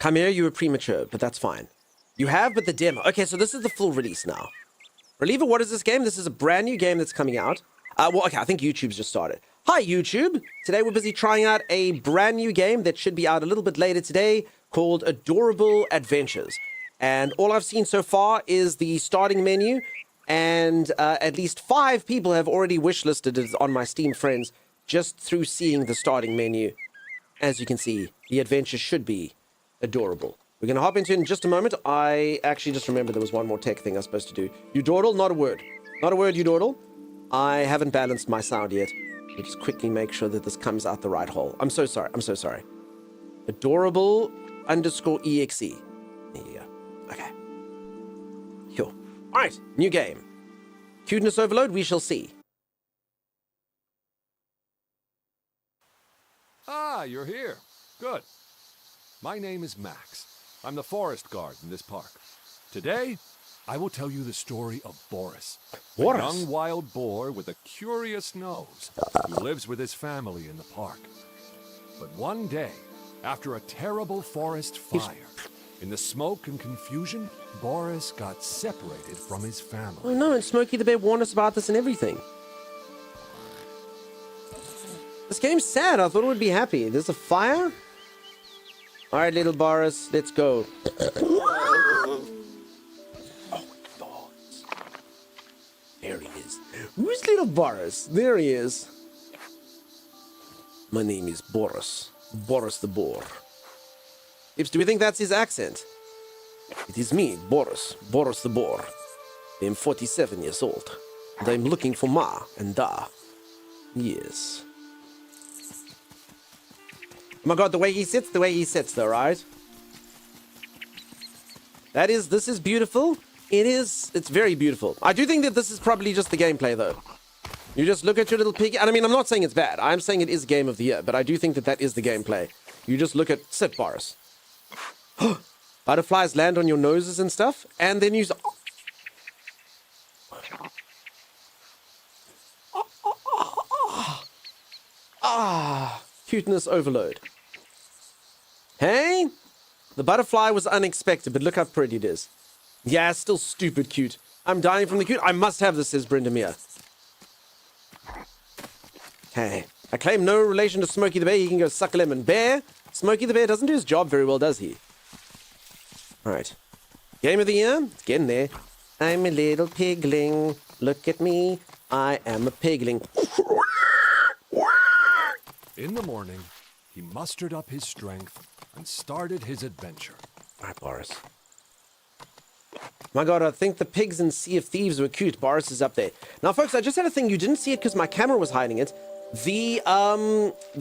Chimera, you were premature, but that's fine. You have, but the demo. Okay, so this is the full release now. Reliever, what is this game? This is a brand new game that's coming out. Well, okay, I think YouTube's just started. Hi, YouTube. Today we're busy trying out a brand new game that should be out a little bit later today called Adorable Adventures. And all I've seen so far is the starting menu, and at least 5 people have already wishlisted it on my Steam friends just through seeing the starting menu. As you can see, the adventure should be adorable. We're going to hop into it in just a moment. I actually just remembered there was one more tech thing I was supposed to do. You dawdle, not a word. Not a word, you dawdle. I haven't balanced my sound yet. Let me just quickly make sure that this comes out the right hole. I'm so sorry. I'm so sorry. Adorable _exe. There you go. Okay. Cool. All right. New game. Cuteness overload, we shall see. Ah, you're here. Good. My name is Max. I'm the forest guard in this park. Today, I will tell you the story of Boris, a young wild boar with a curious nose who lives with his family in the park. But one day, after a terrible forest fire, in the smoke and confusion, Boris got separated from his family. Oh no, and Smokey the Bear warned us about this and everything. This game's sad. I thought it would be happy. There's a fire? All right, little Boris, let's go. Oh, thoughts. There he is. Who's little Boris? There he is. My name is Boris. Boris the Boar. Ips, do we think that's his accent? It is me, Boris. Boris the Boar. I am 47 years old. And I'm looking for Ma and Da. Yes. Oh my god, the way he sits though, right? This is beautiful. It's very beautiful. I do think that this is probably just the gameplay though. You just look at your little pig, and I mean, I'm not saying it's bad. I'm saying it is game of the year, but I do think that that is the gameplay. You just look at, sit, Boris. Butterflies land on your noses and stuff, and then you... Cuteness overload. Hey? The butterfly was unexpected, but look how pretty it is. Yeah, it's still stupid cute. I'm dying from the cute. I must have this, says Brenda Meir. Okay. I claim no relation to Smokey the Bear. He can go suck a lemon. Bear? Smokey the Bear doesn't do his job very well, does he? Alright. Game of the year? It's getting there. I'm a little pigling. Look at me. I am a pigling. In the morning, he mustered up his strength and started his adventure. Alright, Boris. My god, I think the pigs in Sea of Thieves were cute. Boris is up there. Now, folks, I just had a thing. You didn't see it because my camera was hiding it. The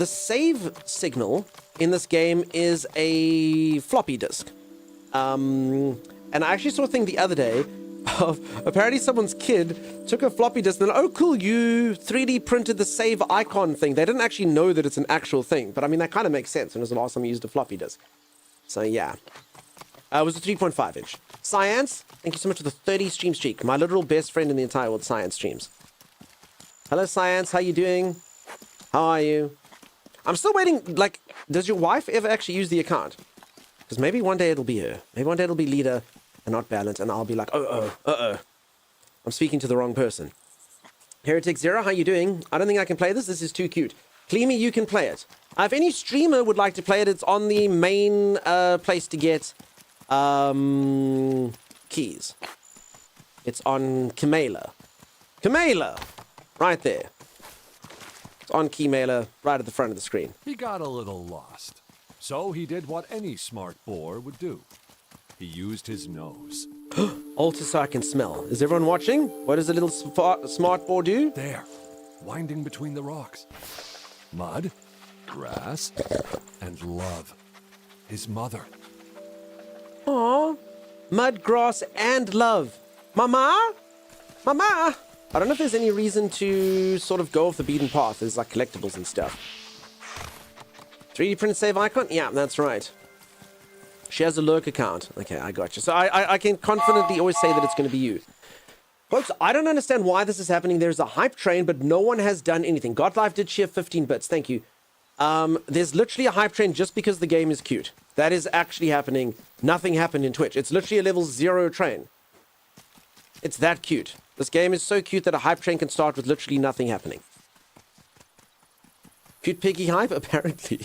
save signal in this game is a floppy disk. And I actually saw a thing the other day of apparently someone's kid took a floppy disk and, oh cool, you 3D printed the save icon thing. They didn't actually know that it's an actual thing, but I mean, that kind of makes sense. When was the last time you used a floppy disk? So yeah. It was a 3.5 inch. Science, thank you so much for the 30 stream streak. My literal best friend in the entire world, Science streams. Hello, Science. How you doing? How are you? I'm still waiting. Like, does your wife ever actually use the account? Because maybe one day it'll be her. Maybe one day it'll be Leader and not Balance, and I'll be like, I'm speaking to the wrong person. Heretic Zero, how you doing? I don't think I can play this. This is too cute. Cleamy, you can play it. If any streamer would like to play it, it's on the main place to get keys. It's on Keymailer. Keymailer! Right there. It's on Keymailer, right at the front of the screen. He got a little lost. So he did what any smart boar would do. He used his nose. Alter so I can smell. Is everyone watching? What does a little smart boar do? There, winding between the rocks. Mud, grass, and love. His mother. Aww. Mud, grass, and love. Mama? Mama? I don't know if there's any reason to sort of go off the beaten path. There's like collectibles and stuff. 3D print save icon? Yeah, that's right. She has a lurk account. Okay, I got you. So I can confidently always say that it's going to be you. Folks, I don't understand why this is happening. There's a hype train, but no one has done anything. Godlife did share 15 bits. Thank you. There's literally a hype train just because the game is cute. That is actually happening. Nothing happened in Twitch. It's literally a level 0 train. It's that cute. This game is so cute that a hype train can start with literally nothing happening. Cute piggy hype? Apparently.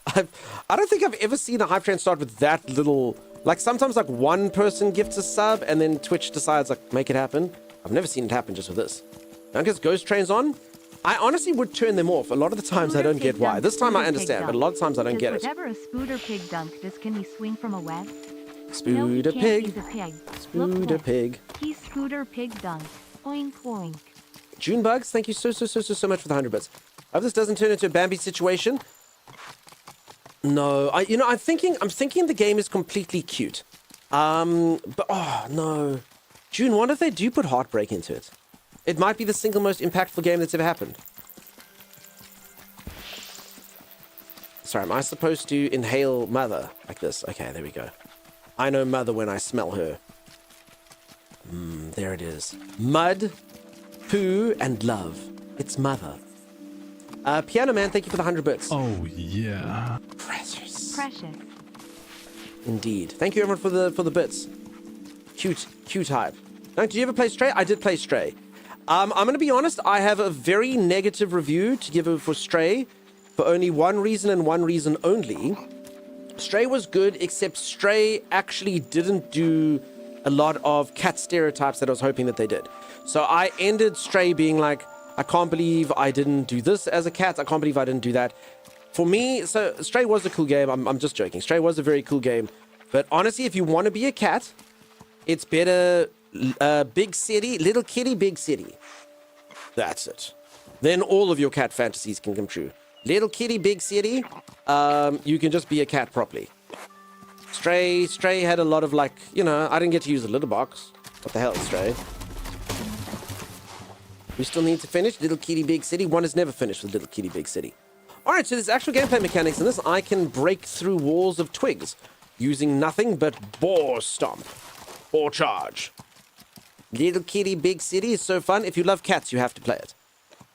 I don't think I've ever seen a hype train start with that little... Like, sometimes, like, one person gifts a sub, and then Twitch decides, like, make it happen. I've never seen it happen just with this. Because ghost trains on, I honestly would turn them off. A lot of the times I don't get why. This time I understand, but a lot of times I don't get it. Whatever a Spooder pig dunk does, can he swing from a web? Spooder pig. He's a pig. Spooder pig. He's Spooder pig dunk. Oink oink. Junebugs, thank you so much for the 100 bits. I hope this doesn't turn into a Bambi situation. No, I'm thinking the game is completely cute. But oh no. June, what if they do put Heartbreak into it? It might be the single most impactful game that's ever happened. Sorry, am I supposed to inhale mother like this? Okay, there we go. I know mother when I smell her. There it is. Mud, poo, and love. It's mother. Piano Man, thank you for the 100 bits. Oh, yeah. Precious. Precious. Indeed. Thank you, everyone, for the bits. Cute hype. Now, did you ever play Stray? I did play Stray. I'm going to be honest, I have a very negative review to give for Stray for only one reason and one reason only. Stray was good, except Stray actually didn't do a lot of cat stereotypes that I was hoping that they did. So I ended Stray being like, I can't believe I didn't do this as a cat. I can't believe I didn't do that. For me, so Stray was a cool game. I'm just joking. Stray was a very cool game. But honestly, if you want to be a cat, it's better big city, little kitty, big city. That's it. Then all of your cat fantasies can come true. Little kitty, big city, you can just be a cat properly. Stray had a lot of like, I didn't get to use the litter box. What the hell, Stray? We still need to finish Little Kitty Big City. One is never finished with Little Kitty Big City. Alright, so there's actual gameplay mechanics in this. I can break through walls of twigs using nothing but Boar Stomp or Charge. Little Kitty Big City is so fun. If you love cats, you have to play it.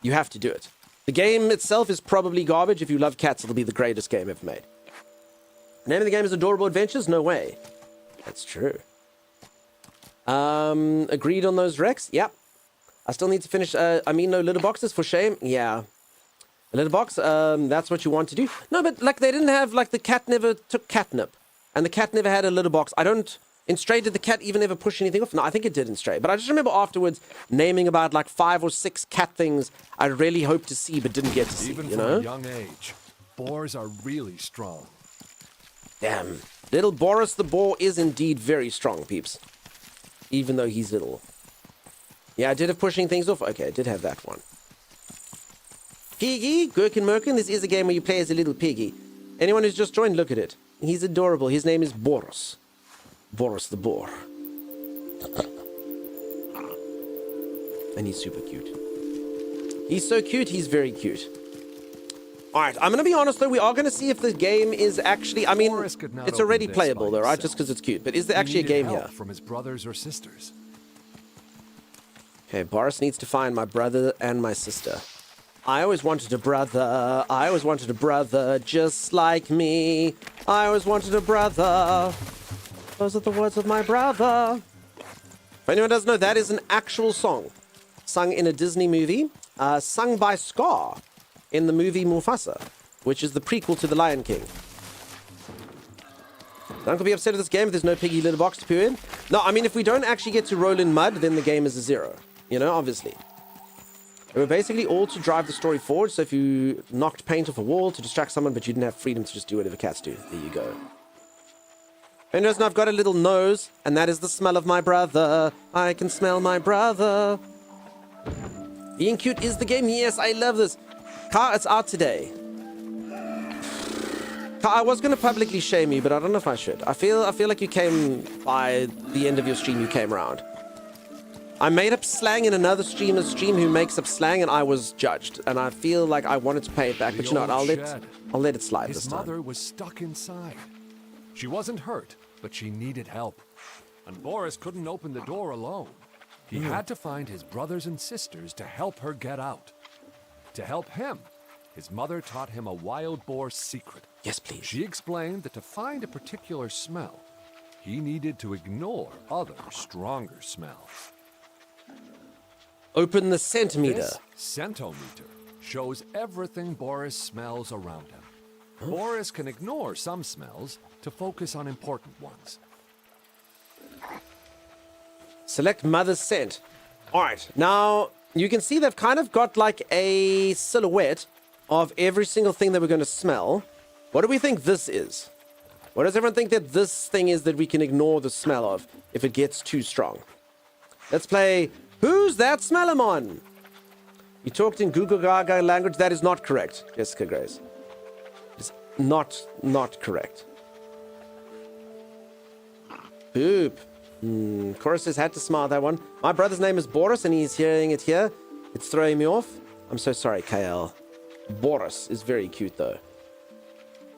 You have to do it. The game itself is probably garbage. If you love cats, it'll be the greatest game ever made. The name of the game is Adorable Adventures? No way. That's true. Agreed on those, Rex? Yep. I still need to finish, no litter boxes, for shame. Yeah. A litter box, that's what you want to do. No, but, like, they didn't have, like, the cat never took catnip. And the cat never had a litter box. In Stray, did the cat even ever push anything off? No, I think it did in Stray. But I just remember afterwards naming about, like, 5 or 6 cat things I really hoped to see but didn't get to see, Even you know? from a young age, boars are really strong. Damn. Little Boris the boar is indeed very strong, peeps. Even though he's little. Yeah, I did have pushing things off. Okay, I did have that one. Piggy, Gherkin Merkin. This is a game where you play as a little piggy. Anyone who's just joined, look at it. He's adorable. His name is Boris. Boris the boar. And he's super cute. He's so cute, he's very cute. Alright, I'm going to be honest though, we are going to see if the game is actually, it's already playable though, right? Just because it's cute. But is there actually a game here? From his brothers or sisters. Okay, Boris needs to find my brother and my sister. I always wanted a brother. I always wanted a brother just like me. I always wanted a brother. Those are the words of my brother. If anyone doesn't know, that is an actual song sung in a Disney movie, sung by Scar in the movie Mufasa, which is the prequel to The Lion King. I'm going to be upset with this game if there's no piggy litter box to poo in. No, I mean, if we don't actually get to roll in mud, then the game is a 0. You know, obviously. They were basically all to drive the story forward, so if you knocked paint off a wall to distract someone, but you didn't have freedom to just do whatever cats do, there you go. And listen, I've got a little nose, and that is the smell of my brother. I can smell my brother. Being cute is the game. Yes, I love this. Car, it's out today. Car, I was going to publicly shame you, but I don't know if I should. I feel like you came by the end of your stream, you came around. I made up slang in another streamer's stream who makes up slang, and I was judged. And I feel like I wanted to pay it back, but you know what? I'll let it slide this time. His mother was stuck inside. She wasn't hurt, but she needed help. And Boris couldn't open the door alone. He had to find his brothers and sisters to help her get out. To help him, his mother taught him a wild boar secret. Yes, please. She explained that to find a particular smell, he needed to ignore other, stronger smells. Open the centimeter. This centometer shows everything Boris smells around him. Boris can ignore some smells to focus on important ones. Select mother's scent. All right, now you can see they've kind of got like a silhouette of every single thing that we're going to smell. What do we think this is? What does everyone think that this thing is that we can ignore the smell of if it gets too strong? Let's play Who's That Smellamon? You talked in Google Gaga language. That is not correct, Jessica Grace. It's not correct. Boop. Chorus says, had to smile that one. My brother's name is Boris, and he's hearing it here. It's throwing me off. I'm so sorry, KL. Boris is very cute, though.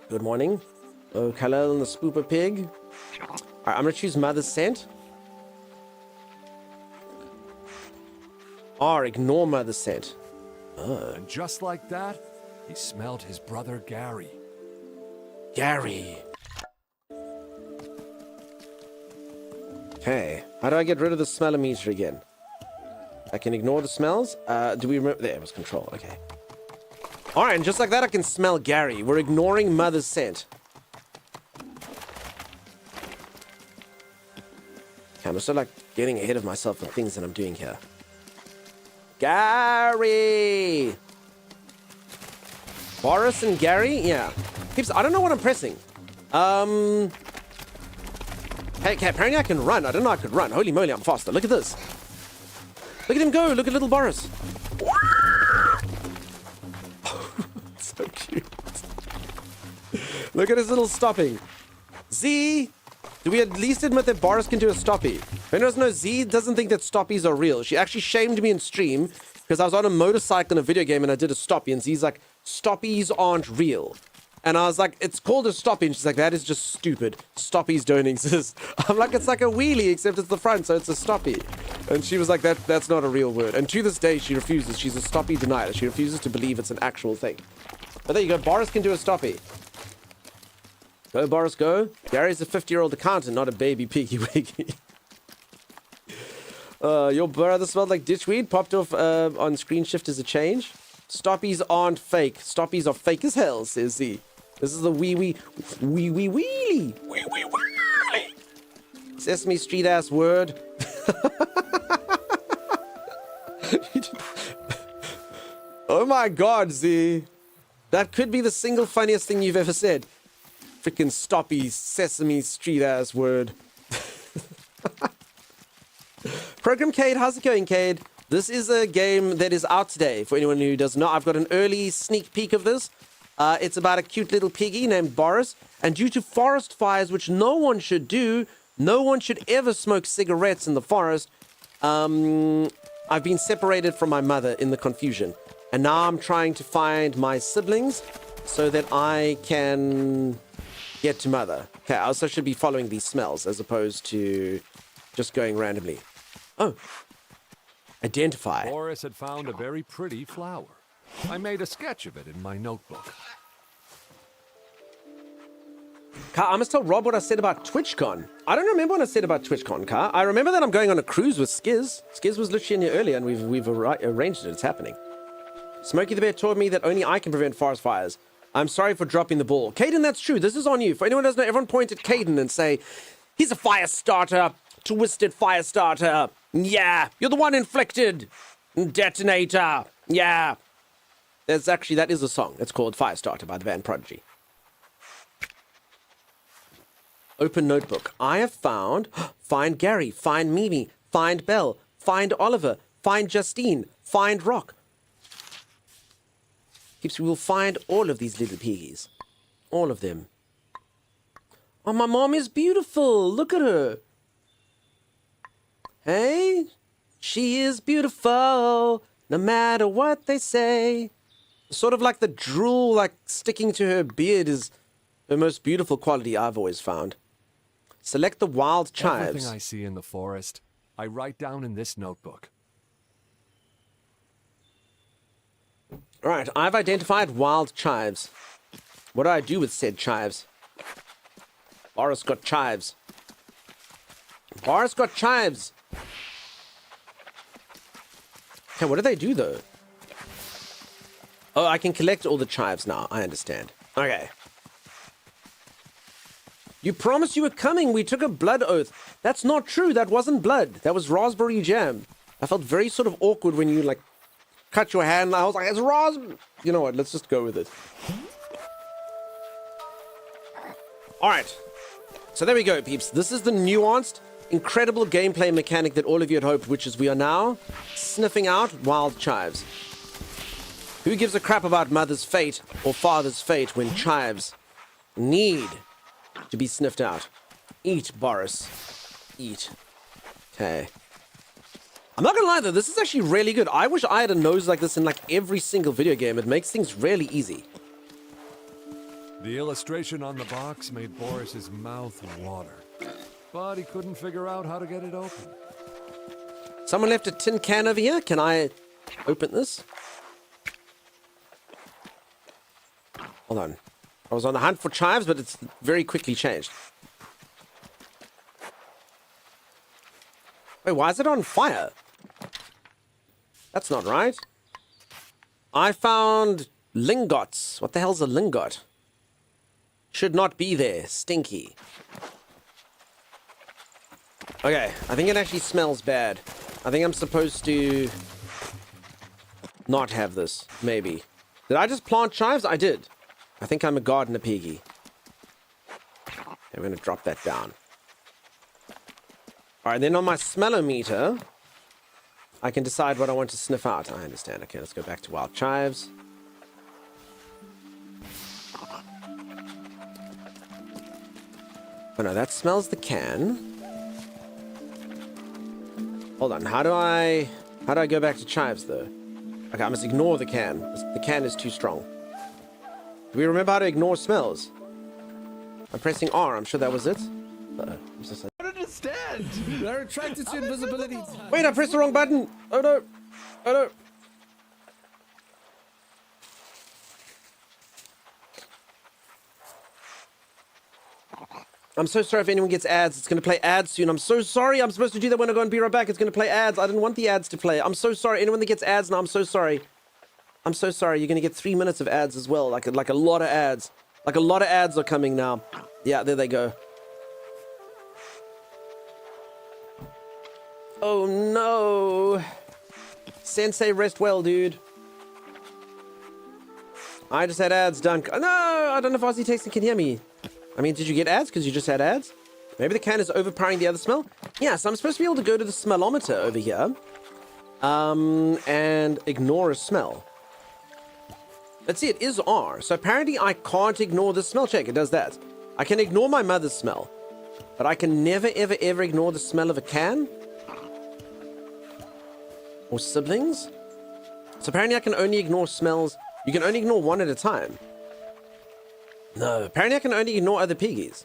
Good morning. Oh, Kalel and the Spooper Pig. All right, I'm going to choose Mother's Scent. Or ignore Mother's Scent. And just like that, he smelled his brother Gary. Gary. Okay, how do I get rid of the smellometer again? I can ignore the smells. Do we remember? There, it was control. Okay. All right, and just like that, I can smell Gary. We're ignoring Mother's Scent. Okay, I'm still like getting ahead of myself on things that I'm doing here. Gary! Boris and Gary? Yeah. I don't know what I'm pressing. Hey, apparently I can run. I don't know I could run. Holy moly, I'm faster. Look at this. Look at him go. Look at little Boris. So cute. Look at his little stopping. Z, do we at least admit that Boris can do a stoppie? If anyone doesn't know, Z doesn't think that stoppies are real. She actually shamed me in stream because I was on a motorcycle in a video game and I did a stoppie, and Z's like, stoppies aren't real. And I was like, it's called a stoppie. And she's like, that is just stupid. Stoppies don't exist. I'm like, it's like a wheelie, except it's the front, so it's a stoppie. And she was like, that's not a real word. And to this day, she refuses. She's a stoppie denier. She refuses to believe it's an actual thing. But there you go. Boris can do a stoppie. Go, Boris, go. Gary's a 50-year-old accountant, not a baby piggy wiggy. Your brother smelled like ditchweed. Popped off on screen shift as a change. Stoppies aren't fake. Stoppies are fake as hell, says Z. This is the wee-wee wheelie. Wee-wee-wheelie. Sesame Street ass word. Oh my god, Z. That could be the single funniest thing you've ever said. Freaking stoppy Sesame Street ass word. Program Cade, how's it going, Cade? This is a game that is out today. For anyone who doesn't know, I've got an early sneak peek of this. It's about a cute little piggy named Boris. And due to forest fires, which no one should do, no one should ever smoke cigarettes in the forest, I've been separated from my mother in the confusion. And now I'm trying to find my siblings so that I can get to mother. Okay, I also should be following these smells as opposed to just going randomly. Oh. Identify. Boris had found a very pretty flower. I made a sketch of it in my notebook. Ka, I must tell Rob what I said about TwitchCon. I don't remember what I said about TwitchCon, Ka. I remember that I'm going on a cruise with Skiz. Skiz was literally in here earlier, and we've arranged it. It's happening. Smokey the Bear told me that only I can prevent forest fires. I'm sorry for dropping the ball. Caden, that's true. This is on you. For anyone who doesn't know, everyone point at Caden and say, he's a fire starter. Twisted fire starter. Yeah, you're the one inflicted. Detonator. Yeah. That is a song. It's called Firestarter by the band Prodigy. Open notebook. I have found, find Gary, find Mimi, find Belle, find Oliver, find Justine, find Rock. We will find all of these little piggies. All of them. Oh, my mom is beautiful. Look at her. Hey, she is beautiful, no matter what they say. Sort of like the drool, like sticking to her beard is the most beautiful quality I've always found. Select the wild chives. Everything I see in the forest, I write down in this notebook. All All right, I've identified wild chives. What do I do with said chives? Boris got chives. Boris got chives. Okay, what do they do, though? Oh, I can collect all the chives now. I understand. Okay. You promised you were coming. We took a blood oath. That's not true. That wasn't blood. That was raspberry jam. I felt very sort of awkward when you, like, cut your hand. I was like, it's raspberry. You know what? Let's just go with it. All right. So there we go, peeps. This is the nuanced, incredible gameplay mechanic that all of you had hoped, which is we are now sniffing out wild chives. Who gives a crap about mother's fate or father's fate when chives need to be sniffed out? Eat, Boris. Eat. Okay. I'm not gonna lie though, this is actually really good. I wish I had a nose like this in like every single video game. It makes things really easy. The illustration on the box made Boris's mouth water, but he couldn't figure out how to get it open. Someone left a tin can over here. Can I open this? Hold on. I was on the hunt for chives, but it's very quickly changed. Wait, why is it on fire? That's not right. I found lingots. What the hell's a lingot? Should not be there. Stinky. Okay, I think it actually smells bad. I think I'm supposed to not have this, maybe. Did I just plant chives? I did. I think I'm a gardener piggy. Okay, we're going to drop that down. Alright, then on my smellometer, I can decide what I want to sniff out. I understand. Okay, let's go back to wild chives. Oh no, that smells the can. Hold on, how do I go back to chives though? Okay, I must ignore the can. The can is too strong. Do we remember how to ignore smells? I'm pressing R, I'm sure that was it. Uh-oh. I don't understand. They're attracted to invisibility. Wait, I pressed the wrong button. Oh no. Oh no. I'm so sorry if anyone gets ads. It's going to play ads soon. I'm so sorry. I'm supposed to do that when I go and be right back. It's going to play ads. I didn't want the ads to play. I'm so sorry. Anyone that gets ads now, I'm so sorry. I'm so sorry. You're going to get 3 minutes of ads as well. Like a lot of ads. Like a lot of ads are coming now. Yeah, there they go. Oh no. Sensei, rest well, dude. I just had ads done. No, I don't know if Aussie Texan can hear me. I mean, did you get ads because you just had ads? Maybe the can is overpowering the other smell? Yeah, so I'm supposed to be able to go to the smellometer over here. And ignore a smell. Let's see, it is R. So apparently I can't ignore the smell check. It does that. I can ignore my mother's smell. But I can never, ever, ever ignore the smell of a can. Or siblings. So apparently I can only ignore smells. You can only ignore one at a time. No, apparently I can only ignore other piggies.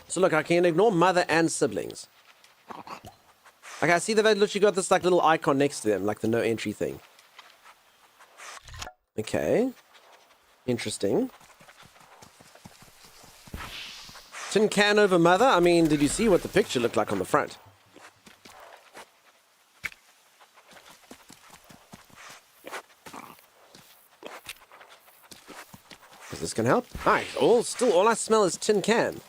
So look, I can ignore mother and siblings. Okay, I see they've literally got this like little icon next to them, like the no entry thing. Okay. Interesting. Tin can over mother? I mean, did you see what the picture looked like on the front? Is this gonna help? Alright, all I smell is tin can.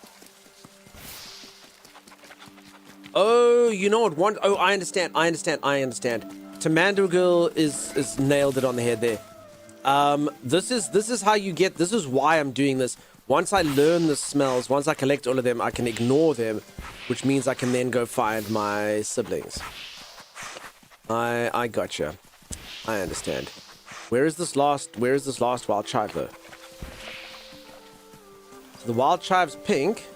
Oh, you know what? Oh, I understand. Tamando Girl is nailed it on the head there. This is how you get. This is why I'm doing this. Once I learn the smells, once I collect all of them, I can ignore them, which means I can then go find my siblings. I gotcha. I understand. Where is this last wild chive though? So the wild chive's pink.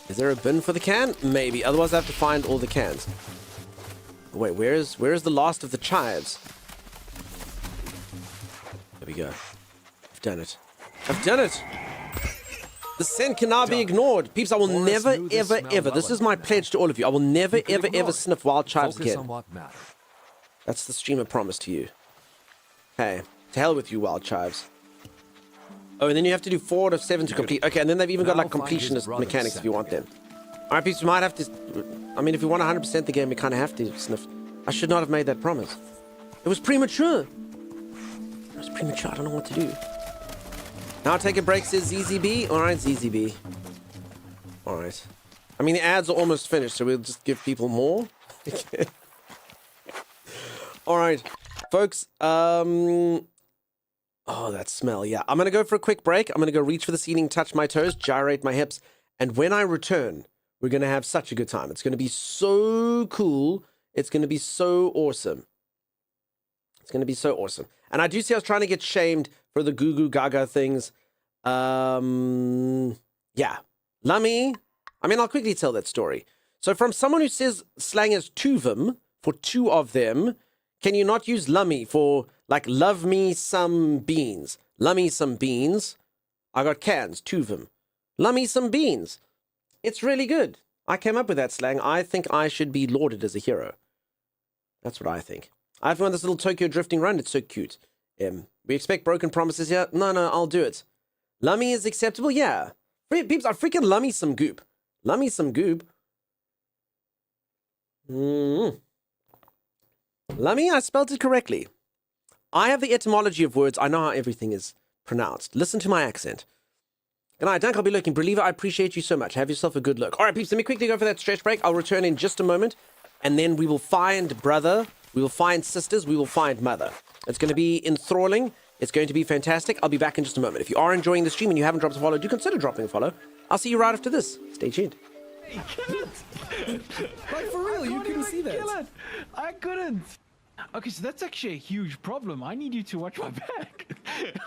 Is there a bin for the can? Maybe. Otherwise I have to find all the cans. Wait, where is the last of the chives? There we go. I've done it. I've done it! The scent cannot be ignored. Peeps, I will never, ever, ever, this is my pledge to all of you. I will never, ever, ever sniff wild chives again. On what mattered. That's the streamer promise to you. Hey, to hell with you, Wild Chives. Oh, and then you have to do 4 out of 7 to complete. Okay, and then they've even got like completionist mechanics if you want them. All right, peeps, we might have to... I mean, if we want 100% the game, we kind of have to sniff. I should not have made that promise. It was premature. It was premature. I don't know what to do. Now take a break, says ZZB. All right, ZZB. All right. I mean, the ads are almost finished, so we'll just give people more. All right, folks. Oh, that smell. Yeah, I'm going to go for a quick break. I'm going to go reach for the ceiling, touch my toes, gyrate my hips. And when I return, we're going to have such a good time. It's going to be so cool. It's going to be so awesome. It's going to be so awesome. And I do see I was trying to get shamed for the goo goo gaga things. Yeah. Lummy. I mean, I'll quickly tell that story. So from someone who says slang is tuvum for 2 of them, can you not use lummy for, like, love me some beans? Lummy some beans. I got cans, tuvum. Lummy some beans. It's really good. I came up with that slang. I think I should be lauded as a hero. That's what I think. I've found this little Tokyo drifting run. It's so cute. We expect broken promises here. No, I'll do it. Lummy is acceptable? Yeah. Peeps, I freaking lummy some goop. Lummy some goop. Lummy, I spelled it correctly. I have the etymology of words. I know how everything is pronounced. Listen to my accent. Good night, Dunk. I'll be looking. Believer, I appreciate you so much. Have yourself a good look. All right, peeps, let me quickly go for that stretch break. I'll return in just a moment. And then we will find brother. We will find sisters. We will find mother. It's going to be enthralling. It's going to be fantastic. I'll be back in just a moment. If you are enjoying the stream and you haven't dropped a follow, do consider dropping a follow. I'll see you right after this. Stay tuned. Like, for real, you couldn't see that. I couldn't. Okay, so that's actually a huge problem. I need you to watch my back.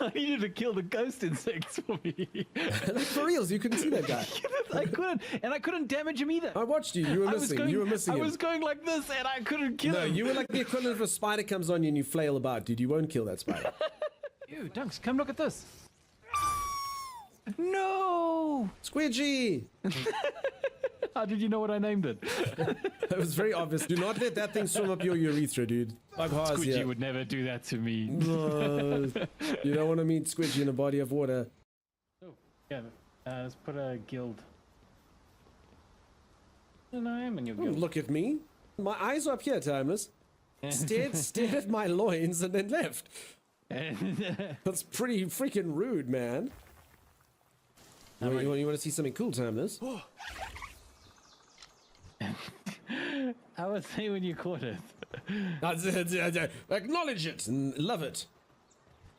I need you to kill the ghost insects for me. Like, for reals, you couldn't see that guy. I couldn't, and I couldn't damage him either. I watched you. You were missing. You were missing I him. was going like this, and I couldn't kill him. No, you were like the equivalent of a spider comes on you and you flail about, dude. You won't kill that spider. You, Dunks, come look at this. No! Squidgy! How did you know what I named it? It was very obvious. Do not let that thing swim up your urethra, dude. Like Haas, Squidgy yeah. would never do that to me. You don't want to meet Squidgy in a body of water. Oh, yeah. Let's put a guild. And I am in your Oh, guild. look at me. My eyes are up here, Timeless. Stared at my loins and then left. That's pretty freaking rude, man. You want to see something cool, Timeless? I would say when you caught it. Acknowledge it and love it.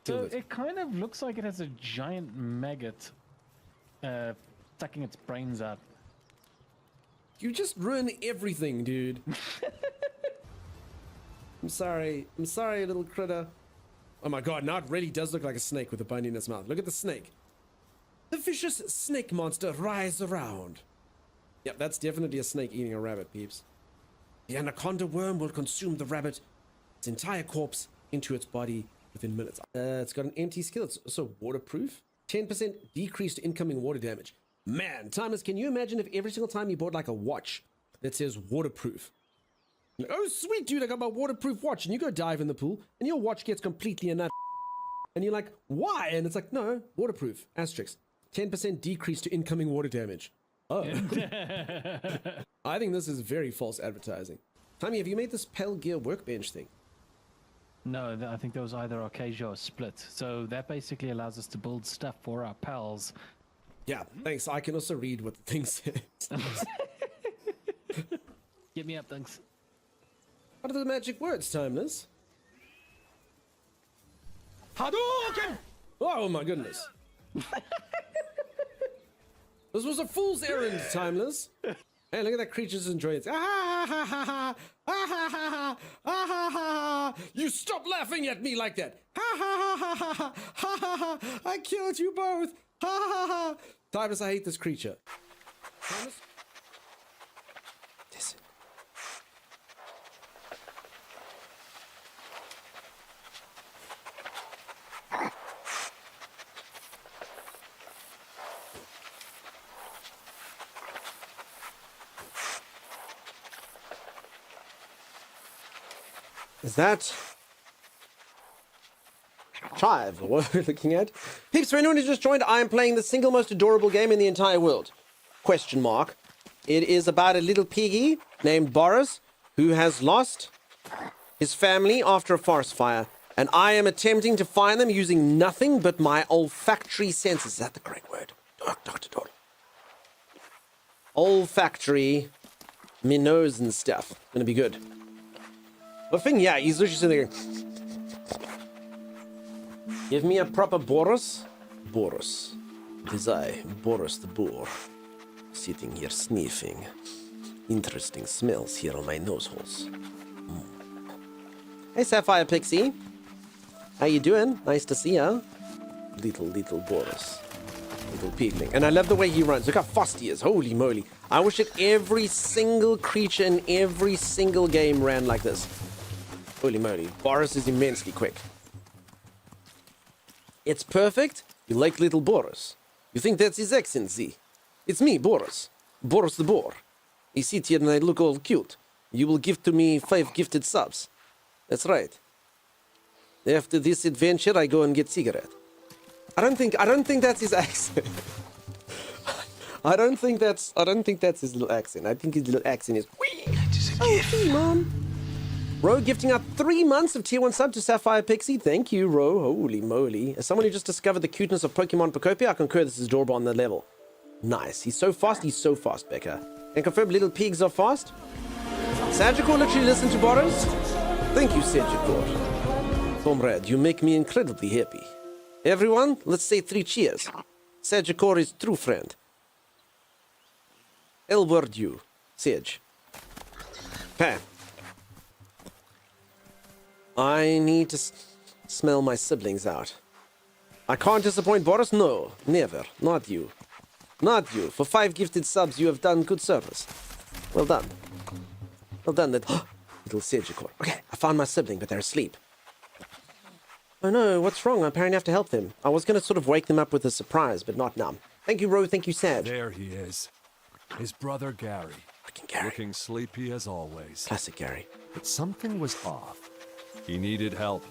So it kind of looks like it has a giant maggot sucking its brains out. You just ruin everything, dude. I'm sorry, little critter. Oh my god, now it really does look like a snake with a bone in its mouth. Look at the snake. The vicious snake monster writhes around. Yep, that's definitely a snake eating a rabbit, peeps. The anaconda worm will consume the rabbit, its entire corpse, into its body within minutes. It's got an empty skill. It's also waterproof. 10% decrease to incoming water damage. Man, Timeless, can you imagine if every single time you bought like a watch that says waterproof? Like, oh, sweet, dude, I got my waterproof watch. And you go dive in the pool, and your watch gets completely a nut. And you're like, why? And it's like, no, waterproof. Asterisk. 10% decrease to incoming water damage. Oh. I think this is very false advertising. Tommy, have you made this Pale Gear workbench thing? No, I think there was either Arcasia or Split. So that basically allows us to build stuff for our pals. Yeah, thanks. I can also read what the thing says. Get me up, Dunks. What are the magic words, Timeless? Hadouken! Oh my goodness. This was a fool's errand, Timeless. Hey, look at that creature's enjoying it. Ah, ha, ha, ha, ha. Ah, ha, ha, ha. Ah, ha, ha, ha. You stop laughing at me like that. Ha, ha, ha, ha, ha. Ha, ha, ha. I killed you both. Ha, ha, ha. Timeless, I hate this creature. Timeless? Listen. Is that Chive, what we're looking at? Peeps, for anyone who's just joined, I am playing the single most adorable game in the entire world. Question mark. It is about a little piggy named Boris who has lost his family after a forest fire. And I am attempting to find them using nothing but my olfactory senses. Is that the correct word? Dr. Dodd. Olfactory, me nose and stuff. Gonna be good. But thing, yeah, he's literally sitting there. Give me a proper Boris. Boris. It is I, Boris the boar. Sitting here sniffing. Interesting smells here on my nose holes. Hey, Sapphire Pixie. How you doing? Nice to see ya. Little Boris. Little pigling. And I love the way he runs. Look how fast he is. Holy moly. I wish that every single creature in every single game ran like this. Holy moly. Boris is immensely quick. It's perfect. You like little Boris. You think that's his accent, Z? It's me, Boris. Boris the boar. I sit here and I look all cute. You will give to me 5 gifted subs. That's right. After this adventure, I go and get cigarette. I don't think that's his accent. I don't think that's his little accent. I think his little accent is. Oh, hey, Mom. Ro gifting up 3 months of tier 1 sub to Sapphire Pixie. Thank you, Ro. Holy moly. As someone who just discovered the cuteness of Pokemon Pocopia, I concur this is adorable on the level. Nice. He's so fast, Becca. Can confirm little pigs are fast? Sagicor literally listened to Boris? Thank you, Sagicor. Comrade, you make me incredibly happy. Everyone, let's say 3 cheers. Sagicor is true friend. L-word you, Sage. Pam. I need to smell my siblings out. I can't disappoint Boris? No, never. Not you. Not you. For 5 gifted subs, you have done good service. Well done. Well done, that little Sagicor. Okay, I found my sibling, but they're asleep. Oh no, what's wrong? I apparently have to help them. I was going to sort of wake them up with a surprise, but not now. Thank you, Ro. Thank you, Sag. There he is. His brother Gary. Fucking Gary. Looking sleepy as always. Classic Gary. But something was off. He needed help,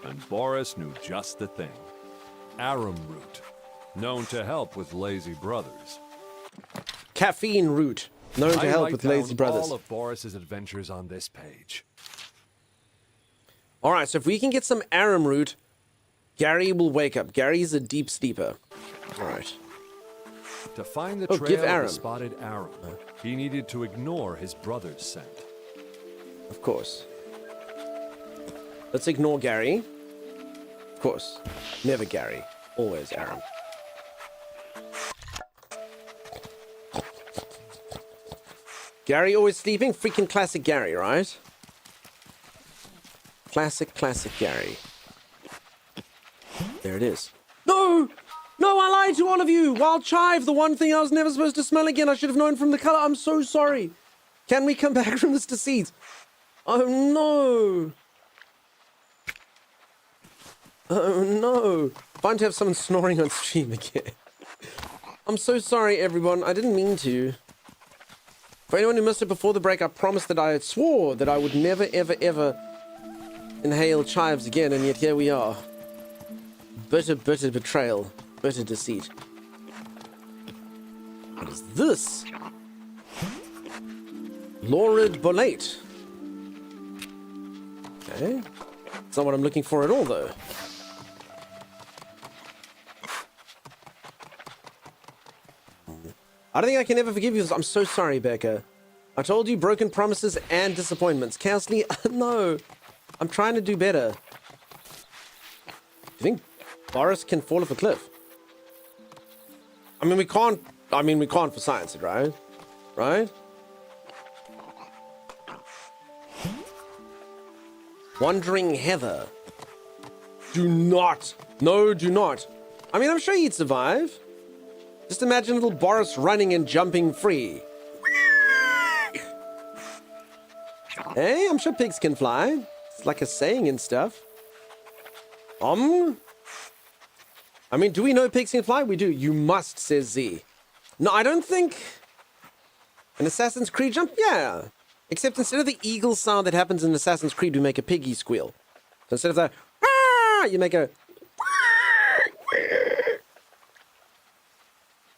and Boris knew just the thing. Arum root, known to help with lazy brothers. Caffeine root, known to help with lazy brothers. All of Boris's adventures on this page. All right, so if we can get some arum root, Gary will wake up. Gary's a deep sleeper. All right. To find the give trail of Arum. the spotted arum, he needed to ignore his brother's scent. Of course. Let's ignore Gary. Of course. Never Gary. Always Arum. Gary always sleeping? Freaking classic Gary, right? Classic Gary. There it is. No! No, I lied to all of you! Wild Chive, the one thing I was never supposed to smell again. I should have known from the color. I'm so sorry. Can we come back from this deceit? Oh no! Oh no! Fine to have someone snoring on stream again. I'm so sorry, everyone. I didn't mean to. For anyone who missed it before the break, I promised that I swore that I would never, ever inhale chives again, and yet here we are. Bitter betrayal. Bitter deceit. What is this? Laurid Bolate. Okay. It's not what I'm looking for at all, though. I don't think I can ever forgive you. I'm so sorry, Becca. I told you broken promises and disappointments. Chaosly, no. I'm trying to do better. You think Boris can fall off a cliff? I mean, we can't for science, right? Right? Wandering Heather. Do not. No, do not. I mean, I'm sure he'd survive. Just imagine little Boris running and jumping free. Hey, I'm sure pigs can fly. It's like a saying and stuff. I mean, do we know pigs can fly? We do. You must, says Z. No, I don't think... An Assassin's Creed jump? Yeah. Except instead of the eagle sound that happens in Assassin's Creed, we make a piggy squeal. So instead of that, "Ah," you make a...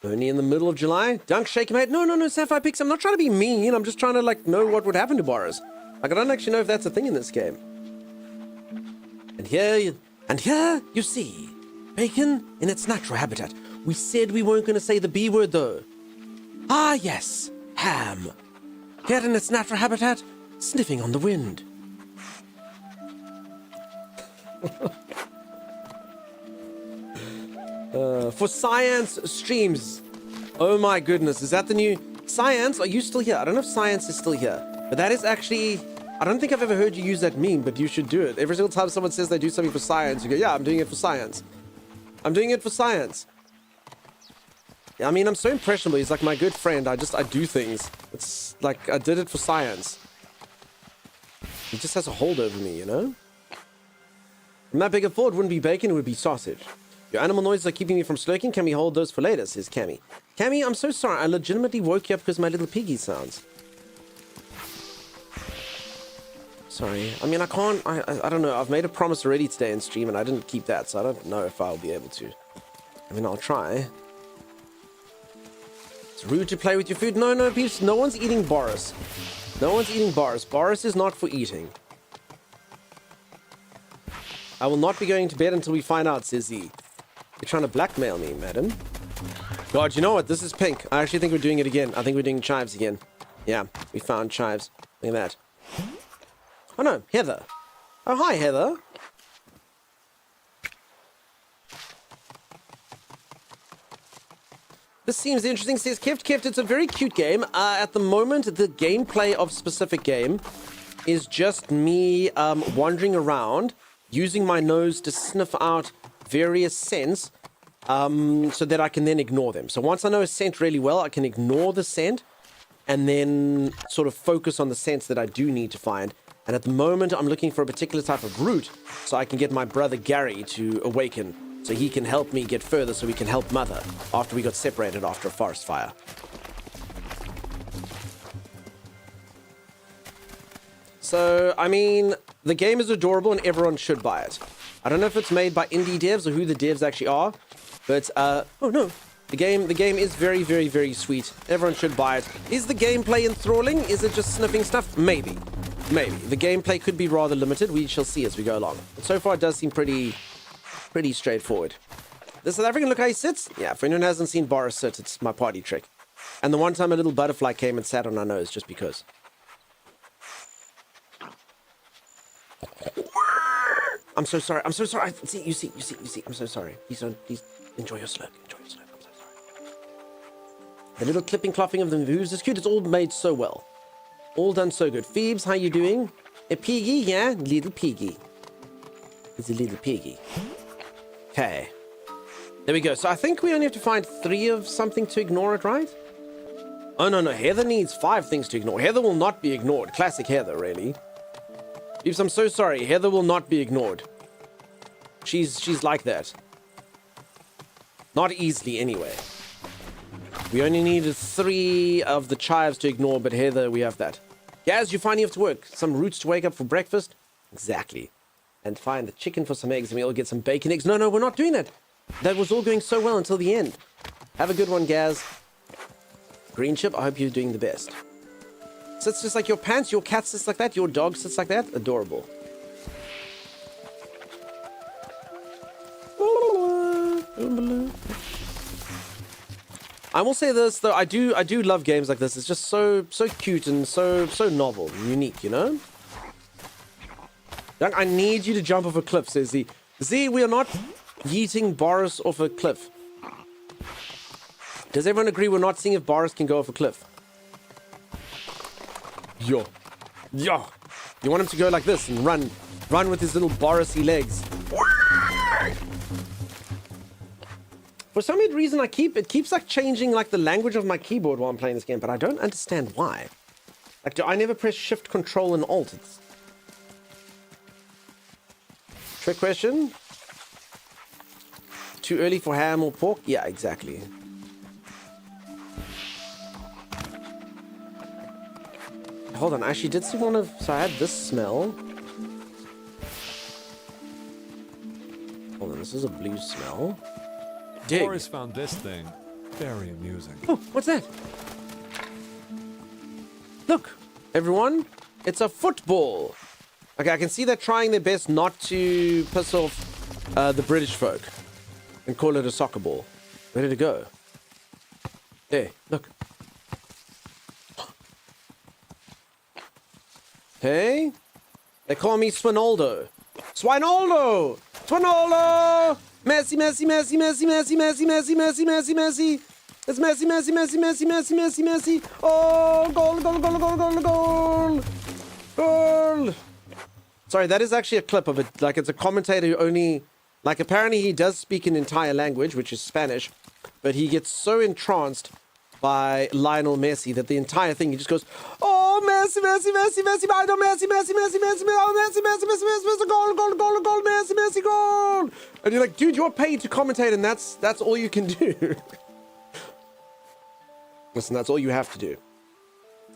Only in the middle of July? Dunk, shake, mate. No, Sapphire Pix. I'm not trying to be mean. I'm just trying to, like, know what would happen to Boris. Like, I don't actually know if that's a thing in this game. And here you see, bacon in its natural habitat. We said we weren't going to say the B word, though. Ah, yes, ham. Here in its natural habitat, sniffing on the wind. For Science streams. Oh my goodness, is that the new... Science, are you still here? I don't know if Science is still here. But that is actually... I don't think I've ever heard you use that meme, but you should do it. Every single time someone says they do something for science, you go, yeah, I'm doing it for science. I'm doing it for science. Yeah, I mean, I'm so impressionable. He's like my good friend. I do things. It's like, I did it for science. He just has a hold over me, you know? From that big a thought, it wouldn't be bacon, it would be sausage. Your animal noises are keeping me from slurking. Can we hold those for later, says Cammy. Cammy, I'm so sorry. I legitimately woke you up because my little piggy sounds. Sorry. I mean, I can't... I don't know. I've made a promise already today in stream, and I didn't keep that, so I don't know if I'll be able to. I mean, I'll try. It's rude to play with your food. No, peeps. No one's eating Boris. No one's eating Boris. Boris is not for eating. I will not be going to bed until we find out, says Z. You're trying to blackmail me, madam. God, you know what? This is pink. I actually think we're doing it again. I think we're doing chives again. Yeah, we found chives. Look at that. Oh no, Heather. Oh, hi, Heather. This seems interesting, says Kift. Kift, it's a very cute game. At the moment, the gameplay of specific game is just me wandering around, using my nose to sniff out various scents so that I can then ignore them. So once I know a scent really well, I can ignore the scent and then sort of focus on the scents that I do need to find. And at the moment, I'm looking for a particular type of root so I can get my brother Gary to awaken so he can help me get further so we can help Mother after we got separated after a forest fire. So, I mean, the game is adorable and everyone should buy it. I don't know if it's made by indie devs or who the devs actually are, but, oh no. The game is very, very, very sweet. Everyone should buy it. Is the gameplay enthralling? Is it just sniffing stuff? Maybe. Maybe. The gameplay could be rather limited. We shall see as we go along. But so far, it does seem pretty straightforward. The South African, look how he sits. Yeah, for anyone who hasn't seen Boris sit, it's my party trick. And the one time a little butterfly came and sat on our nose just because. I'm so sorry. I'm so sorry. You see. I'm so sorry. Please enjoy your slurp. Enjoy your slurp. I'm so sorry. The little clipping clopping of the moves is cute. It's all made so well. All done so good. Phoebes, how you doing? A piggy, yeah? Little piggy. It's a little piggy. Okay. There we go. So I think we only have to find 3 of something to ignore it, right? Oh, no. Heather needs 5 things to ignore. Heather will not be ignored. Classic Heather, really. Phoebes, I'm so sorry. Heather will not be ignored. She's like that. Not easily, anyway. We only needed 3 of the chives to ignore, but Heather, we have that. Gaz, you finally have to work. Some roots to wake up for breakfast? Exactly. And find the chicken for some eggs, and we all get some bacon eggs. No, we're not doing that. That was all going so well until the end. Have a good one, Gaz. Green chip, I hope you're doing the best. Sits just like your pants, your cat sits like that, your dog sits like that. Adorable. I will say this though, I do love games like this. It's just so cute and so novel and unique, you know? I need you to jump off a cliff, says Z. Z, we are not yeeting Boris off a cliff. Does everyone agree we're not seeing if Boris can go off a cliff? Yo. You want him to go like this and run with his little Boris-y legs. For some weird reason, it keeps like changing like the language of my keyboard while I'm playing this game, but I don't understand why. Like, do I never press Shift, Control, and Alt? It's... Trick question? Too early for ham or pork? Yeah, exactly. hold on. I actually did see one of... So I had this smell. Hold on, this is a blue smell. Dig. Boris found this thing very amusing. Oh, what's that? Look, everyone. It's a football. Okay, I can see they're trying their best not to piss off the British folk and call it a soccer ball. Where did it go? There, look. Hey, they call me Swinoldo. Swinoldo! Swinoldo! Messi, Messi, Messi, Messi, Messi, Messi, Messi, Messi, Messi, Messi. It's Messi, Messi, Messi, Messi, Messi, Messi, Messi. Oh, goal, goal, goal, goal, goal, goal. Goal. Sorry, that is actually a clip of it. Like, it's a commentator who only... Like, apparently he does speak an entire language, which is Spanish, but he gets so entranced by Lionel Messi that the entire thing, he just goes, oh, Messi, Messi, Messi, Messi, Messi, Messi, Messi, Messi, Messi, Messi, Messi, Messi, Messi, goal, goal, goal, goal, Messi, Messi, goal. And you're like, dude, you're paid to commentate, and that's all you can do. Listen, that's all you have to do.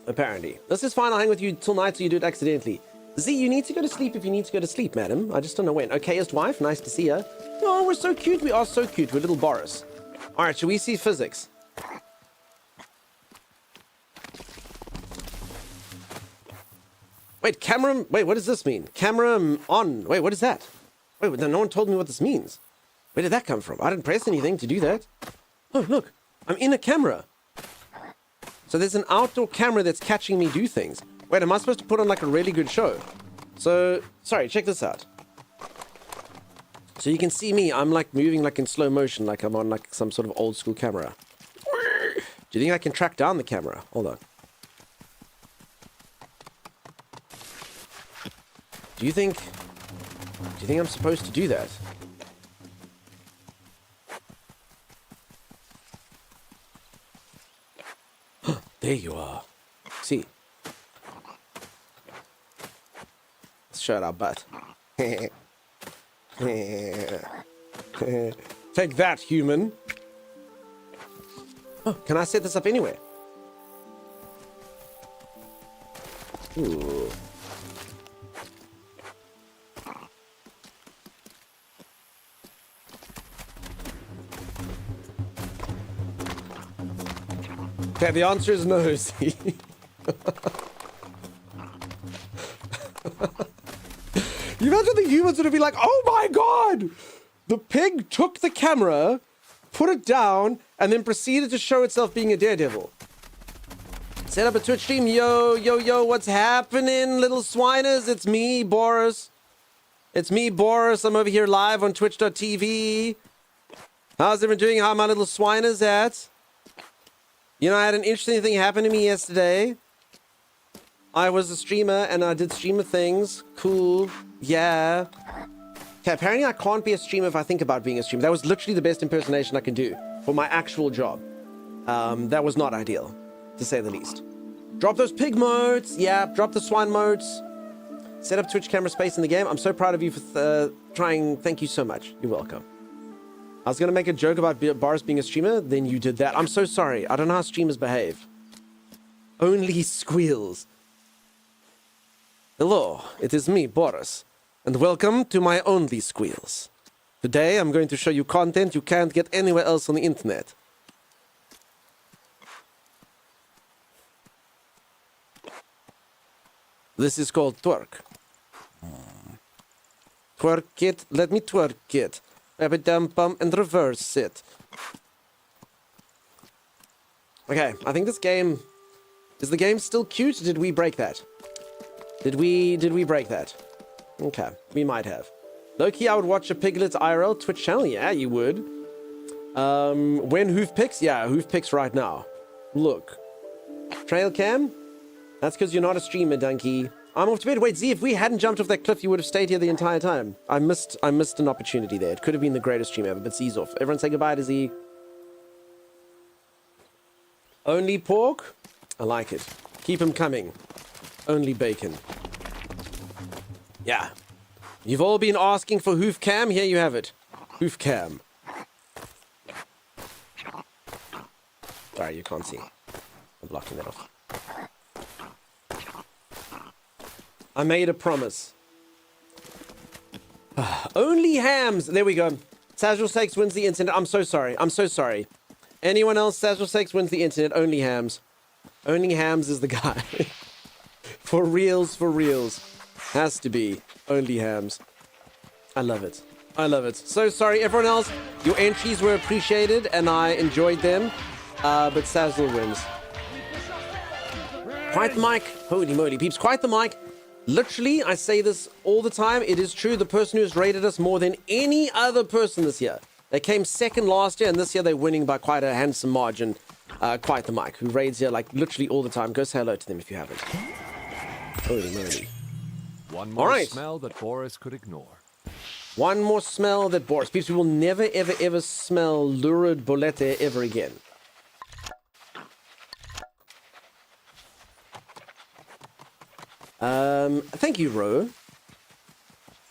Apparently. This is fine, I'll hang with you till night so you do it accidentally. Z, you need to go to sleep if you need to go to sleep, madam. I just don't know when. Okayest wife, nice to see her. Oh, we're so cute. We are so cute. We're little Boris. All right, shall we see physics? Wait, camera... Wait, what does this mean? Camera on. Wait, what is that? Wait, no one told me what this means. Where did that come from? I didn't press anything to do that. Oh, look. I'm in a camera. So there's an outdoor camera that's catching me do things. Wait, am I supposed to put on like a really good show? So, sorry, check this out. So you can see me, I'm like moving like in slow motion, like I'm on like some sort of old school camera. Do you think I can track down the camera? Hold on. Do you think I'm supposed to do that? There you are. See. Let's show it our butt. Take that, human. Oh, can I set this up anywhere? Ooh. Okay, the answer is no, see. You imagine the humans would have been like, oh my god! The pig took the camera, put it down, and then proceeded to show itself being a daredevil. Set up a Twitch stream. Yo, yo, yo, what's happening, little swiners? It's me, Boris. It's me, Boris. I'm over here live on twitch.tv. How's everyone doing? How are my little swiners at? You know, I had an interesting thing happen to me yesterday. I was a streamer and I did streamer things. Cool. Yeah. Okay, apparently I can't be a streamer if I think about being a streamer. That was literally the best impersonation I can do for my actual job. That was not ideal, to say the least. Drop those pig modes. Yeah, drop the swine modes. Set up Twitch camera space in the game. I'm so proud of you for trying. Thank you so much. You're welcome. I was going to make a joke about Boris being a streamer, then you did that. I'm so sorry. I don't know how streamers behave. Only squeals. Hello, it is me, Boris, and welcome to my Only Squeals. Today I'm going to show you content you can't get anywhere else on the internet. This is called twerk. Twerk it, let me twerk it. Bum and reverse it. Okay, I think this game... Is the game still cute? Did we break that? Did we break that? Okay, we might have. Low-key, I would watch a Piglet IRL Twitch channel. Yeah, you would. When Hoof picks? Yeah, Hoof picks right now. Look. Trail cam? That's because you're not a streamer, Donkey. I'm off to bed. Wait, Z, if we hadn't jumped off that cliff, you would have stayed here the entire time. I missed an opportunity there. It could have been the greatest stream ever, but Z's off. Everyone say goodbye to Z. Only pork? I like it. Keep him coming. Only bacon. Yeah. You've all been asking for hoof cam. Here you have it. Hoof cam. Sorry, you can't see. I'm blocking that off. I made a promise. Only hams. There we go. Sazul Sakes wins the internet. I'm so sorry. I'm so sorry. Anyone else? Sazul Sakes wins the internet. Only hams. Only hams is the guy. For reals, for reals. Has to be. Only hams. I love it. I love it. So sorry, everyone else. Your entries were appreciated and I enjoyed them. But Sazul wins. Quiet the mic. Holy moly, peeps. Quiet the mic. Literally, I say this all the time. It is true. The person who's rated us more than any other person this year. They came second last year, and this year they're winning by quite a handsome margin. Quiet the mic, who raids here like literally all the time. Go say hello to them if you haven't. Holy moly. One more smell that Boris could ignore. One more smell that Boris. Peeps, we will never, ever, ever smell lurid bolete ever again. Thank you, Ro.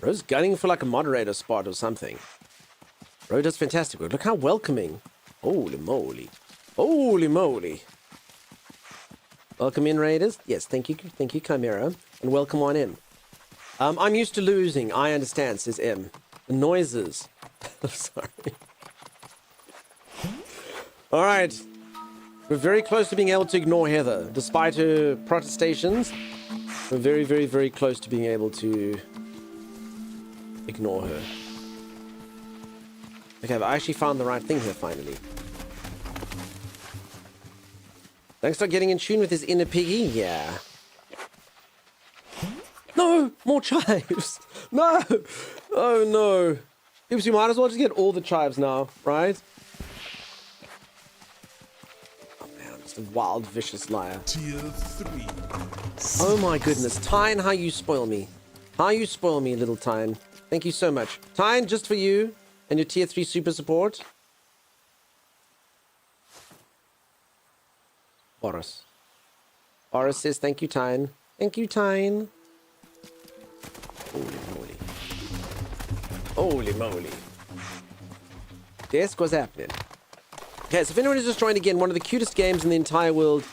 Ro's gunning for like a moderator spot or something. Ro does fantastic work. Look how welcoming. Holy moly. Holy moly. Welcome in, Raiders. Yes, thank you, Chimera. And welcome on in. I'm used to losing. I understand, says M. The noises. I'm sorry. All right. We're very close to being able to ignore Heather. Despite her protestations, we're very, very, very close to being able to ignore her. Okay, but I actually found the right thing here finally. Thanks for getting in tune with his inner piggy. Yeah. No! More chives! No! Oh no. Oops, you might as well just get all the chives now, right? Oh man, I'm just a wild, vicious liar. Tier 3. Oh my goodness. Tyne, how you spoil me. How you spoil me, little Tyne. Thank you so much. Tyne, just for you and your tier 3 super support. Boris. Boris says thank you, Tyne. Thank you, Tyne. Holy moly. Holy moly. This was happening. Okay, so if anyone is just joined again, one of the cutest games in the entire world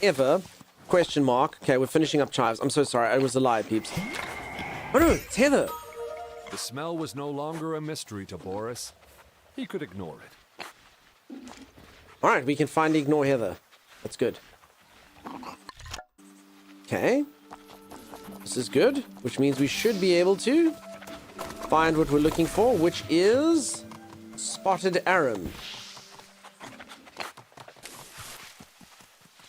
ever. Question mark. Okay, we're finishing up chives. I'm so sorry. I was a lie, peeps. Oh no, it's Heather. The smell was no longer a mystery to Boris. He could ignore it. All right, we can finally ignore Heather. That's good. Okay. This is good, which means we should be able to find what we're looking for, which is spotted arum.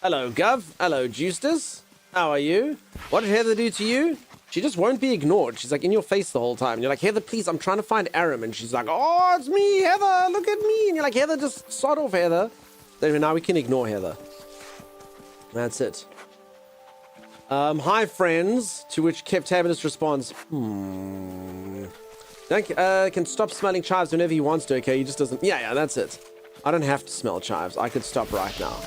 Hello, Gov. Hello, Justus. How are you? What did Heather do to you? She just won't be ignored. She's like in your face the whole time. And you're like, Heather, please, I'm trying to find arum. And she's like, oh, it's me, Heather. Look at me. And you're like, Heather, just sod off, Heather. Then now we can ignore Heather. That's it. Hi, friends. To which Keptabulous responds, can stop smelling chives whenever he wants to, okay? He just doesn't. Yeah, that's it. I don't have to smell chives. I could stop right now.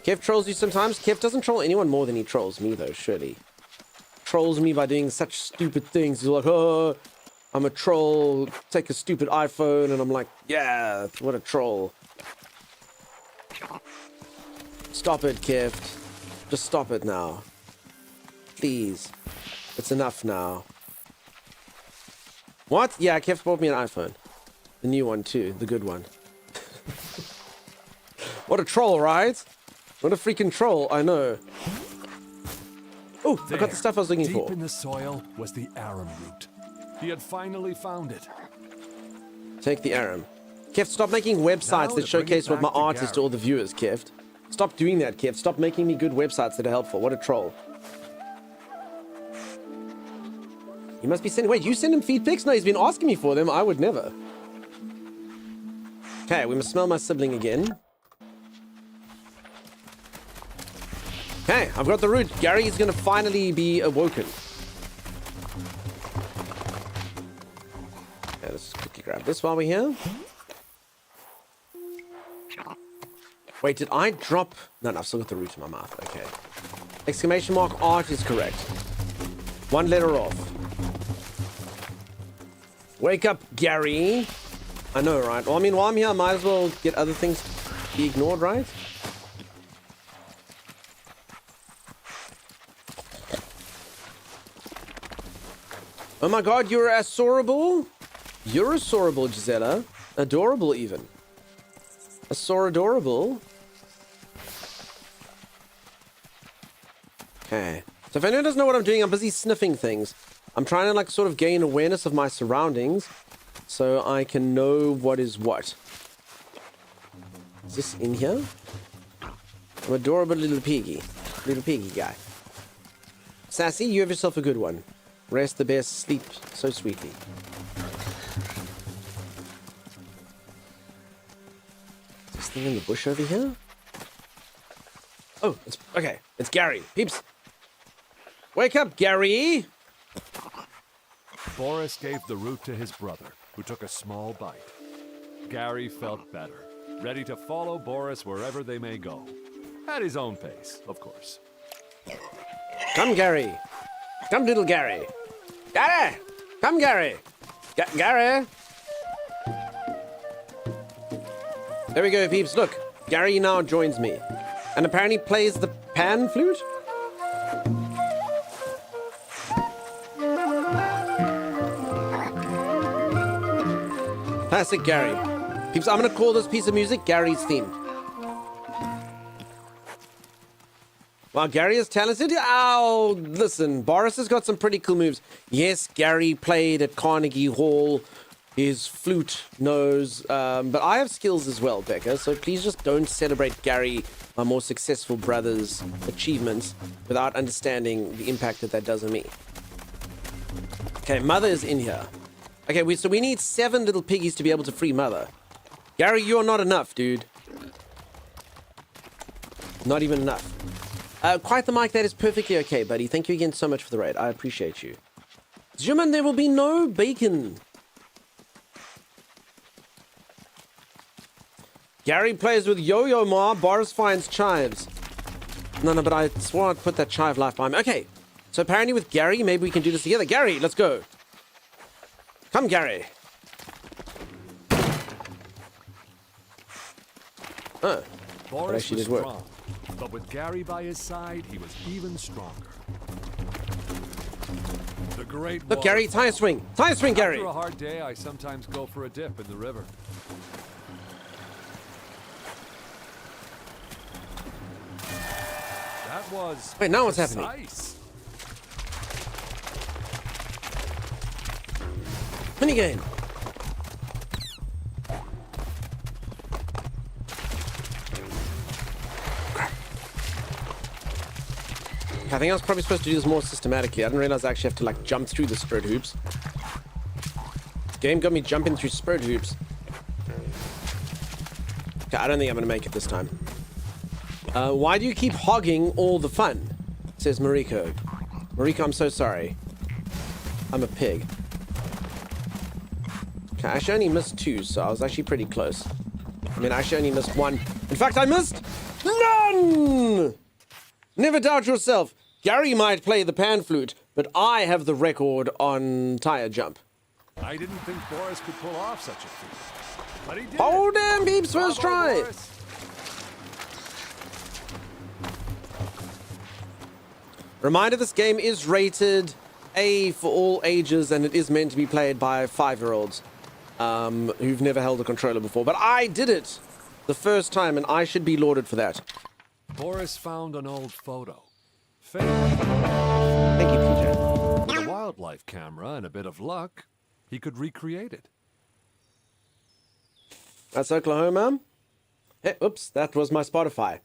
Kev trolls you sometimes. Kev doesn't troll anyone more than he trolls me, though, surely. Trolls me by doing such stupid things. He's like, oh, I'm a troll. Take a stupid iPhone. And I'm like, yeah, what a troll. Stop it, Kev. Just stop it now. Please. It's enough now. What? Yeah, Kev bought me an iPhone. The new one, too. The good one. What a troll, right? What a freaking troll, I know. Oh, I got the stuff I was looking for. Deep in the soil was the arum root. He had finally found it. Take the arum. Kev, stop making websites that showcase what my art is to all the viewers, Kev. Stop doing that, Kev. Stop making me good websites that are helpful. What a troll. You must be sending... Wait, you send him feed pics? No, he's been asking me for them. I would never. Okay, we must smell my sibling again. Okay, I've got the root. Gary is going to finally be awoken. Okay, let's quickly grab this while we're here. Wait, did I drop... No, I've still got the root in my mouth. Okay. Exclamation mark art is correct. One letter off. Wake up, Gary. I know, right? Well, I mean, while I'm here, I might as well get other things be ignored, right? Oh my god, you're assorable. You're assorable, Gisela. Adorable, even. Adorable. Okay. So if anyone doesn't know what I'm doing, I'm busy sniffing things. I'm trying to like sort of gain awareness of my surroundings so I can know what is what. Is this in here? I'm adorable little piggy. Little piggy guy. Sassy, you have yourself a good one. Rest the best, sleep so sweetly. Is this thing in the bush over here? Oh, it's okay. It's Gary. Peeps. Wake up, Gary! Boris gave the root to his brother, who took a small bite. Gary felt better, ready to follow Boris wherever they may go. At his own pace, of course. Come, Gary. Come, little Gary. Gary! Come, Gary. Gary! There we go, peeps. Look, Gary now joins me. And apparently plays the pan flute? Classic Gary. Peeps, I'm gonna call this piece of music Gary's theme. Wow, Gary is talented. Oh, listen, Boris has got some pretty cool moves. Yes, Gary played at Carnegie Hall. His flute knows, but I have skills as well, Becca, so please just don't celebrate Gary, my more successful brother's achievements, without understanding the impact that does on me. Okay, Mother is in here. Okay, so we need 7 little piggies to be able to free Mother. Gary, you're not enough, dude. Not even enough. Quiet the mic, that is perfectly okay, buddy. Thank you again so much for the raid. I appreciate you. Zuman, there will be no bacon. Gary plays with Yo-Yo Ma. Boris finds chives. No, but I swore I'd put that chive life by me. Okay, so apparently with Gary, maybe we can do this together. Gary, let's go. Come, Gary. Oh, Boris actually was did work. strong, but with Gary by his side, he was even stronger. The great Look, Gary, tire swing. Tire swing, Gary. After a hard day, I sometimes go for a dip in the river. That was Wait, now what's happening? precise. Minigame. I think I was probably supposed to do this more systematically. I didn't realize I actually have to like jump through the spirit hoops. This game got me jumping through spirit hoops. Okay, I don't think I'm gonna make it this time. Why do you keep hogging all the fun? Says Mariko. Mariko, I'm so sorry. I'm a pig. Okay, I actually only missed 2, so I was actually pretty close. I mean, I actually only missed 1. In fact, I missed none! Never doubt yourself. Gary might play the pan flute, but I have the record on tire jump. I didn't think Boris could pull off such a feat, but he did. Oh, damn, Beeps, first Bravo, try. Boris. Reminder, this game is rated A for all ages, and it is meant to be played by 5-year-olds who've never held a controller before. But I did it the first time, and I should be lauded for that. Boris found an old photo. Fake. Thank you, PJ. With a wildlife camera and a bit of luck, he could recreate it. That's Oklahoma. Hey, oops, that was my Spotify.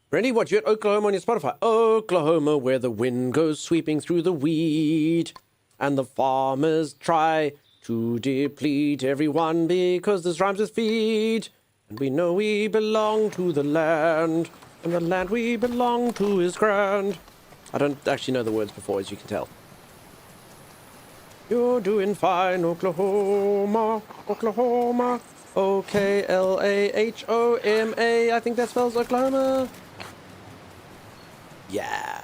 Brandy, what, you had Oklahoma on your Spotify? Oklahoma, where the wind goes sweeping through the wheat, and the farmers try to deplete everyone because this rhymes with feet. And we know we belong to the land, and the land we belong to is grand. I don't actually know the words before, as you can tell. You're doing fine, Oklahoma, Oklahoma. O-K-L-A-H-O-M-A. I think that spells Oklahoma. Yeah.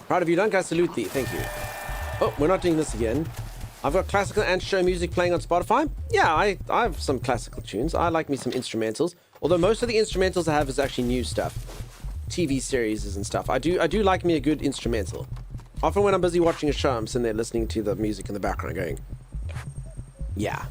Proud of you, Dunk. I salute thee. Thank you. Oh, we're not doing this again. I've got classical and show music playing on Spotify. Yeah, I have some classical tunes. I like me some instrumentals. Although most of the instrumentals I have is actually new stuff. TV series and stuff. I do like me a good instrumental. Often when I'm busy watching a show, I'm sitting there listening to the music in the background going, yeah.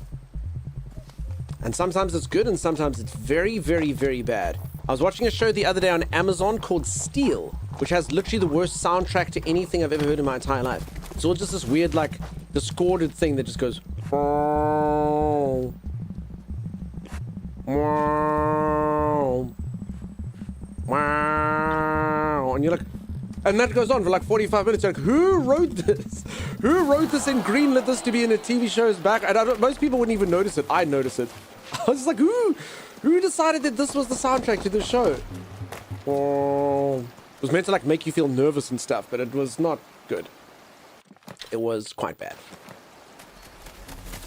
And sometimes it's good and sometimes it's very, very, very bad. I was watching a show the other day on Amazon called Steel, which has literally the worst soundtrack to anything I've ever heard in my entire life. It's all just this weird, like, discorded thing that just goes... And you're like... And that goes on for like 45 minutes. You're like, who wrote this? Who wrote this and greenlit this to be in a TV show's back? And most people wouldn't even notice it. I notice it. I was like, who decided that this was the soundtrack to the show? It was meant to like make you feel nervous and stuff, but it was not good. It was quite bad.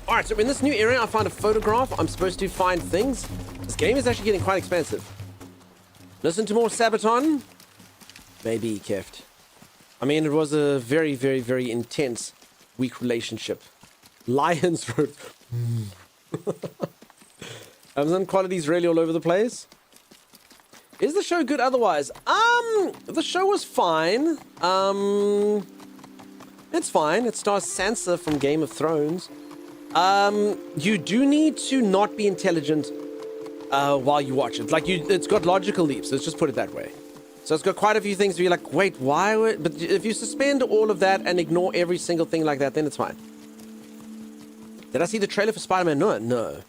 Alright, so in this new area, I found a photograph. I'm supposed to find things. This game is actually getting quite expensive. Listen to more Sabaton. Maybe, Keft. I mean, it was a very, very, very intense, weak relationship. Lions wrote... Amazon quality's really all over the place. Is the show good otherwise? The show was fine. It's fine. It stars Sansa from Game of Thrones. You do need to not be intelligent while you watch it. Like, it's got logical leaps. Let's just put it that way. So it's got quite a few things where you're like, wait, why would... But if you suspend all of that and ignore every single thing like that, then it's fine. Did I see the trailer for Spider-Man? No, no.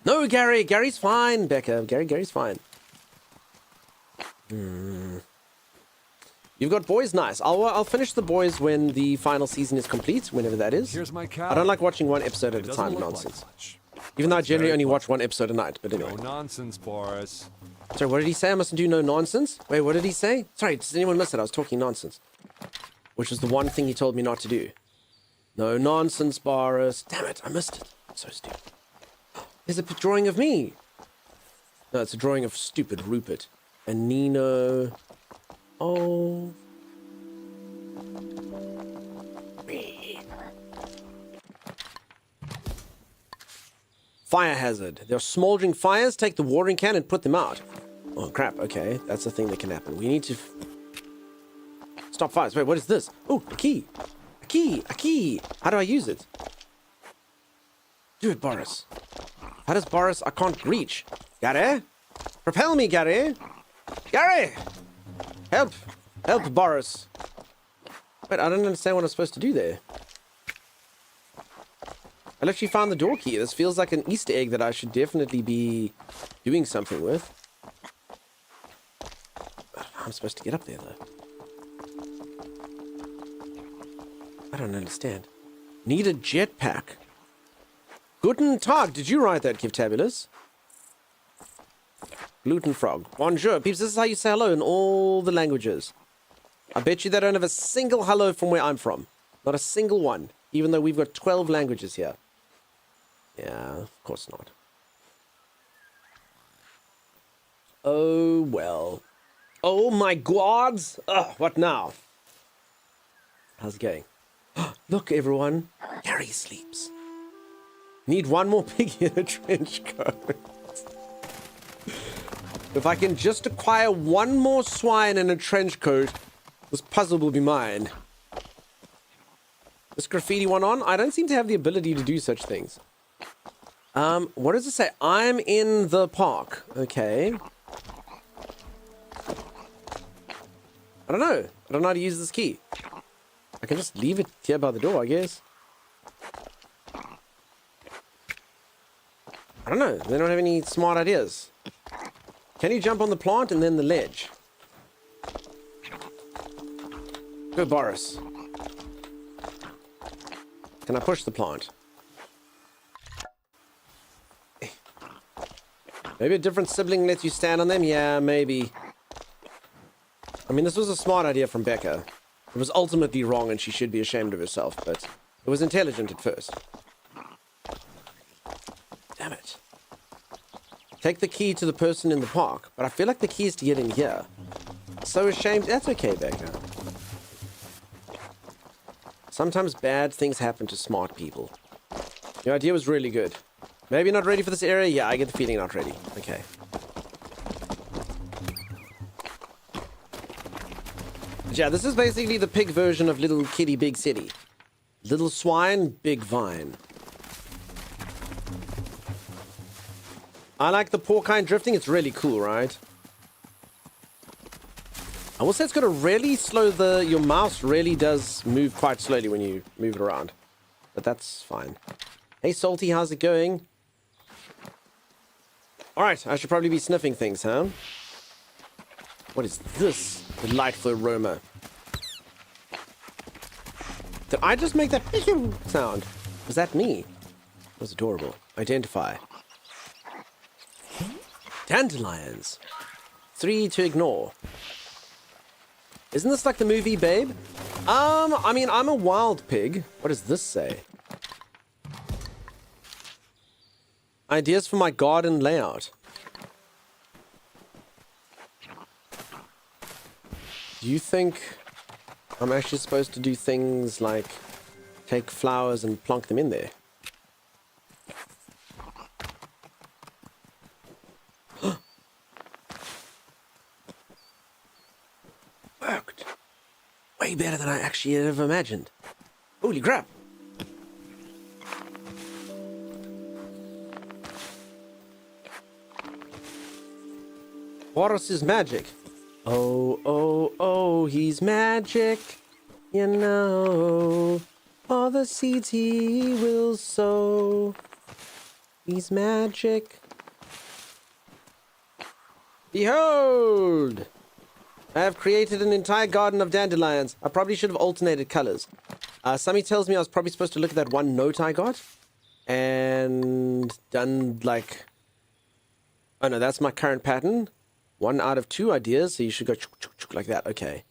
No, Gary. Gary's fine, Becca. Gary's fine. You've got boys? Nice. I'll finish the boys when the final season is complete, whenever that is. Here's my cow. I don't like watching one episode at a time, nonsense. Even though I generally only watch one episode a night, but anyway. No nonsense, Boris. Sorry, what did he say? I mustn't do no nonsense? Wait, what did he say? Sorry, does anyone miss it? I was talking nonsense. Which was the one thing he told me not to do. No nonsense, Boris. Damn it, I missed it. I'm so stupid. There's a drawing of me. No, it's a drawing of stupid Rupert. And Nino. Oh. Fire hazard. There are smoldering fires. Take the watering can and put them out. Oh, crap. Okay, that's a thing that can happen. We need to... Stop fires. Wait, what is this? Oh, a key. A key. A key. How do I use it? Do it, Boris. How does Boris... I can't reach. Gary? Propel me, Gary. Gary! Help. Help, Boris. Wait, I don't understand what I'm supposed to do there. I literally found the door key. This feels like an Easter egg that I should definitely be doing something with. I'm supposed to get up there, though. I don't understand. Need a jetpack. Guten Tag. Did you write that, Kiftabulous? Gluten frog. Bonjour. Peeps, this is how you say hello in all the languages. I bet you they don't have a single hello from where I'm from. Not a single one. Even though we've got 12 languages here. Yeah, of course not. Oh, well. Oh, my God. Ugh, what now? How's it going? Look, everyone. Gary sleeps. Need one more piggy in a trench coat. If I can just acquire one more swine in a trench coat, this puzzle will be mine. This graffiti one on? I don't seem to have the ability to do such things. What does it say? I'm in the park. Okay. I don't know. I don't know how to use this key. I can just leave it here by the door, I guess. I don't know. They don't have any smart ideas. Can you jump on the plant and then the ledge? Go, Boris. Can I push the plant? Maybe a different sibling lets you stand on them? Yeah, maybe. I mean, this was a smart idea from Becca. It was ultimately wrong and she should be ashamed of herself, but it was intelligent at first. Damn it. Take the key to the person in the park, but I feel like the key is to get in here. So ashamed. That's okay, Becca. Sometimes bad things happen to smart people. Your idea was really good. Maybe not ready for this area? Yeah, I get the feeling not ready. Okay. Yeah, this is basically the pig version of Little Kitty Big City. Little swine, big vine. I like the porcine drifting. It's really cool, right? I will say it's got a really slow... Your mouse really does move quite slowly when you move it around. But that's fine. Hey, Salty, how's it going? Alright, I should probably be sniffing things, huh? What is this delightful aroma? Did I just make that sound? Was that me? That was adorable. Identify. Dandelions. 3 to ignore. Isn't this like the movie, Babe? I mean, I'm a wild pig. What does this say? Ideas for my garden layout. Do you think I'm actually supposed to do things like take flowers and plonk them in there? Worked. Way better than I actually ever imagined. Holy crap. Horus is magic. Oh, oh, oh, he's magic. You know, all the seeds he will sow. He's magic. Behold! I have created an entire garden of dandelions. I probably should have alternated colors. Sammy tells me I was probably supposed to look at that one note I got. And done like... Oh no, that's my current pattern. 1 out of 2 ideas, so you should go like that. Okay.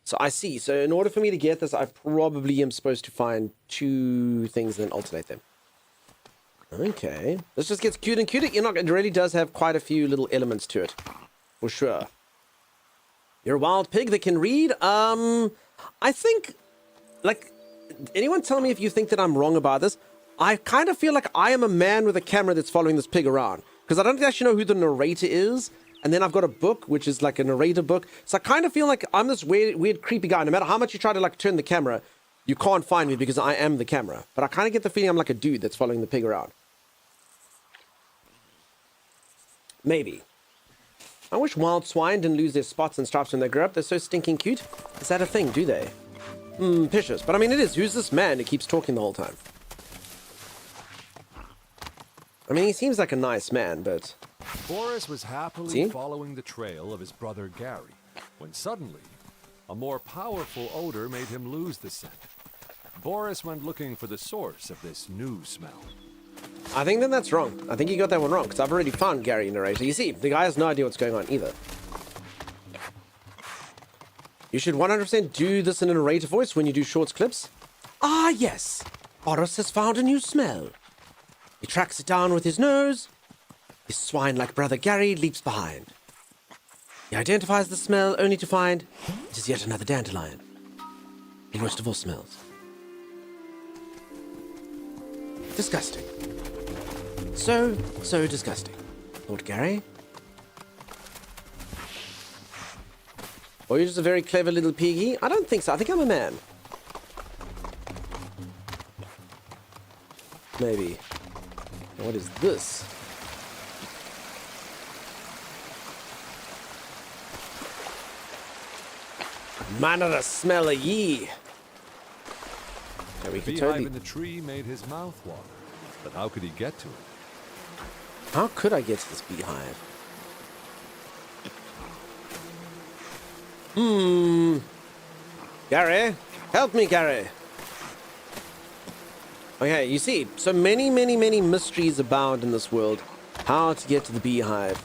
So I see. So in order for me to get this, I probably am supposed to find 2 things and then alternate them. Okay. This just gets cute and cuter. You know, it really does have quite a few little elements to it. For sure. You're a wild pig that can read? I think, like, anyone tell me if you think that I'm wrong about this? I kind of feel like I am a man with a camera that's following this pig around. Because I don't actually know who the narrator is. And then I've got a book, which is like a narrator book. So I kind of feel like I'm this weird, creepy guy. No matter how much you try to like turn the camera, you can't find me because I am the camera. But I kind of get the feeling I'm like a dude that's following the pig around. Maybe. I wish wild swine didn't lose their spots and stripes when they grow up. They're so stinking cute. Is that a thing, do they? Picious. But I mean, it is. Who's this man who keeps talking the whole time? I mean, he seems like a nice man, but... Boris was happily following the trail of his brother Gary, when suddenly, a more powerful odor made him lose the scent. Boris went looking for the source of this new smell. I think then that's wrong. I think you got that one wrong, because I've already found Gary narrator. You see, the guy has no idea what's going on either. You should 100% do this in a narrator voice when you do shorts clips. Ah, yes. Horus has found a new smell. He tracks it down with his nose. His swine-like brother Gary leaps behind. He identifies the smell only to find it is yet another dandelion. The worst of all smells. Disgusting. So disgusting, thought Gary. Or you're just a very clever little piggy? I don't think so. I think I'm a man. Maybe. What is this? Man of the smell of ye. Yeah, we The could beehive totally... in the tree made his mouth water, but how could he get to it? How could I get to this beehive? Gary? Help me, Gary. Okay, you see, so many mysteries abound in this world. How to get to the beehive.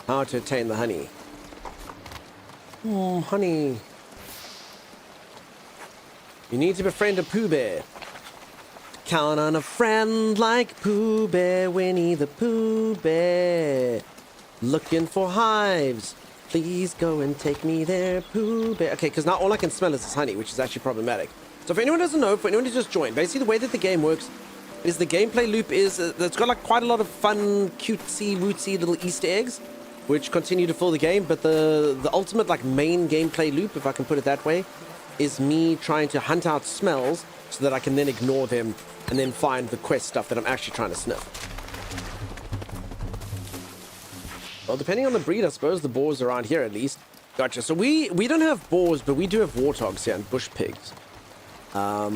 How to obtain the honey. Honey. You need to befriend a Pooh Bear. Count on a friend like Pooh Bear, Winnie the Pooh Bear. Looking for hives. Please go and take me there, Pooh Bear. Okay, because now all I can smell is this honey, which is actually problematic. So if anyone doesn't know, for anyone who just joined, basically the way that the game works is the gameplay loop is, it's got like quite a lot of fun, cutesy, rootsy little Easter eggs. which continue to fill the game, but the ultimate like main gameplay loop, if I can put it that way, is me trying to hunt out smells so that I can then ignore them and then find the quest stuff that I'm actually trying to sniff. Well, depending on the breed, I suppose the boars around here at least. Gotcha. So we don't have boars, but we do have warthogs here and bush pigs. I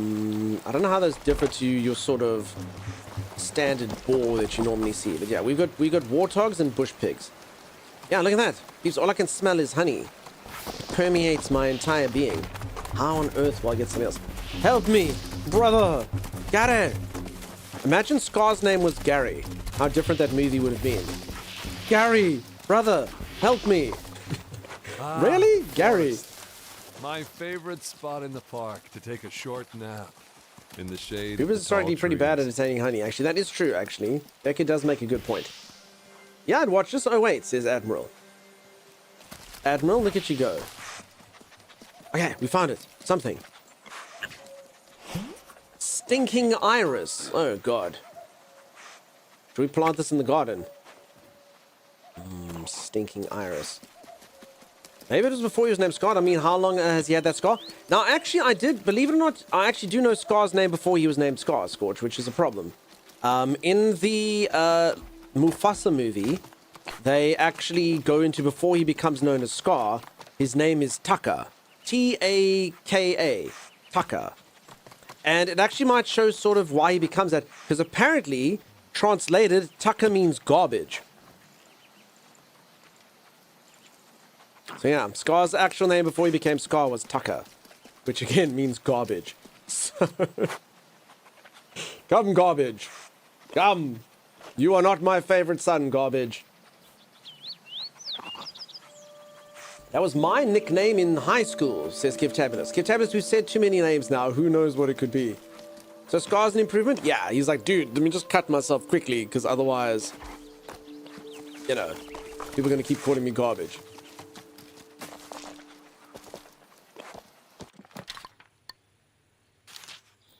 don't know how those differ to your sort of standard boar that you normally see, but yeah, we got warthogs and bush pigs. Yeah, look at that. Because all I can smell is honey. It permeates my entire being. How on earth will I get something else? Help me, brother! Gary! Imagine Scar's name was Gary. How different that movie would have been. Gary! Brother! Help me! Really? Gary? My favorite spot in the park to take a short nap. In the shade. People are starting to be pretty bad at attaining honey, actually. That is true, actually. Becca does make a good point. Yeah, I'd watch this. Oh, wait, says Admiral. Admiral, look at you go. Okay, we found it. Something. Stinking iris. Oh, God. Should we plant this in the garden? Stinking iris. Maybe it was before he was named Scar. I mean, how long has he had that scar? Now, actually, I did, believe it or not, I actually do know Scar's name before he was named Scar, Scorch, which is a problem. In the Mufasa movie, they actually go into, before he becomes known as Scar, his name is Taka. T-A-K-A. Taka. And it actually might show sort of why he becomes that, because apparently, translated, Taka means garbage. So yeah, Scar's actual name before he became Scar was Tucker, which again means garbage. So come, garbage. Come. You are not my favorite son, garbage. That was my nickname in high school, says Kivtabulous. Kivtabulous, we've said too many names now. Who knows what it could be? So Scar's an improvement? Yeah, he's like, dude, let me just cut myself quickly, because otherwise, you know, people are going to keep calling me garbage.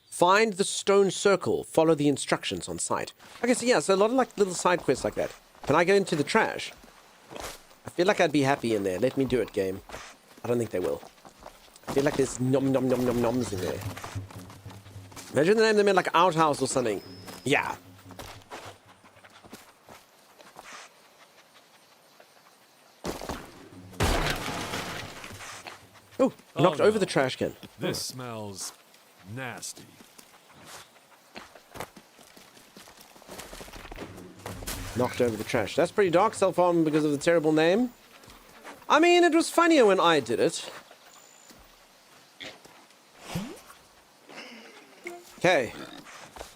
Find the stone circle. Follow the instructions on site. Okay, so yeah, so a lot of like little side quests like that. Can I go into the trash? I feel like I'd be happy in there. Let me do it, game. I don't think they will. I feel like there's nom nom nom nom noms in there. Imagine the name they meant like outhouse or something. Yeah. Oh, knocked over the trash can. This smells nasty. Knocked over the trash. That's pretty dark, self-harm because of the terrible name. I mean, it was funnier when I did it. Okay.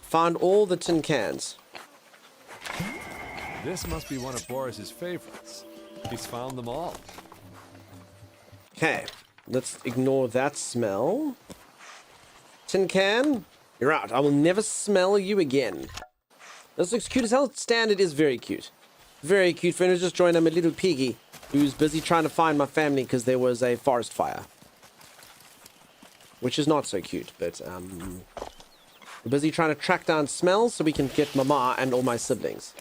Found all the tin cans. This must be one of Boris's favorites. He's found them all. Okay. Let's ignore that smell. Tin can, you're out. I will never smell you again. This looks cute as hell. Standard is very cute. Very cute. Friend who's just joined. I'm a little piggy who's busy trying to find my family because there was a forest fire. Which is not so cute, but we're busy trying to track down smells so we can get Mama and all my siblings.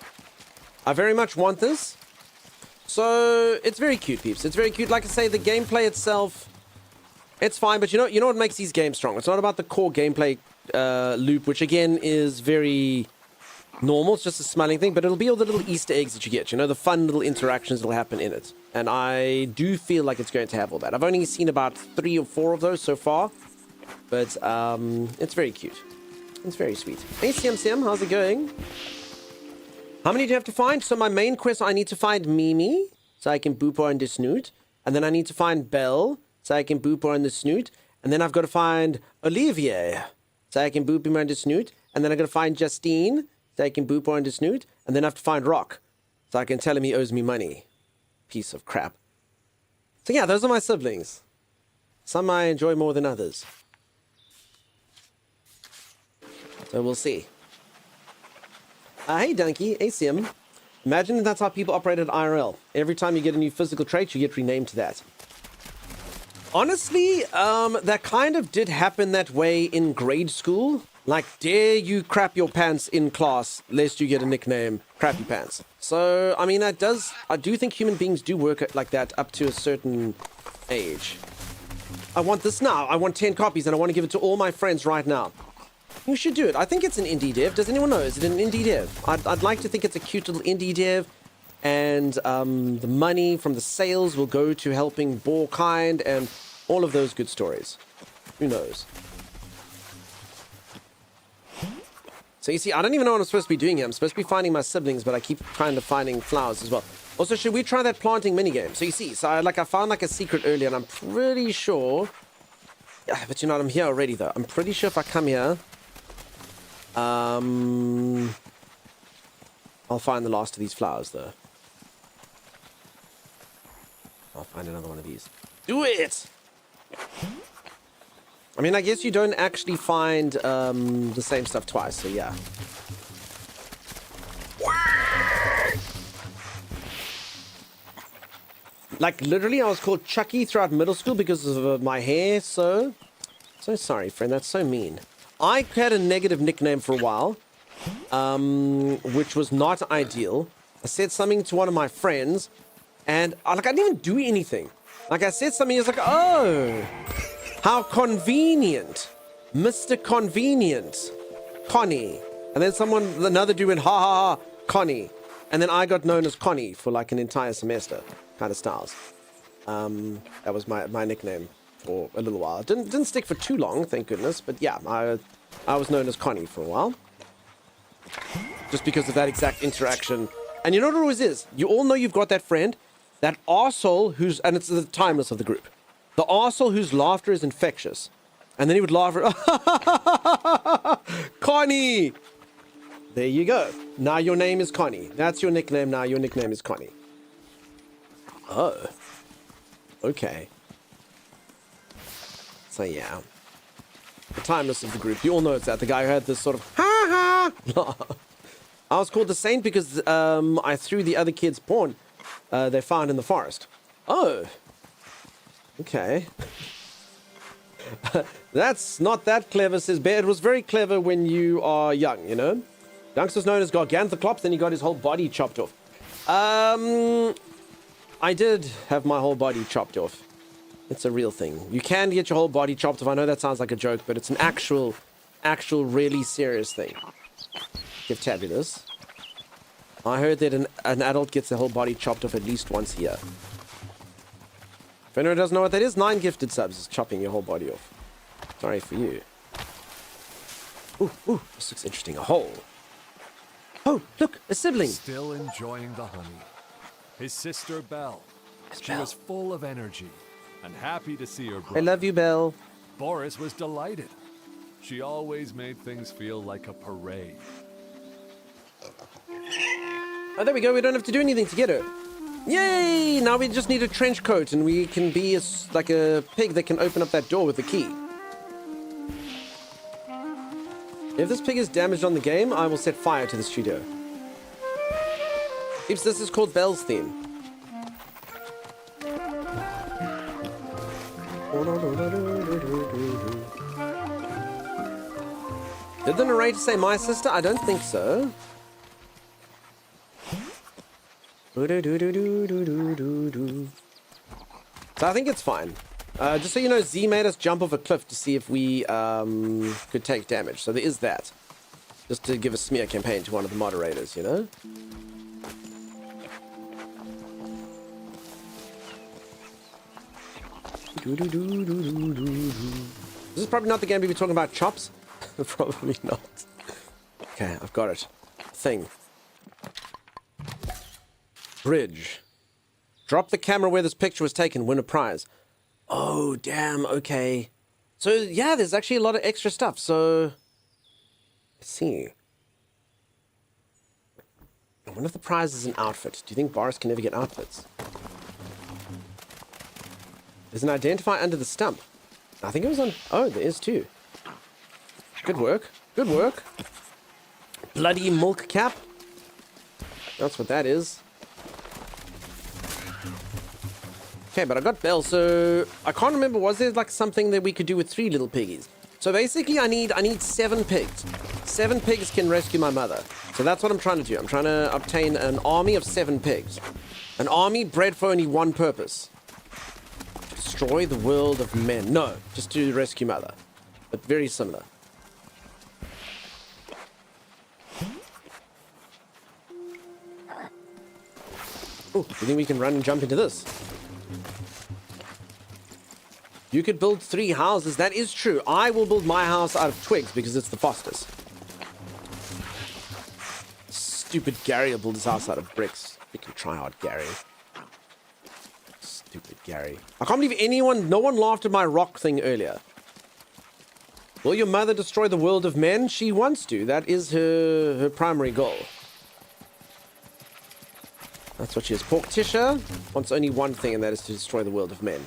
I very much want this. So it's very cute, peeps. It's very cute. Like I say, the gameplay itself, it's fine, but you know what makes these games strong? It's not about the core gameplay loop, which again is very normal. It's just a smelling thing, but it'll be all the little Easter eggs that you get, you know, the fun little interactions that'll happen in it. And I do feel like it's going to have all that. I've only seen about 3 or 4 of those so far, but it's very cute. It's very sweet. Hey, Siam, how's it going? How many do you have to find? So my main quest, I need to find Mimi, so I can boop her on the snoot. And then I need to find Belle, so I can boop her on the snoot. And then I've got to find Olivier, so I can boop him on the snoot. And then I've got to find Justine, so I can boop her on the snoot. And then I have to find Rock, so I can tell him he owes me money. Piece of crap. So yeah, those are my siblings. Some I enjoy more than others. So we'll see. Hey, Donkey. Hey, Sim. Imagine if that's how people operate at IRL. Every time you get a new physical trait, you get renamed to that. Honestly, that kind of did happen that way in grade school. Like, dare you crap your pants in class lest you get a nickname. crappy pants. So, I mean, I do think human beings do work like that up to a certain age. I want this now. I want 10 copies and I want to give it to all my friends right now. You should do it. I think it's an indie dev. Does anyone know? Is it an indie dev? I'd like to think it's a cute little indie dev. And the money from the sales will go to helping Boarkind and all of those good stories. Who knows? So you see, I don't even know what I'm supposed to be doing here. I'm supposed to be finding my siblings, but I keep kind of finding flowers as well. Also, should we try that planting minigame? So you see, I found like a secret earlier, and I'm pretty sure... Yeah, but you know what? I'm here already, though. I'm pretty sure if I come here... I'll find the last of these flowers, though. I'll find another one of these. Do it! I mean, I guess you don't actually find the same stuff twice, so yeah. Like, literally, I was called Chucky throughout middle school because of my hair, so sorry, friend, that's so mean. I had a negative nickname for a while, which was not ideal. I said something to one of my friends, and I didn't even do anything. Like, I said something, he was like, oh... How convenient. Mr. Convenient. Connie. And then another dude went, ha ha ha, Connie. And then I got known as Connie for like an entire semester. Kind of styles. That was my nickname for a little while. It didn't stick for too long, thank goodness. But yeah, I was known as Connie for a while. Just because of that exact interaction. And you know what it always is? You all know you've got that friend, that arsehole and it's the timeless of the group. The arsehole whose laughter is infectious. And then he would laugh at... Connie! There you go. Now your name is Connie. That's your nickname now. Your nickname is Connie. Oh. Okay. So yeah. The timeless of the group. You all know it's that. The guy who had this sort of... Ha ha! I was called the Saint because I threw the other kids' porn they found in the forest. Oh. Okay. That's not that clever, says Bear. It was very clever when you are young, you know? Dunks was known as Garganthoclops, then he got his whole body chopped off. I did have my whole body chopped off. It's a real thing. You can get your whole body chopped off. I know that sounds like a joke, but it's an actual really serious thing. Give Tabby this. I heard that an adult gets their whole body chopped off at least once a year. If anyone doesn't know what that is, 9 gifted subs is chopping your whole body off. Sorry for you. Ooh, this looks interesting. A hole. Oh, look, a sibling. Still enjoying the honey. His sister, Belle. She was full of energy and happy to see her brother. I love you, Belle. Boris was delighted. She always made things feel like a parade. Oh, there we go. We don't have to do anything to get her. Yay! Now we just need a trench coat and we can be like a pig that can open up that door with the key. If this pig is damaged on the game, I will set fire to the studio. Oops, this is called Belle's theme. Did the narrator say my sister? I don't think so. So I think it's fine. Just so you know, Z made us jump off a cliff to see if we could take damage. So there is that. Just to give a smear campaign to one of the moderators, you know? This is probably not the game we'll be talking about chops. Probably not. Okay, I've got it. Thing. Bridge. Drop the camera where this picture was taken, win a prize. Oh, damn, okay. So, yeah, there's actually a lot of extra stuff, so... Let's see. I wonder if the prize is an outfit. Do you think Boris can ever get outfits? There's an identifier under the stump. I think it was on... Oh, there is too. Good work. Good work. Bloody milk cap. That's what that is. Okay, but I got Belle, so I can't remember, was there like something that we could do with 3 little piggies? So basically I need 7 pigs. 7 pigs can rescue my mother. So that's what I'm trying to do. I'm trying to obtain an army of 7 pigs. An army bred for only one purpose. Destroy the world of men. No, just to rescue Mother. But very similar. Oh, you think we can run and jump into this? You could build 3 houses. That is true. I will build my house out of twigs because it's the fastest. Stupid Gary will build his house out of bricks. You can try hard, Gary. Stupid Gary. I can't believe no one laughed at my rock thing earlier. Will your mother destroy the world of men? She wants to. That is her primary goal. That's what she is. Porktisha wants only one thing, and that is to destroy the world of men.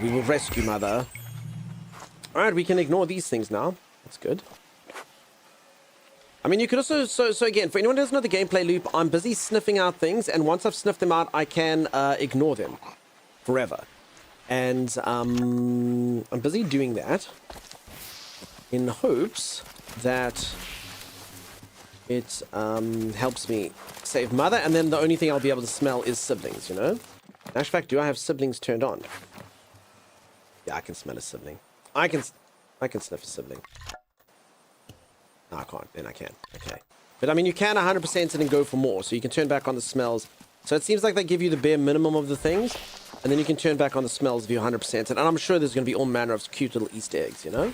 We will rescue Mother. Alright, we can ignore these things now. That's good. I mean, you could also... So again, for anyone who doesn't know the gameplay loop, I'm busy sniffing out things, and once I've sniffed them out, I can ignore them. Forever. And I'm busy doing that in hopes that it helps me save Mother, and then the only thing I'll be able to smell is siblings, you know? In actual fact, do I have siblings turned on? Yeah, I can smell a sibling. I can sniff a sibling. No, I can't. Then I can. Okay. But I mean, you can 100% it and go for more, so you can turn back on the smells. So it seems like they give you the bare minimum of the things, and then you can turn back on the smells if you 100%. And I'm sure there's going to be all manner of cute little Easter eggs, you know?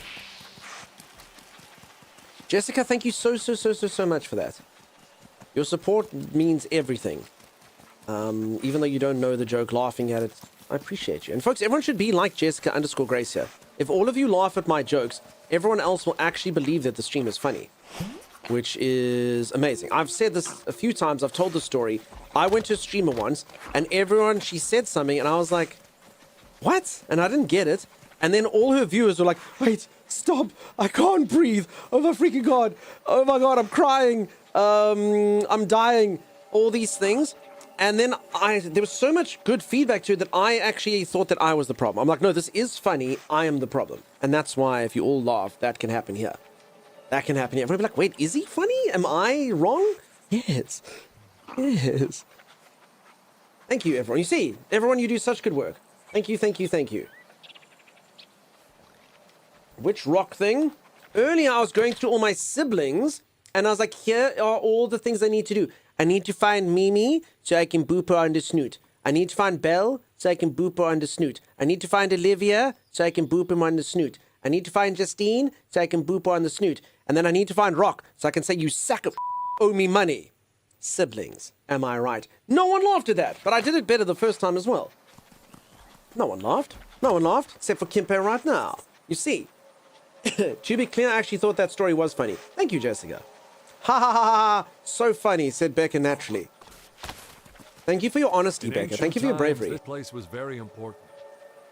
Jessica, thank you so much for that. Your support means everything. Even though you don't know the joke, laughing at it, I appreciate you. And folks, everyone should be like Jessica_Grace here. If all of you laugh at my jokes, everyone else will actually believe that the stream is funny. Which is amazing. I've said this a few times, I've told the story. I went to a streamer once, and she said something, and I was like, what? And I didn't get it. And then all her viewers were like, wait, stop, I can't breathe. Oh my freaking God. Oh my God, I'm crying. I'm dying. All these things. And then there was so much good feedback to it that I actually thought that I was the problem. I'm like, no, this is funny. I am the problem. And that's why if you all laugh, that can happen here. That can happen here. Everybody be like, wait, is he funny? Am I wrong? Yes. Yes. Thank you, everyone. You see, everyone, you do such good work. Thank you, thank you, thank you. Which rock thing? Earlier, I was going through all my siblings, and I was like, here are all the things I need to do. I need to find Mimi so I can boop her on the snoot. I need to find Belle so I can boop her on the snoot. I need to find Olivia so I can boop him on the snoot. I need to find Justine so I can boop her on the snoot. And then I need to find Rock so I can say, you sack of owe me money. Siblings, am I right? No one laughed at that, but I did it better the first time as well. No one laughed. No one laughed, except for Kimpe right now. You see, to be clear, I actually thought that story was funny. Thank you, Jessica. Ha ha ha ha! So funny, said Becca naturally. Thank you for your honesty, Becca. Thank you for your bravery. This place was very important.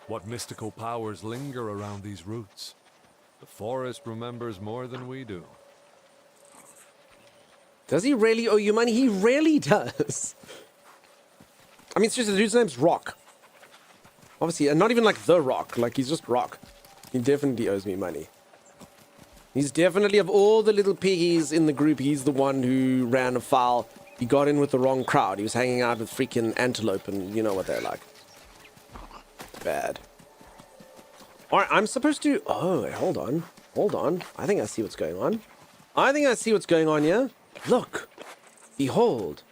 What mystical powers linger around these roots? The forest remembers more than we do. Does he really owe you money? He really does. I mean, seriously, the dude's name's Rock. Obviously, and not even like The Rock. Like, he's just Rock. He definitely owes me money. He's definitely, of all the little piggies in the group, he's the one who ran afoul. He got in with the wrong crowd. He was hanging out with freaking antelope, and you know what they're like. Bad. Alright, I'm supposed to... Oh, wait, hold on. Hold on. I think I see what's going on. I think I see what's going on here. Look. Behold.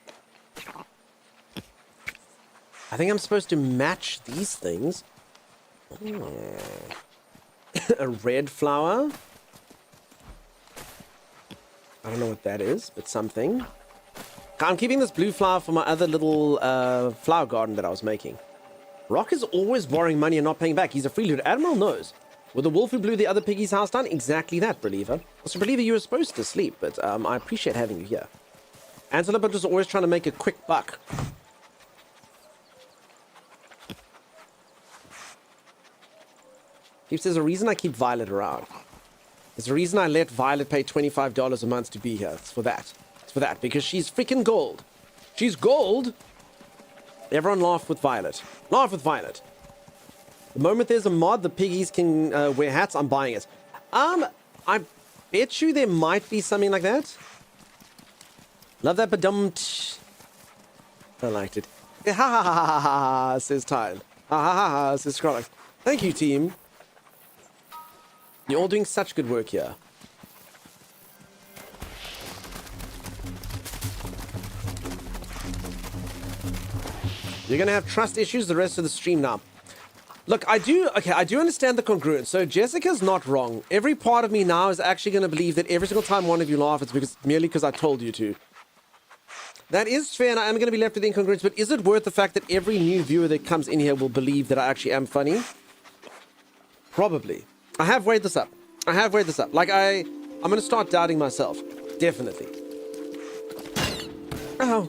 I think I'm supposed to match these things. Oh. A red flower. I don't know what that is, but something. I'm keeping this blue flower for my other little flower garden that I was making. Rock is always borrowing money and not paying back. He's a freeloader. Admiral knows. With the wolf who blew the other piggy's house down? Exactly that, Believer. So, Believer, you were supposed to sleep, but I appreciate having you here. Antelope are just always trying to make a quick buck. Peeps, there's a reason I keep Violet around. There's a reason I let Violet pay $25 a month to be here. It's for that. It's for that, because she's freaking gold. She's gold! Everyone laugh with Violet. Laugh with Violet. The moment there's a mod, the piggies can wear hats, I'm buying it. I bet you there might be something like that. Love that badumt. I liked it. Ha ha ha ha ha ha, says Tile. Ha ha ha ha, says Scrollax. Thank you, team. You're all doing such good work here. You're gonna have trust issues the rest of the stream now. Look, I do understand the congruence. So Jessica's not wrong. Every part of me now is actually gonna believe that every single time one of you laugh, it's merely because I told you to. That is fair, and I am going to be left with the incongruence, but is it worth the fact that every new viewer that comes in here will believe that I actually am funny? Probably. I have weighed this up. Like, I'm going to start doubting myself. Definitely. Oh.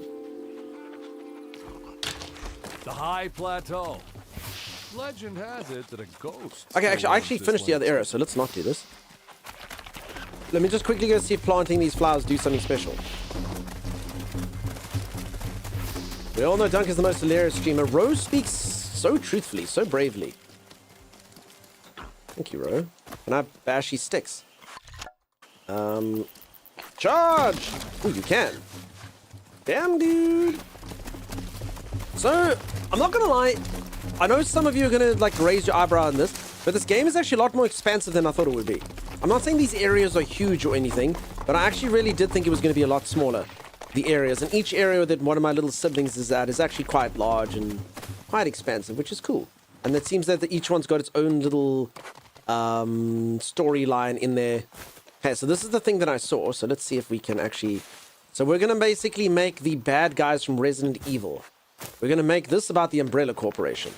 The High Plateau. Legend has it that a ghost... Okay, actually, I actually finished the other area, so let's not do this. Let me just quickly go see if planting these flowers do something special. We all know Dunk is the most hilarious streamer. Rose speaks so truthfully, so bravely. Thank you, Ro. Can I bash these sticks? Charge! Oh, you can. Damn, dude. So, I'm not gonna lie. I know some of you are gonna, like, raise your eyebrow on this, but this game is actually a lot more expansive than I thought it would be. I'm not saying these areas are huge or anything, but I actually really did think it was gonna be a lot smaller. The areas, and each area that one of my little siblings is at is actually quite large and quite expansive, which is cool. And it seems that each one's got its own little storyline in there. Okay, so this is the thing that I saw, so let's see if we can actually... So we're going to basically make the bad guys from Resident Evil. We're going to make this about the Umbrella Corporation.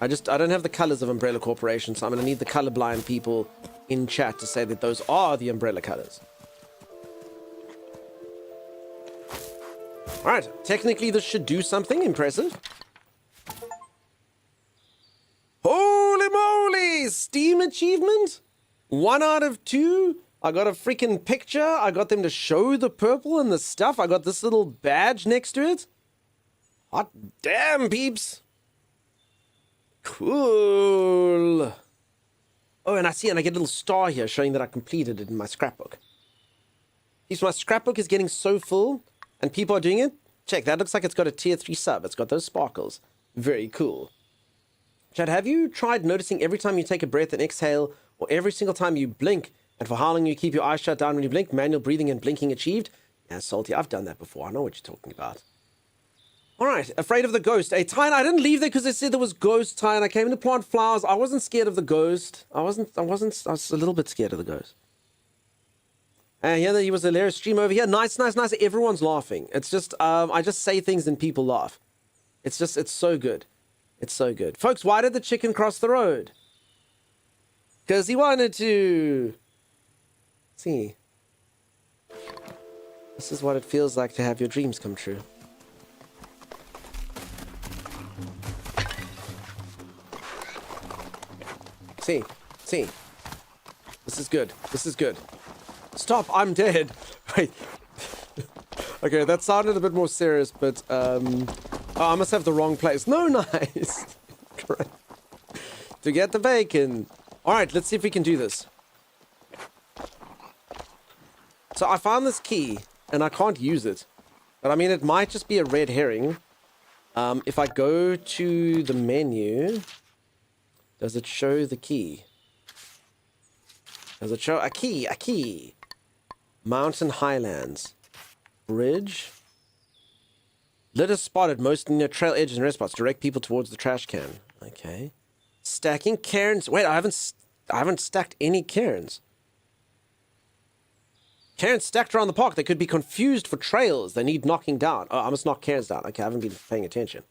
I don't have the colors of Umbrella Corporation, so I'm going to need the colorblind people in chat to say that those are the Umbrella colors. Alright, technically this should do something impressive. Holy moly! Steam achievement? 1 out of 2? I got a freaking picture. I got them to show the purple and the stuff. I got this little badge next to it. Hot damn, peeps. Cool. Oh, and I get a little star here showing that I completed it in my scrapbook. See, so my scrapbook is getting so full. And people are doing it. Check, that looks like it's got a tier 3 sub. It's got those sparkles. Very cool. Chad, have you tried noticing every time you take a breath and exhale, or every single time you blink, and for how long you keep your eyes shut down when you blink, manual breathing and blinking achieved? Yeah, Salty, I've done that before. I know what you're talking about. Alright, afraid of the ghost. Hey, Tyne, I didn't leave there because they said there was ghosts, Tyne. I came to plant flowers. I wasn't scared of the ghost. I was a little bit scared of the ghost. And yeah, he was a hilarious stream over here. Nice. Everyone's laughing. It's just, I just say things and people laugh. It's so good. It's so good. Folks, why did the chicken cross the road? Because he wanted to. See. This is what it feels like to have your dreams come true. See. This is good. Stop, I'm dead. Wait. Okay, that sounded a bit more serious, but, oh, I must have the wrong place. No, nice. Correct. To get the bacon. Alright, let's see if we can do this. So I found this key, and I can't use it. But I mean, it might just be a red herring. If I go to the menu, does it show the key? Does it show a key? A key. Mountain Highlands. Bridge. Litter spotted, mostly near trail edges and rest spots. Direct people towards the trash can. Okay. Stacking cairns. Wait, I haven't stacked any cairns. Cairns stacked around the park. They could be confused for trails. They need knocking down. Oh, I must knock cairns down. Okay, I haven't been paying attention.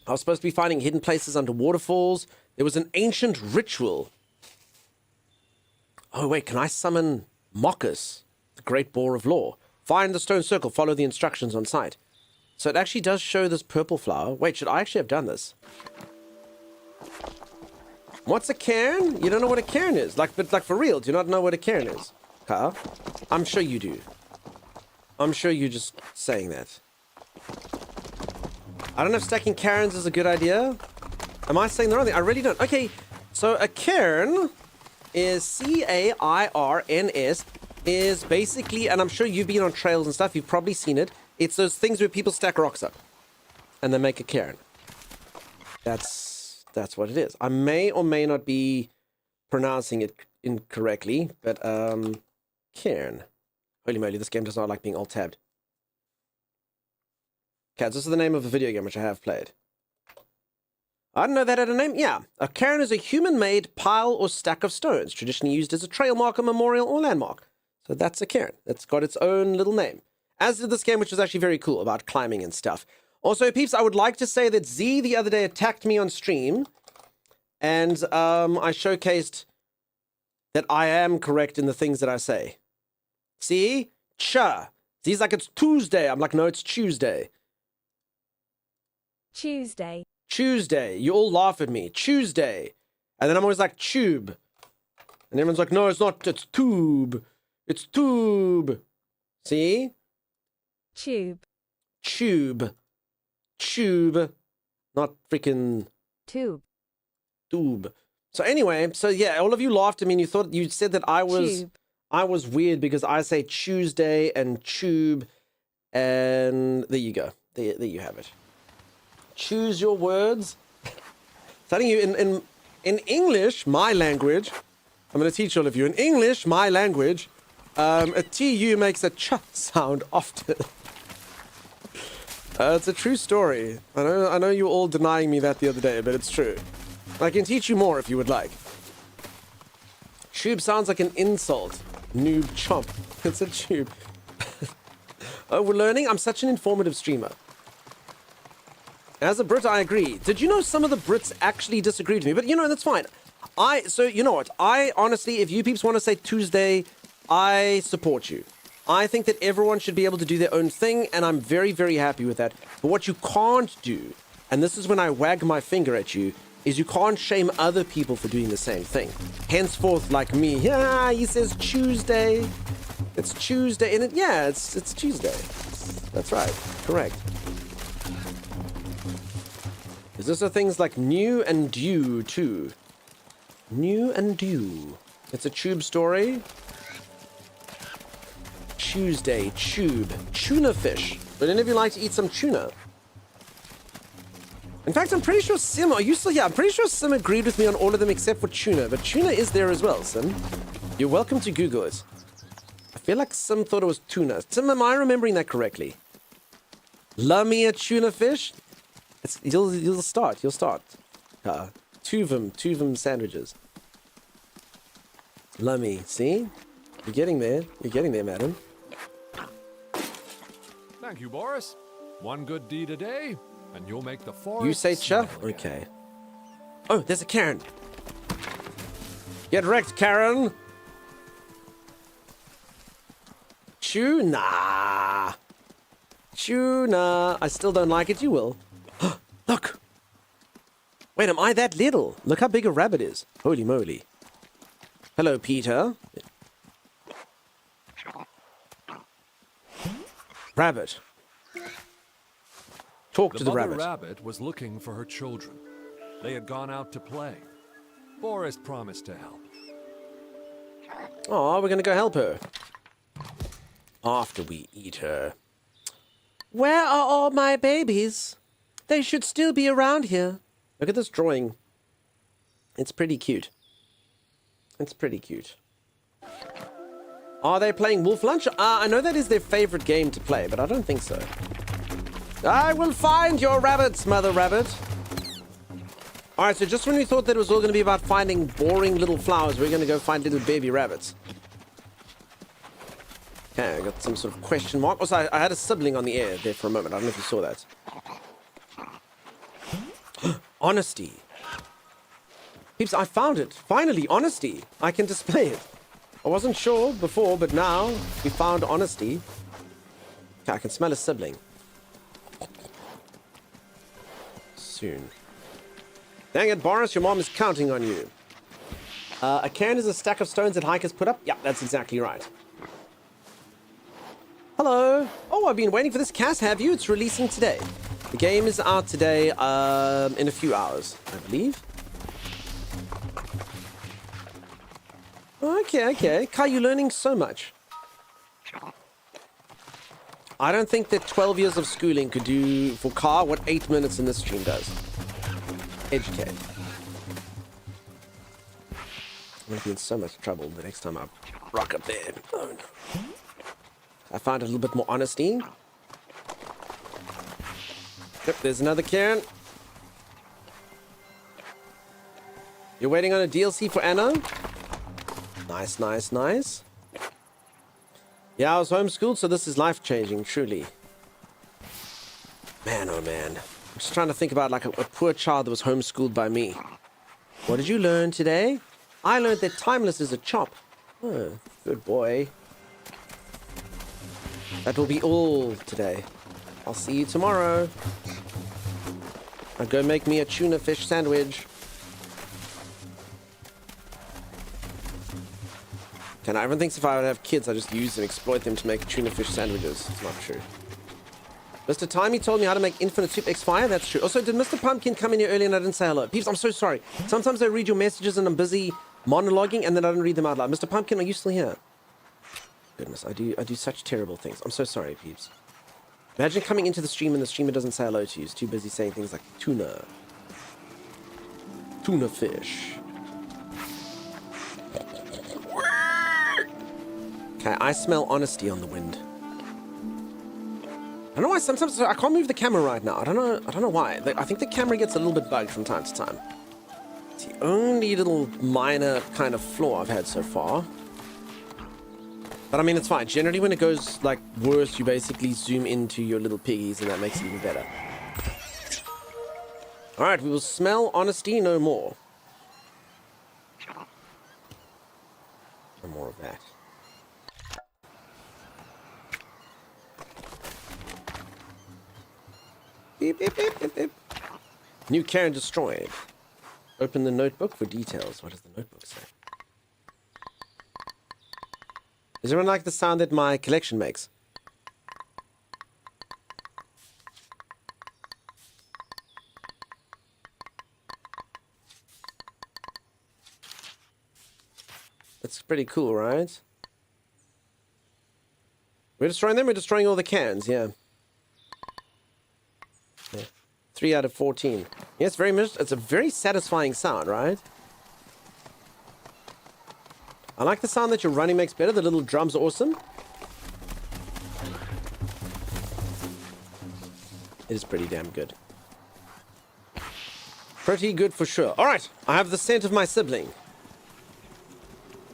I was supposed to be finding hidden places under waterfalls. There was an ancient ritual. Oh, wait, can I summon Mockus, the great boar of law? Find the stone circle, follow the instructions on site. So it actually does show this purple flower. Wait, should I actually have done this? What's a cairn? You don't know what a cairn is? But for real, do you not know what a cairn is? Carl? I'm sure you do. I'm sure you're just saying that. I don't know if stacking cairns is a good idea. Am I saying the wrong thing? I really don't. Okay, so a cairn is C-A-I-R-N-S. is basically, and I'm sure you've been on trails and stuff, you've probably seen it. It's those things where people stack rocks up and then make a cairn. That's what it is. I may or may not be pronouncing it incorrectly, but cairn. Holy moly, this game does not like being alt-tabbed. Okay, this is the name of a video game which I have played. I didn't know that had a name. Yeah, a cairn is a human-made pile or stack of stones, traditionally used as a trail marker, memorial, or landmark. So that's a cairn. It's got its own little name. As did this game, which was actually very cool about climbing and stuff. Also, peeps, I would like to say that Z the other day attacked me on stream, and I showcased that I am correct in the things that I say. See? Cha. Z's like, it's Tuesday. I'm like, no, it's Tuesday. Tuesday. Tuesday. You all laugh at me. Tuesday. And then I'm always like, tube. And everyone's like, no, it's not. It's tube. It's tube. See? Tube. Tube. Tube. Not freaking Tube. tube. So anyway, so yeah, all of you laughed at me and you said that I was weird because I say Tuesday and tube, and there you go. There you have it. Choose your words. Telling you in English, my language, I'm going to teach all of you. In English, my language, a TU makes a ch sound often. It's a true story. I know you were all denying me that the other day, but it's true. I can teach you more if you would like. Tube sounds like an insult. Noob chomp. It's a tube. Oh, we're learning? I'm such an informative streamer. As a Brit, I agree. Did you know some of the Brits actually disagree with me? But, you know, that's fine. So, you know what? I, honestly, if you peeps want to say Tuesday, I support you. I think that everyone should be able to do their own thing, and I'm very, very happy with that. But what you can't do, and this is when I wag my finger at you, is you can't shame other people for doing the same thing. Henceforth, like me, yeah, he says Tuesday. It's Tuesday, and it's Tuesday. That's right. Correct. Is this things like new and due, too? New and due. It's a tube story. Tuesday, tube. Tuna fish. Would any of you like to eat some tuna? In fact, I'm pretty sure Sim, are you still here? I'm pretty sure Sim agreed with me on all of them except for tuna, but tuna is there as well, Sim. You're welcome to Google it. I feel like Sim thought it was tuna. Sim, am I remembering that correctly? Love me a tuna fish? You'll start. Tuvum sandwiches. Lummy, see? You're getting there, madam. Thank you, Boris. One good deed a day, and you'll make the forest. You say cha? smell again. Okay. Oh, there's a Karen. Get wrecked, Karen. Tuna. Tuna. I still don't like it. You will. Look. Wait, am I that little? Look how big a rabbit is. Holy moly. Hello, Peter. Rabbit. Talk to the mother rabbit. rabbit was looking for her children. They had gone out to play. Boris promised to help. Oh, we're gonna go help her. After we eat her. Where are all my babies? They should still be around here. Look at this drawing. It's pretty cute. It's pretty cute. Are they playing Wolf Lunch? I know that is their favorite game to play, but I don't think so. I will find your rabbits, Mother Rabbit. Alright, so just when we thought that it was all going to be about finding boring little flowers, we're going to go find little baby rabbits. Okay, I got some sort of question mark. Also, I had a sibling on the air there for a moment. I don't know if you saw that. Honesty. Peeps, I found it. Finally, honesty. I can display it. I wasn't sure before, but now we found honesty. Okay, I can smell a sibling. Soon. Dang it, Boris, your mom is counting on you. A cairn is a stack of stones that hikers put up? Yeah, that's exactly right. Hello. Oh, I've been waiting for this cast, have you? It's releasing today. The game is out today in a few hours, I believe. Okay. Kai, you're learning so much. I don't think that 12 years of schooling could do for Car what 8 minutes in this stream does. Educate. I'm going to be in so much trouble the next time I rock up there. Oh, no. I find a little bit more honesty. Yep, there's another Karen. You're waiting on a DLC for Anna? Nice, nice, nice. Yeah, I was homeschooled, so this is life-changing, truly. Man, oh man. I'm just trying to think about like a poor child that was homeschooled by me. What did you learn today? I learned that timeless is a chop. Oh, good boy. That will be all today. I'll see you tomorrow. I'll go make me a tuna fish sandwich. Can everyone thinks if I would have kids, I just use and exploit them to make tuna fish sandwiches. It's not true. Mr. Timey told me how to make infinite soup X-Fire. That's true. Also, did Mr. Pumpkin come in here earlier and I didn't say hello? Peeps, I'm so sorry. Sometimes I read your messages and I'm busy monologuing and then I don't read them out loud. Mr. Pumpkin, are you still here? Goodness, I do such terrible things. I'm so sorry, peeps. Imagine coming into the stream and the streamer doesn't say hello to you. He's too busy saying things like tuna. Tuna fish. Okay, I smell honesty on the wind. I don't know why sometimes I can't move the camera right now. I don't know why. I think the camera gets a little bit bugged from time to time. It's the only little minor kind of flaw I've had so far. But I mean, it's fine. Generally, when it goes like worse, you basically zoom into your little piggies and that makes it even better. All right, we will smell honesty no more. No more of that. Beep, beep, beep, beep, beep. New Karen destroyed. Open the notebook for details. What does the notebook say? Does everyone like the sound that my collection makes? That's pretty cool, right? We're destroying them? We're destroying all the cans, yeah. 3 out of 14. Yes, very much. It's a very satisfying sound, right? I like the sound that your running makes better. The little drums are awesome. It is pretty damn good. Pretty good for sure. All right, I have the scent of my sibling.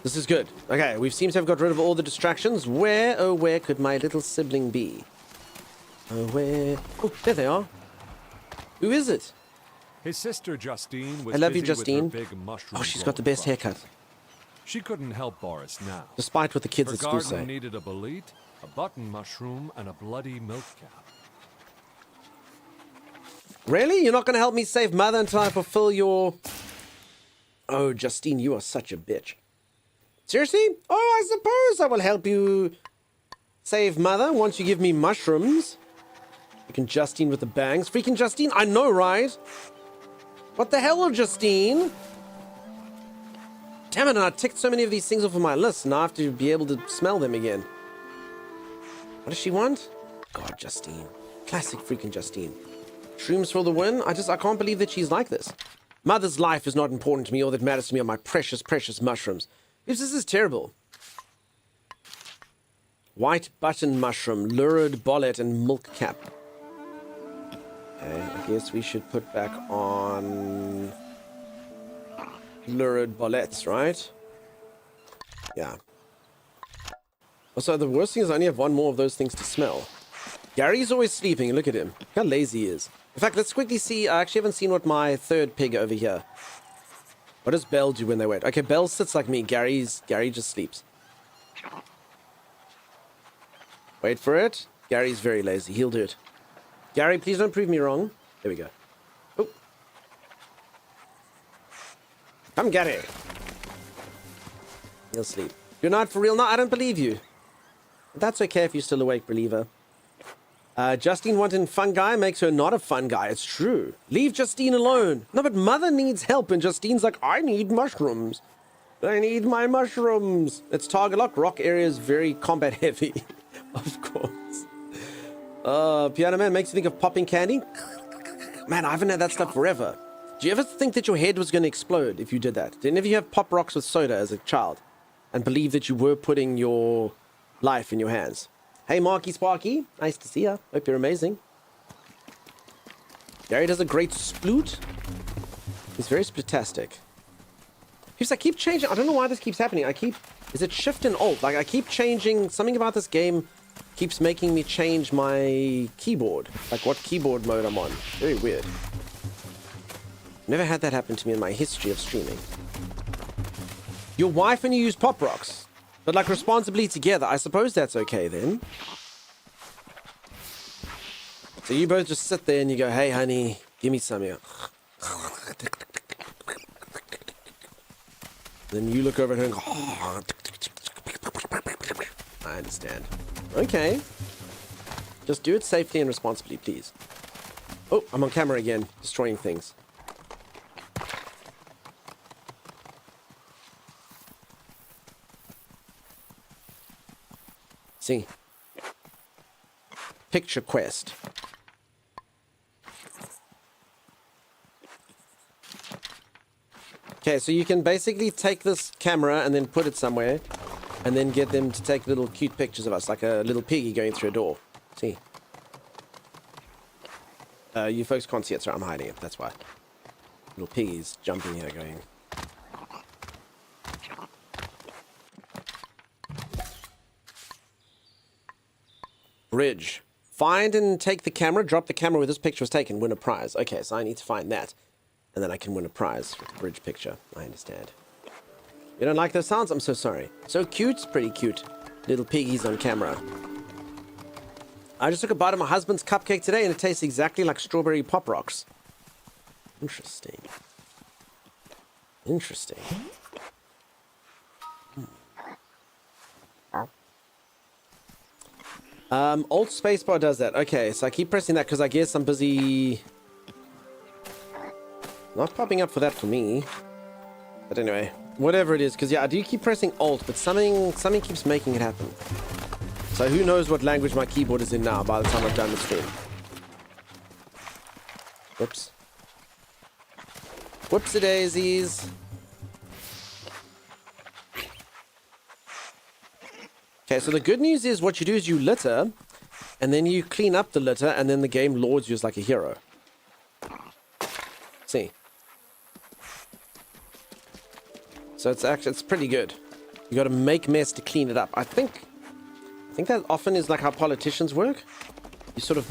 This is good. Okay, we seem to have got rid of all the distractions. Where, oh, where could my little sibling be? Oh, where? Oh, there they are. Who is it? His sister Justine was I love you, busy with her Justine. big mushroom Oh, she's got the growing best project. haircut. She couldn't help Boris now. Despite what the kids Her at school garden say. needed a bolete, a button mushroom, and a bloody milk cap. Really? You're not going to help me save Mother until I fulfill your... Oh, Justine, you are such a bitch. Seriously? Oh, I suppose I will help you save Mother once you give me mushrooms. Freaking Justine with the bangs. Freaking Justine, I know, right? What the hell, Justine? Damn it, I ticked so many of these things off of my list. Now I have to be able to smell them again. What does she want? God, Justine. Classic freaking Justine. Shrooms for the win? I can't believe that she's like this. Mother's life is not important to me. All that matters to me are my precious, precious mushrooms. This is terrible. White button mushroom, lurid bollet, and milk cap. Okay, I guess we should put back on lurid bollets, right? Yeah. Also, the worst thing is I only have one more of those things to smell. Gary's always sleeping. Look at him. Look how lazy he is. In fact, let's quickly see. I actually haven't seen what my third pig over here. What does Belle do when they wait? Okay, Belle sits like me. Gary just sleeps. Wait for it. Gary's very lazy. He'll do it. Gary, please don't prove me wrong. There we go. Oh. Come, Gary. He'll sleep. You're not for real? No, I don't believe you. But that's okay if you're still awake, believer. Justine wanting fun guy makes her not a fun guy. It's true. Leave Justine alone. No, but Mother needs help, and Justine's like, I need mushrooms. I need my mushrooms. It's target lock. Rock area is very combat heavy. Of course. Piano Man makes you think of popping candy. Man, I haven't had that stuff forever. Do you ever think that your head was going to explode if you did that? Did any of you have Pop Rocks with soda as a child and believe that you were putting your life in your hands? Hey, Marky Sparky. Nice to see ya. Hope you're amazing. Gary does a great sploot. He's very splutastic. Because I keep changing. I don't know why this keeps happening. Is it shift and alt? Like, I keep changing. Something about this game keeps making me change my keyboard. Like, what keyboard mode I'm on. Very weird. Never had that happen to me in my history of streaming. Your wife and you use Pop Rocks, but like responsibly together. I suppose that's okay then. So you both just sit there and you go, hey honey, give me some here. Then you look over at her and go, oh. I understand. Okay. Just do it safely and responsibly, please. Oh, I'm on camera again, destroying things. See. Picture quest. Okay, so you can basically take this camera and then put it somewhere and then get them to take little cute pictures of us, like a little piggy going through a door. See? You folks can't see it, so I'm hiding it, that's why. Little piggies jumping here going... Bridge. Find and take the camera, drop the camera where this picture was taken, win a prize. Okay, so I need to find that. And then I can win a prize with the bridge picture. I understand. You don't like those sounds? I'm so sorry. So cute, pretty cute. Little piggies on camera. I just took a bite of my husband's cupcake today and it tastes exactly like strawberry Pop Rocks. Interesting. Interesting. Alt spacebar does that. Okay, so I keep pressing that because I guess I'm busy... Not popping up for that for me. But anyway, whatever it is, because yeah, I do keep pressing Alt, but something keeps making it happen. So who knows what language my keyboard is in now by the time I'm done the stream. Whoops. Whoopsie-daisies. Okay, so the good news is what you do is you litter, and then you clean up the litter, and then the game lauds you as like a hero. See? So it's pretty good. You got to make mess to clean it up. I think that often is like how politicians work. You sort of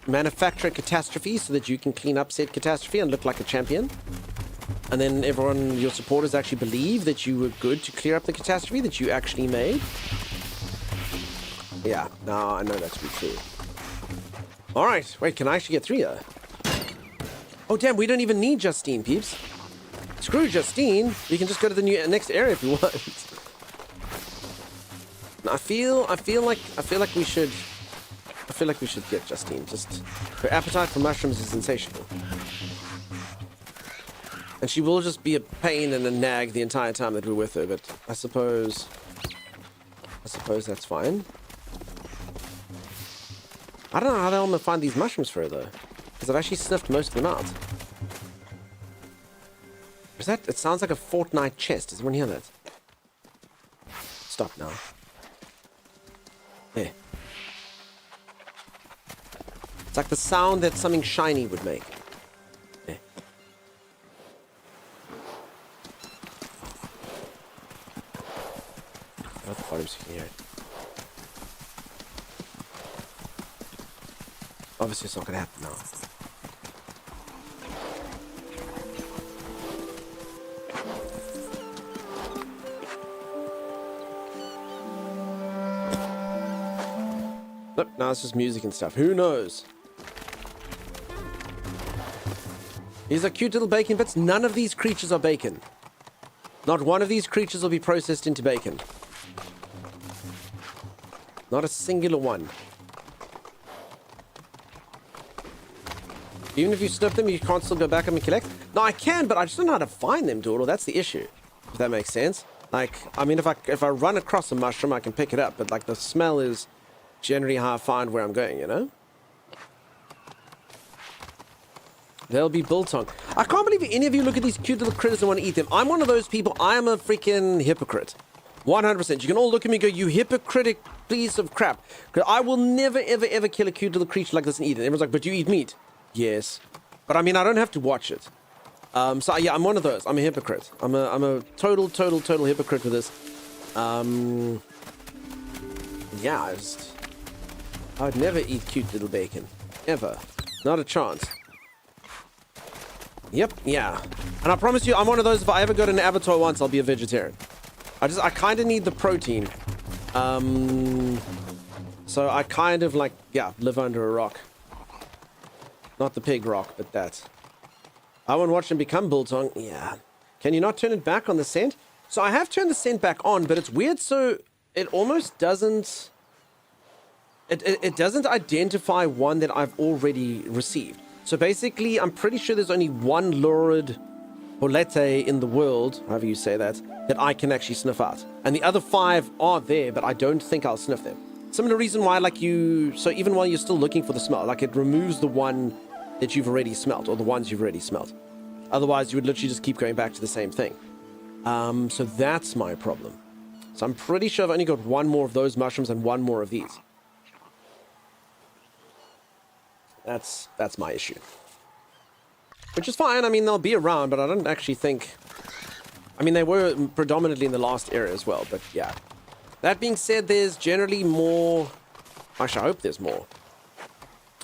manufacture a catastrophe so that you can clean up said catastrophe and look like a champion. And then everyone, your supporters actually believe that you were good to clear up the catastrophe that you actually made. Yeah, now I know that to be true. Alright, wait, can I actually get through here? Oh damn, we don't even need Justine, peeps. Screw Justine, you can just go to the next area if you want. I feel like we should get Justine. Just her appetite for mushrooms is insatiable. And she will just be a pain and a nag the entire time that we're with her, but I suppose that's fine. I don't know how the hell I'm gonna find these mushrooms for her though, because I've actually sniffed most of them out. Is that? It sounds like a Fortnite chest. Does anyone hear that? Stop now. There. It's like the sound that something shiny would make. There. Oh, the bottom's here. Obviously, it's not gonna happen now. Nope, now it's just music and stuff. Who knows? These are cute little bacon bits. None of these creatures are bacon. Not one of these creatures will be processed into bacon. Not a singular one. Even if you snip them, you can't still go back and collect? No, I can, but I just don't know how to find them, Doodle. That's the issue. If that makes sense. Like, I mean, if I run across a mushroom, I can pick it up, but like the smell is generally how I find where I'm going, you know? They'll be biltong. I can't believe any of you look at these cute little critters and want to eat them. I'm one of those people. I am a freaking hypocrite. 100%. You can all look at me and go, you hypocritic piece of crap. Because I will never, ever, ever kill a cute little creature like this and eat it. Everyone's like, but you eat meat. Yes. But I mean, I don't have to watch it. So yeah, I'm one of those. I'm a hypocrite. I'm a total hypocrite with this. Yeah, I would never eat cute little bacon. Ever. Not a chance. Yep, yeah. And I promise you, I'm one of those, if I ever go to an abattoir once, I'll be a vegetarian. I kind of need the protein. So I kind of like, yeah, live under a rock. Not the pig rock, but that. I want to watch him become biltong. Yeah. Can you not turn it back on the scent? So I have turned the scent back on, but it's weird, so it almost doesn't... It doesn't identify one that I've already received. So basically, I'm pretty sure there's only one lurid bolete in the world, however you say that I can actually sniff out. And the other 5 are there, but I don't think I'll sniff them. Similar reason why, like so even while you're still looking for the smell, like it removes the one that you've already smelt, or the ones you've already smelt. Otherwise, you would literally just keep going back to the same thing. So that's my problem. So I'm pretty sure I've only got 1 more of those mushrooms and 1 more of these. That's my issue. Which is fine. I mean, they'll be around, but I don't actually think... I mean, they were predominantly in the last era as well, but yeah. That being said, there's generally more... Actually, I hope there's more.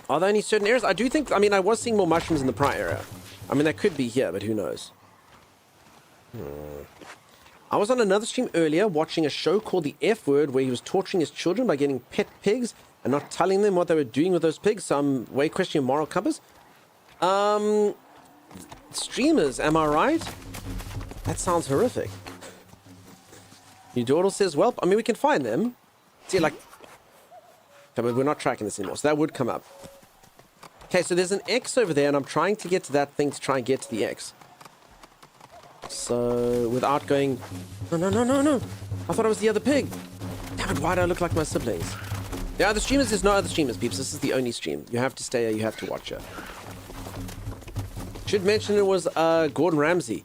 Are there any certain areas? I do think... I mean, I was seeing more mushrooms in the prior era. I mean, they could be here, but who knows? I was on another stream earlier watching a show called The F Word, where he was torturing his children by getting pet pigs and not telling them what they were doing with those pigs. So I'm way questioning moral compass. Streamers, am I right? That sounds horrific. Your daughter says, well, I mean, we can find them. See, like... Okay, but we're not tracking this anymore, so that would come up. Okay, so there's an X over there, and I'm trying to get to that thing to try and get to the X. So, without going... No. I thought it was the other pig. Damn it, why do I look like my siblings? The other streamers, there's no other streamers, peeps. This is the only stream. You have to stay here, you have to watch her. Should mention it was Gordon Ramsay.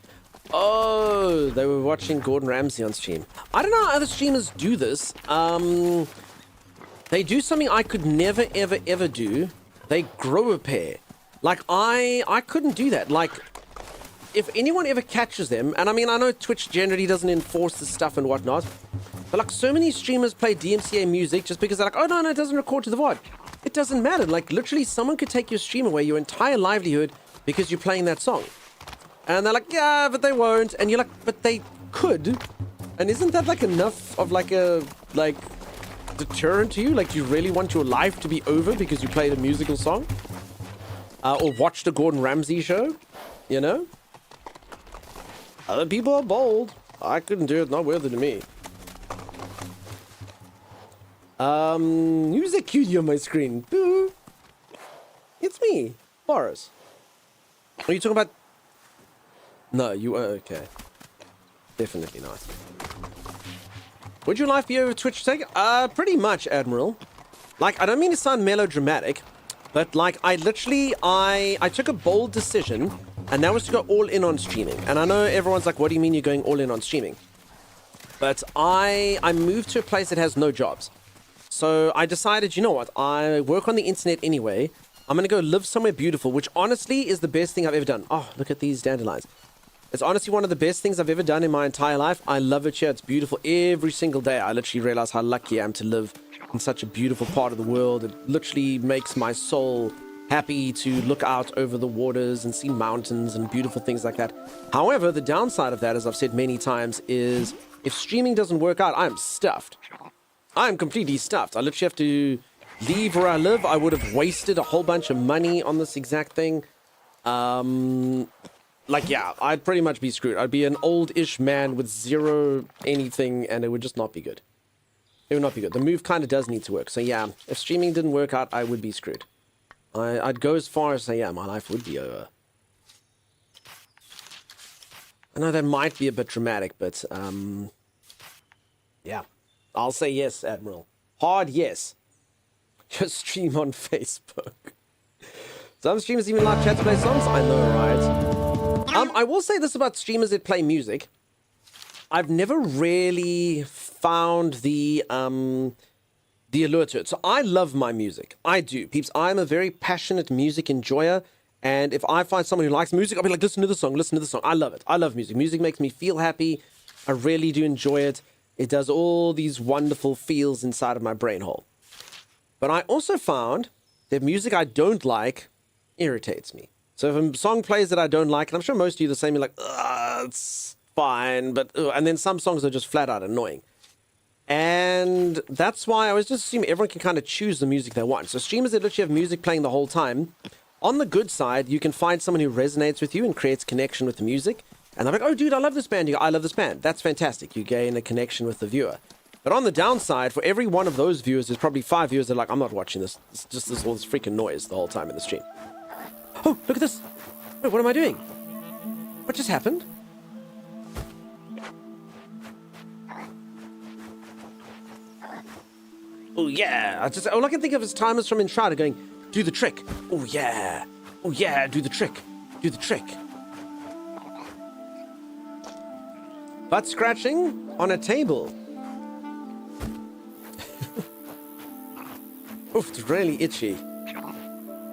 Oh, they were watching Gordon Ramsay on stream. I don't know how other streamers do this. They do something I could never, ever, ever do. They grow a pair. Like, I couldn't do that. Like, if anyone ever catches them, and I mean, I know Twitch generally doesn't enforce this stuff and whatnot, but like, so many streamers play DMCA music just because they're like, oh, no, it doesn't record to the VOD. It doesn't matter. Like, literally, someone could take your stream away, your entire livelihood, because you're playing that song. And they're like, yeah, but they won't. And you're like, but they could. And isn't that like enough of like a, like, deterrent to you? Like, do you really want your life to be over because you played a musical song? Or watched a Gordon Ramsay show? You know? Other people are bold. I couldn't do it. Not worth it to me. Who's that cutie on my screen? Boo. It's me, Boris. Are you talking about... No, you are okay. Definitely not. Would your life be over Twitch take? Pretty much, Admiral. Like, I don't mean to sound melodramatic, but like, I took a bold decision, and that was to go all in on streaming. And I know everyone's like, what do you mean you're going all in on streaming? But I moved to a place that has no jobs. So I decided, you know what? I work on the internet anyway. I'm going to go live somewhere beautiful, which honestly is the best thing I've ever done. Oh, look at these dandelions. It's honestly one of the best things I've ever done in my entire life. I love it here. It's beautiful every single day. I literally realize how lucky I am to live in such a beautiful part of the world. It literally makes my soul happy to look out over the waters and see mountains and beautiful things like that. However, the downside of that, as I've said many times, is if streaming doesn't work out, I'm stuffed. I'm completely stuffed. I literally have to leave where I live. I would have wasted a whole bunch of money on this exact thing. Like, yeah, I'd pretty much be screwed. I'd be an old-ish man with zero anything, and it would just not be good. It would not be good. The move kind of does need to work. So, yeah, if streaming didn't work out, I would be screwed. I'd go as far as say, yeah, my life would be over. I know that might be a bit dramatic, but, yeah. I'll say yes, Admiral. Hard yes. Your stream on Facebook. Some streamers even like chat to play songs. I know, right? I will say this about streamers that play music. I've never really found the allure to it. So I love my music. I do, peeps. I'm a very passionate music enjoyer. And if I find someone who likes music, I'll be like, listen to the song, listen to the song. I love it. I love music. Music makes me feel happy. I really do enjoy it. It does all these wonderful feels inside of my brain hole. But I also found that music I don't like irritates me. So if a song plays that I don't like, and I'm sure most of you are the same, you're like, it's fine, but and then some songs are just flat out annoying. And that's why I always just assume everyone can kind of choose the music they want. So streamers that literally have music playing the whole time, on the good side, you can find someone who resonates with you and creates connection with the music. And they're like, oh, dude, I love this band. You go, I love this band. That's fantastic. You gain a connection with the viewer. But on the downside, for every one of those viewers, there's probably 5 viewers that are like, I'm not watching this. It's just all this freaking noise the whole time in the stream. Oh, look at this. Wait, what am I doing? What just happened? Oh, yeah. All I can think of is timers from Enshrouded going, do the trick. Oh, yeah. Oh, yeah, do the trick. Do the trick. Butt scratching on a table. Oof, it's really itchy.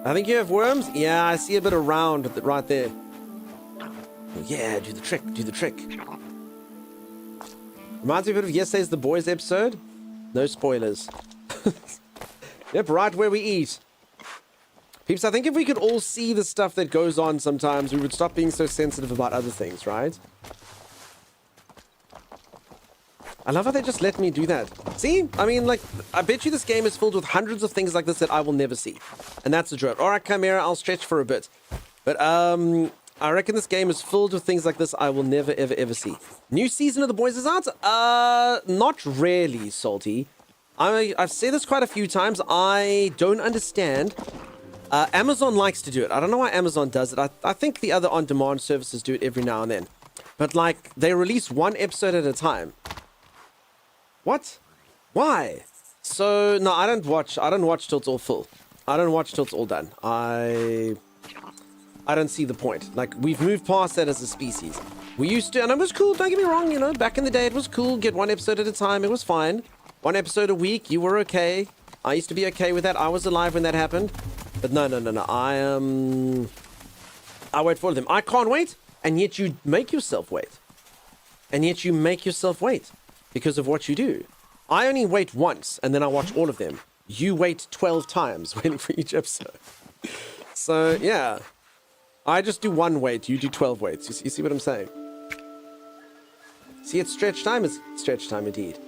I think you have worms? Yeah, I see a bit of round right there. Oh, yeah, do the trick, do the trick. Reminds me a bit of yesterday's The Boys episode. No spoilers. Yep, right where we eat. Peeps, I think if we could all see the stuff that goes on sometimes, we would stop being so sensitive about other things, right? I love how they just let me do that. See? I mean, like, I bet you this game is filled with hundreds of things like this that I will never see. And that's the joke. Alright, Chimera, I'll stretch for a bit. But, I reckon this game is filled with things like this I will never, ever, ever see. New season of The Boys is out? Not really, Salty. I've said this quite a few times. I don't understand. Amazon likes to do it. I don't know why Amazon does it. I think the other on-demand services do it every now and then. But, like, they release one episode at a time. What? Why? So, no, I don't watch till it's all full. I don't watch till it's all done. I don't see the point. Like, we've moved past that as a species. We used to, and it was cool, don't get me wrong, you know, back in the day it was cool, get one episode at a time, it was fine. One episode a week, you were okay. I used to be okay with that. I was alive when that happened. But no. I wait for them. I can't wait, and yet you make yourself wait. Because of what you do. I only wait once, and then I watch all of them. You wait 12 times waiting for each episode. So, yeah. I just do one wait, you do 12 waits. You see what I'm saying? See, it's stretch time. It's stretch time indeed.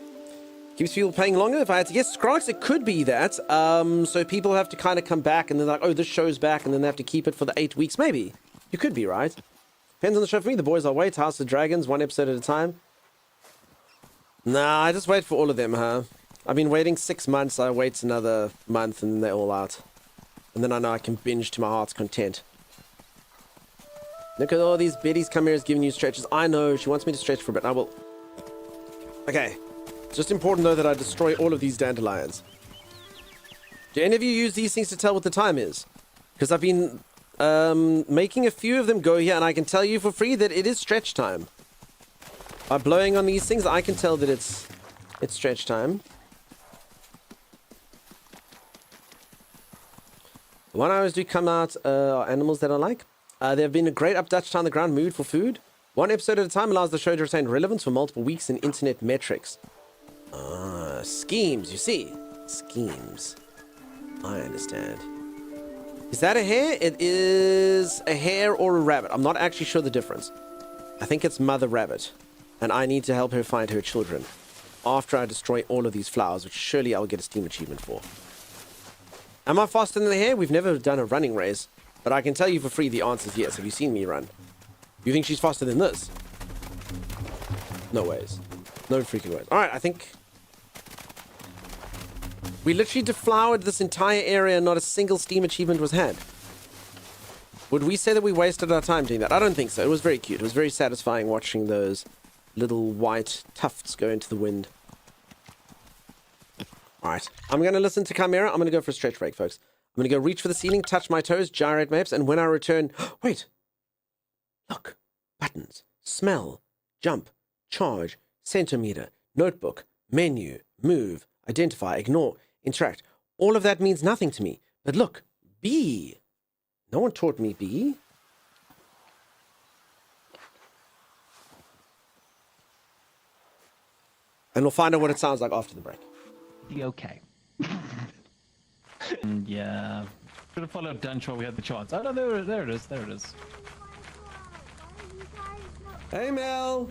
Keeps people paying longer. If I had to guess, Scrollix, it could be that. So people have to kind of come back, and they're like, oh, this show's back, and then they have to keep it for the 8 weeks. Maybe. You could be right. Depends on the show for me. The Boys, I'll wait. House of Dragons, one episode at a time. Nah, I just wait for all of them, huh? I've been waiting 6 months. I wait another month, and then they're all out. And then I know I can binge to my heart's content. Look at all these biddies. Chimera's giving you stretches. I know. She wants me to stretch for a bit. I will. Okay. It's just important, though, that I destroy all of these dandelions. Do any of you use these things to tell what the time is? Because I've been making a few of them go here, and I can tell you for free that it is stretch time. By blowing on these things, I can tell that it's stretch time. The one I always do come out are animals that I like. There have been a great up Dutch time the ground mood for food. One episode at a time allows the show to retain relevance for multiple weeks in internet metrics. Schemes, you see. Schemes. I understand. Is that a hare? It is a hare or a rabbit. I'm not actually sure the difference. I think it's Mother Rabbit. And I need to help her find her children. After I destroy all of these flowers, which surely I'll get a Steam achievement for. Am I faster than the hare? We've never done a running race. But I can tell you for free the answer is yes. Have you seen me run? You think she's faster than this? No ways. No freaking ways. Alright, I think... We literally deflowered this entire area and not a single Steam achievement was had. Would we say that we wasted our time doing that? I don't think so. It was very cute. It was very satisfying watching those little white tufts go into the wind. All right, I'm going to listen to Chimera. I'm going to go for a stretch break, folks. I'm going to go reach for the ceiling, touch my toes, gyrate my hips, and when I return... Wait! Look. Buttons. Smell. Jump. Charge. Centimeter. Notebook. Menu. Move. Identify. Ignore. Interact. All of that means nothing to me. But look. B. No one taught me B. And we'll find out what it sounds like after the break. Be okay. Yeah. Should have followed Dunch while we had the chance. Oh no, there it is. There it is. Hey, Mel.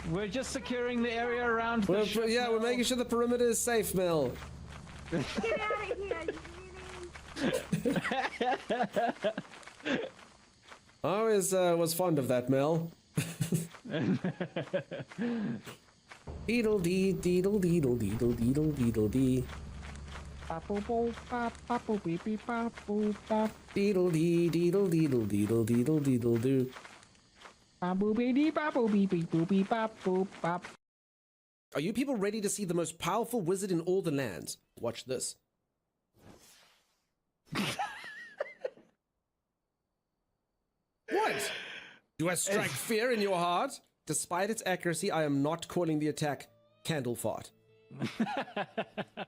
We're just securing the area around the ship. Yeah, we're making sure the perimeter is safe, Mel. Get out of here, I always was fond of that, Mel. Deedle dee, deedle deedle deedle deedle deedle dee. Deedle dee, deedle deedle deedle deedle deedle doo. Are you people ready to see the most powerful wizard in all the lands? Watch this. What? Do I strike fear in your heart? Despite its accuracy, I am not calling the attack candle fart.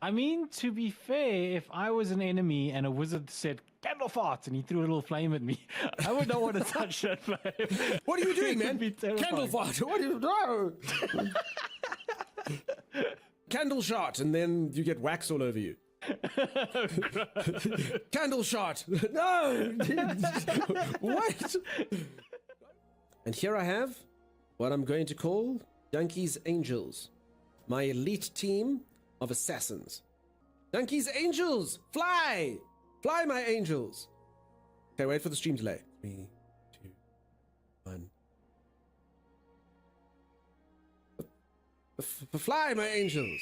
I mean, to be fair, if I was an enemy and a wizard said candle fart and he threw a little flame at me, I would not want to touch that flame. What are you doing, It man? would be terrifying. Candle fart. What do you do? Candle shot, and then you get wax all over you. Candle shot. No. What? And here I have what I'm going to call Donkey's Angels, my elite team of assassins. Donkey's Angels, fly! Fly, my angels! Okay, wait for the stream delay. 3, 2, 1. Fly, my angels!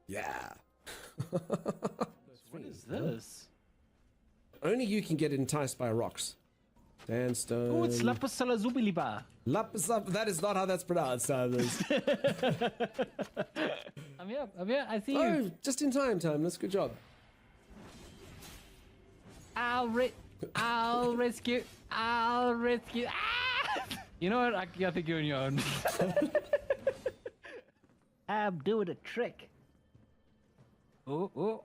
Yeah. What is this? Only you can get enticed by rocks. Sandstone. Oh, it's Lapis Lazuli. That is not how that's pronounced. I'm here, I see you. Oh, just in time, Timeless. Good job. I'll rescue. Ah! You know what? I think you're on your own. I'm doing a trick. Oh.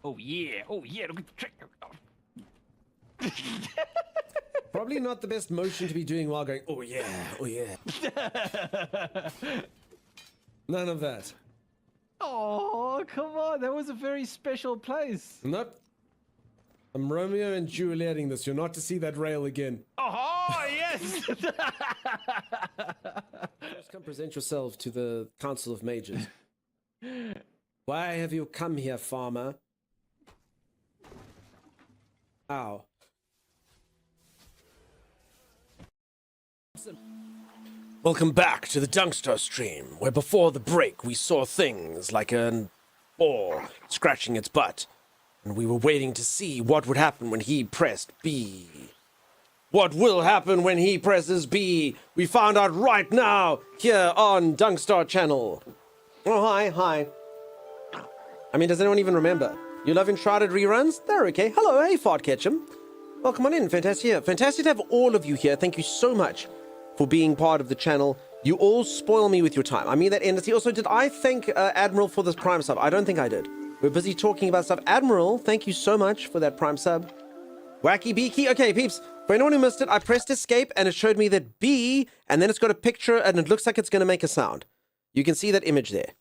Oh yeah, look at the trick. Probably not the best motion to be doing while going, oh yeah, oh yeah. None of that. Oh, come on. That was a very special place. Nope. I'm Romeo and Julieting this. You're not to see that rail again. Oh, yes. First come present yourself to the Council of Mages. Why have you come here, farmer? Ow. Welcome back to the Dunkster stream, where before the break we saw things like an boar scratching its butt, and we were waiting to see what would happen when he pressed B. What will happen when he presses B? We found out right now here on Dunkstar channel. Oh, hi. I mean, does anyone even remember? You love Enshrouded reruns? They're okay. Hello, hey, Fart Ketchum. Welcome on in, fantastic here. Fantastic to have all of you here. Thank you so much for being part of the channel. You all spoil me with your time. I mean that endlessly. Also, did I thank Admiral for this Prime sub? I don't think I did. We're busy talking about stuff. Admiral, thank you so much for that Prime sub. Wacky Beaky. Okay, peeps. For anyone who missed it, I pressed escape and it showed me that B, and then it's got a picture and it looks like it's going to make a sound. You can see that image there.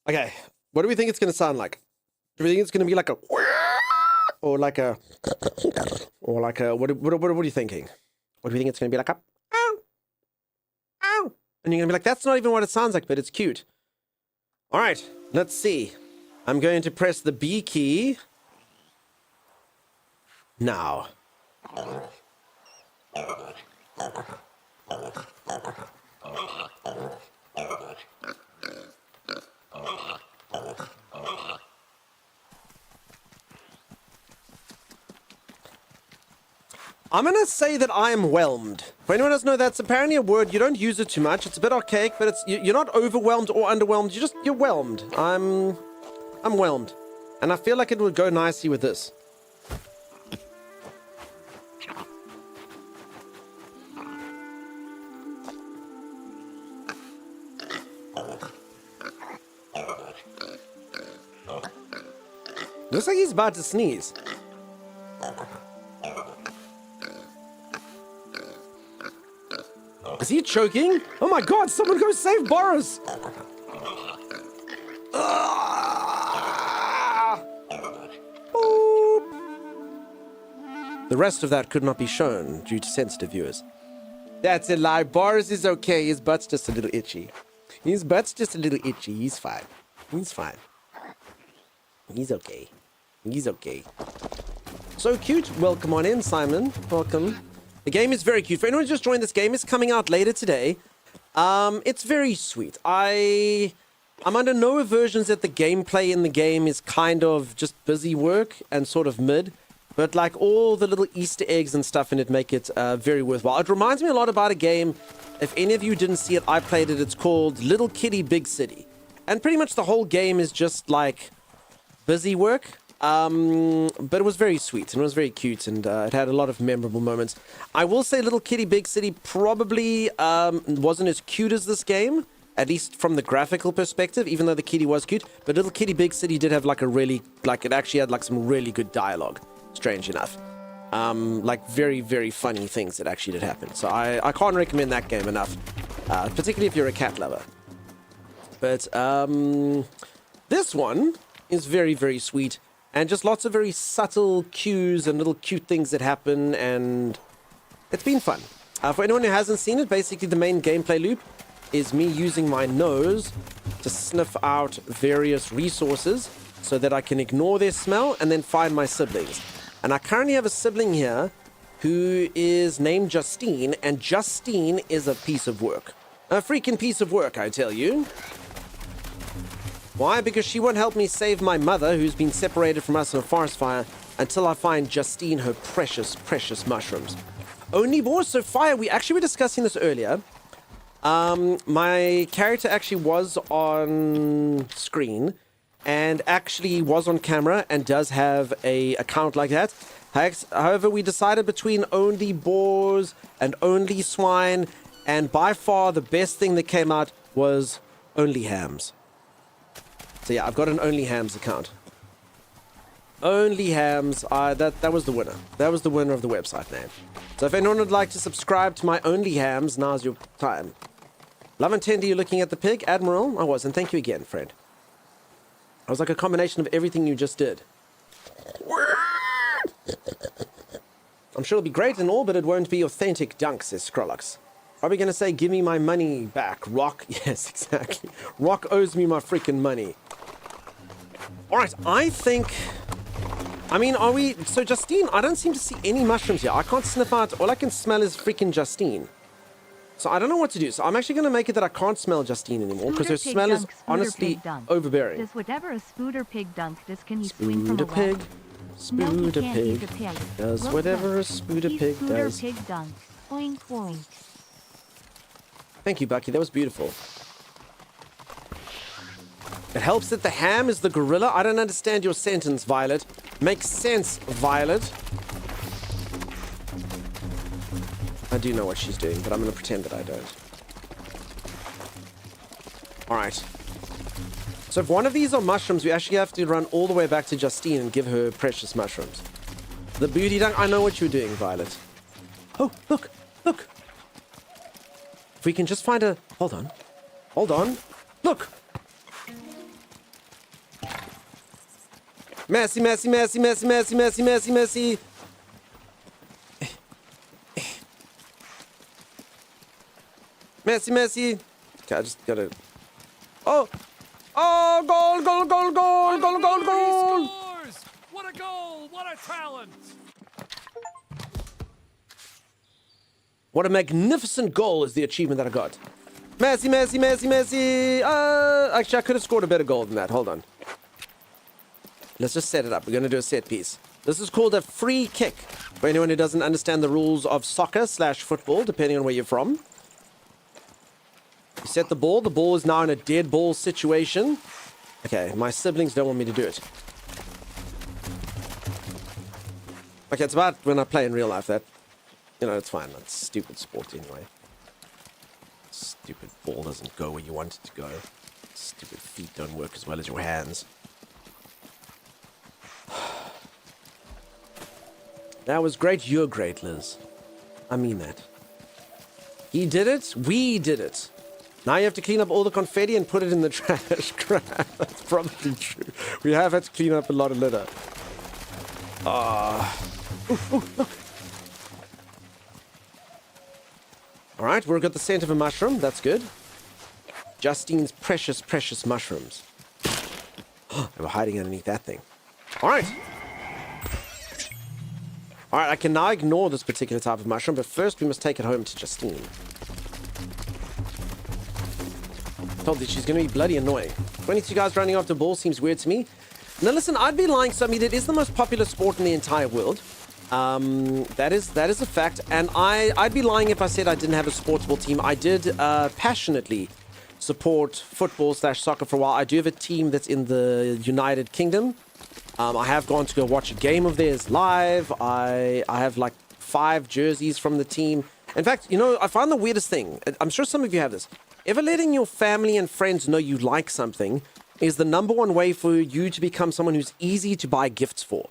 Okay, what do we think it's going to sound like? Do we think it's going to be like a... Or like a... What are you thinking? What do you think it's going to be like a... Ow! Ow! And you're going to be like, that's not even what it sounds like, but it's cute. All right, let's see. I'm going to press the B key. Now. I'm going to say that I am whelmed. For anyone who doesn't know, that's apparently a word. You don't use it too much. It's a bit archaic, but you're not overwhelmed or underwhelmed. You're whelmed. I'm whelmed. And I feel like it would go nicely with this. Looks like he's about to sneeze. Is he choking? Oh my god, someone go save Boris! Boop. The rest of that could not be shown due to sensitive viewers. That's a lie. Boris is okay. His butt's just a little itchy. His butt's just a little itchy. He's fine. He's fine. He's okay. He's okay. So cute. Welcome on in, Simon. Welcome. The game is very cute. For anyone who just joined, this game is coming out later today. It's very sweet. I'm under no aversions that the gameplay in the game is kind of just busy work and sort of mid. But like all the little Easter eggs and stuff in it make it very worthwhile. It reminds me a lot about a game. If any of you didn't see it, I played it. It's called Little Kitty Big City. And pretty much the whole game is just like busy work. But it was very sweet and it was very cute and it had a lot of memorable moments. I will say Little Kitty Big City probably wasn't as cute as this game, at least from the graphical perspective, even though the kitty was cute. But Little Kitty Big City did have like a really, like it actually had like some really good dialogue, strange enough. Like very, very funny things that actually did happen. So I can't recommend that game enough, particularly if you're a cat lover. But this one is very, very sweet. And just lots of very subtle cues and little cute things that happen, and it's been fun. For anyone who hasn't seen it, basically the main gameplay loop is me using my nose to sniff out various resources so that I can ignore their smell and then find my siblings. And I currently have a sibling here who is named Justine, and Justine is a piece of work. A freaking piece of work, I tell you. Why? Because she won't help me save my mother, who's been separated from us in a forest fire, until I find Justine her precious, precious mushrooms. Only more so fire. We actually were discussing this earlier. My character actually was on screen and actually was on camera and does have a account like that. However, we decided between only boars and only swine, and by far the best thing that came out was only hams. So yeah, I've got an Only Hams account. Only Hams. That was the winner. That was the winner of the website name. So if anyone would like to subscribe to my Only Hams, now's your time. Love and Tender, you looking at the pig? Admiral, I was, and thank you again, Fred. I was like a combination of everything you just did. I'm sure it'll be great and all, but it won't be authentic dunk, says Scrollux. Are we going to say, give me my money back, Rock? Yes, exactly. Rock owes me my freaking money. All right, I think... I mean, are we... So, Justine, I don't seem to see any mushrooms here. I can't sniff out... All I can smell is freaking Justine. So, I don't know what to do. So, I'm actually going to make it that I can't smell Justine anymore, because her smell is honestly overbearing. Does whatever a Spooder Pig dunk does, can he swing from a Spooder web? Pig. No, he Spooder can't. Pig. He's a pig. Does Look, whatever a look. Spooder He's Pig Spooder does. Pig dunk. Oink, oink. Thank you, Bucky. That was beautiful. It helps that the ham is the gorilla. I don't understand your sentence, Violet. Makes sense, Violet. I do know what she's doing, but I'm going to pretend that I don't. Alright. So if one of these are mushrooms, we actually have to run all the way back to Justine and give her precious mushrooms. The booty dunk, I know what you're doing, Violet. Oh, look, look. If we can just find a... Hold on. Hold on. Look! Messy, messy, messy, messy, messy, messy, messy, messy. Messy, messy. Okay, I just gotta... Oh! Oh, goal, goal, goal, goal, goal, goal, goal! Scores! What a goal! What a talent! What a magnificent goal is the achievement that I got. Messi, Messi, Messi, Messi. Actually, I could have scored a better goal than that. Hold on. Let's just set it up. We're going to do a set piece. This is called a free kick. For anyone who doesn't understand the rules of soccer/football, depending on where you're from. You set the ball is now in a dead ball situation. Okay, my siblings don't want me to do it. Okay, it's about when I play in real life that, you know, it's fine. That's stupid sport anyway. Stupid ball doesn't go where you want it to go. Stupid feet don't work as well as your hands. That was great. You're great, Liz. I mean that. He did it. We did it. Now you have to clean up all the confetti and put it in the trash. Crap. That's probably true. We have had to clean up a lot of litter. Look. All right, we've got the scent of a mushroom. That's good. Justine's precious, precious mushrooms. They were hiding underneath that thing. All right. All right, I can now ignore this particular type of mushroom, but first we must take it home to Justine. Told you she's going to be bloody annoying. 22 guys running after a ball seems weird to me. Now listen, I'd be lying. So I mean, it is the most popular sport in the entire world. That is a fact. And I'd be lying if I said I didn't have a sportsball team. I did passionately support football/soccer for a while. I do have a team that's in the United Kingdom. I have gone to go watch a game of theirs live. I have like 5 jerseys from the team. In fact, you know, I find the weirdest thing. I'm sure some of you have this. Ever letting your family and friends know you like something is the #1 way for you to become someone who's easy to buy gifts for.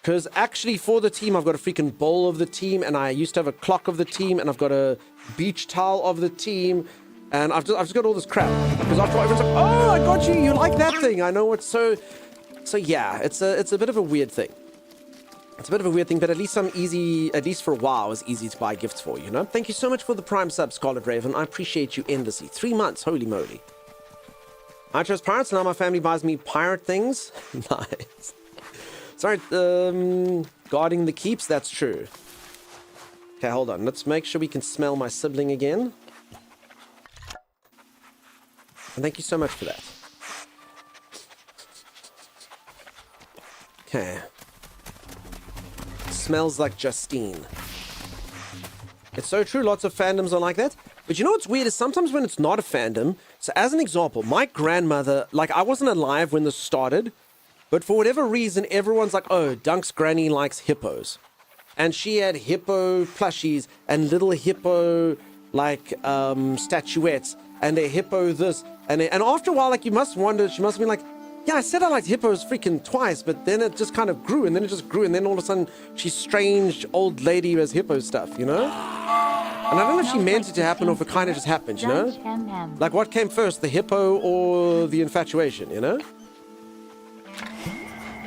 Because actually for the team, I've got a freaking bowl of the team, and I used to have a clock of the team, and I've got a beach towel of the team, and I've just got all this crap. Because after all, everyone's like, oh, I got you, you like that thing. I know what's so yeah, it's a bit of a weird thing. It's a bit of a weird thing, but at least I'm easy, at least for a while, I was easy to buy gifts for, you know? Thank you so much for the Prime sub, Scarlet Raven. I appreciate you endlessly. 3 months, holy moly. I chose pirates, now my family buys me pirate things. Nice. Sorry, guarding the keeps, that's true. Okay, hold on. Let's make sure we can smell my sibling again. And thank you so much for that. Okay. Smells like Justine. It's so true, lots of fandoms are like that. But you know what's weird is sometimes when it's not a fandom, so as an example, my grandmother, like I wasn't alive when this started, but for whatever reason, everyone's like, oh, Dunk's granny likes hippos. And she had hippo plushies and little hippo, like, statuettes, and a hippo this. And after a while, like, you must wonder, she must have been like, yeah, I said I liked hippos freaking twice, but then it just kind of grew, and then it just grew, and then all of a sudden, she's strange old lady who has hippo stuff, you know? And I don't know if she meant it to happen or if it kind of just happened, you know? Like, what came first, the hippo or the infatuation, you know?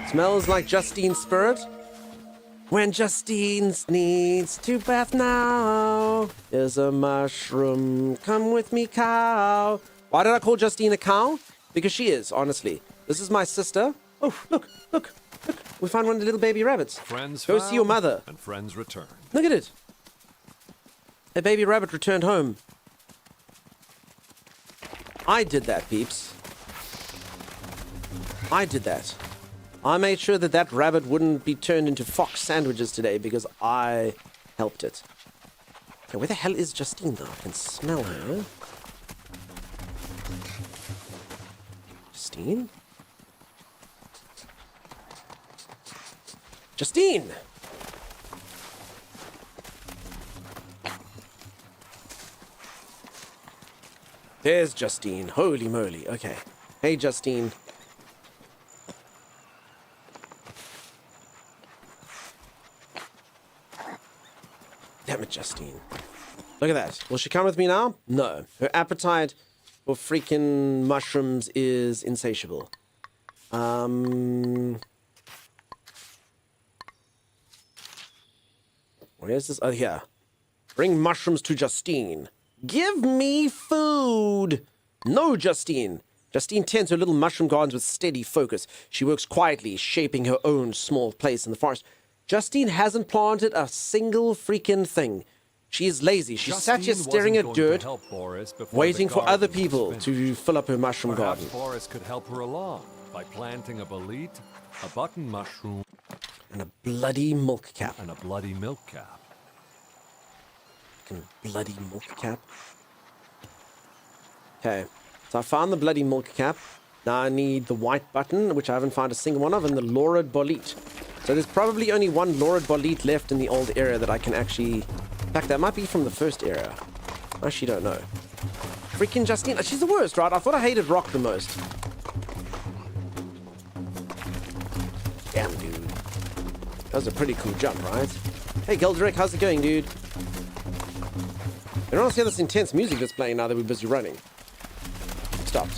Smells like Justine's spirit. When Justine needs to bath now, there's a mushroom. Come with me, cow. Why did I call Justine a cow? Because she is, honestly. This is my sister. Oh, look. We found one of the little baby rabbits. Friends Go see your mother. And friends return. Look at it. A baby rabbit returned home. I did that, peeps. I did that. I made sure that that rabbit wouldn't be turned into fox sandwiches today because I helped it. Okay, where the hell is Justine though? I can smell her. Justine? Justine! There's Justine. Holy moly. Okay. Hey, Justine. Damn it, Justine. Look at that. Will she come with me now? No. Her appetite for freaking mushrooms is insatiable. Where's this? Oh, here. Bring mushrooms to Justine. Give me food! No, Justine. Justine tends her little mushroom gardens with steady focus. She works quietly, shaping her own small place in the forest. Justine hasn't planted a single freaking thing. She is lazy. She sat here staring at dirt, waiting for other people to fill up her mushroom garden. Perhaps Boris could help her along by planting a bolete, a button mushroom. And a bloody milk cap. And a bloody milk cap. Fucking bloody milk cap. Okay, so I found the bloody milk cap. Now I need the white button, which I haven't found a single one of, and the Laurid Bolete. So there's probably only one Laurid Bolete left in the old area that I can actually... In fact, that might be from the first area. I actually don't know. Freaking Justine, she's the worst, right? I thought I hated Rock the most. Damn, dude. That was a pretty cool jump, right? Hey, Geldrick, how's it going, dude? I don't want to hear this intense music that's playing now that we're busy running. Stopped.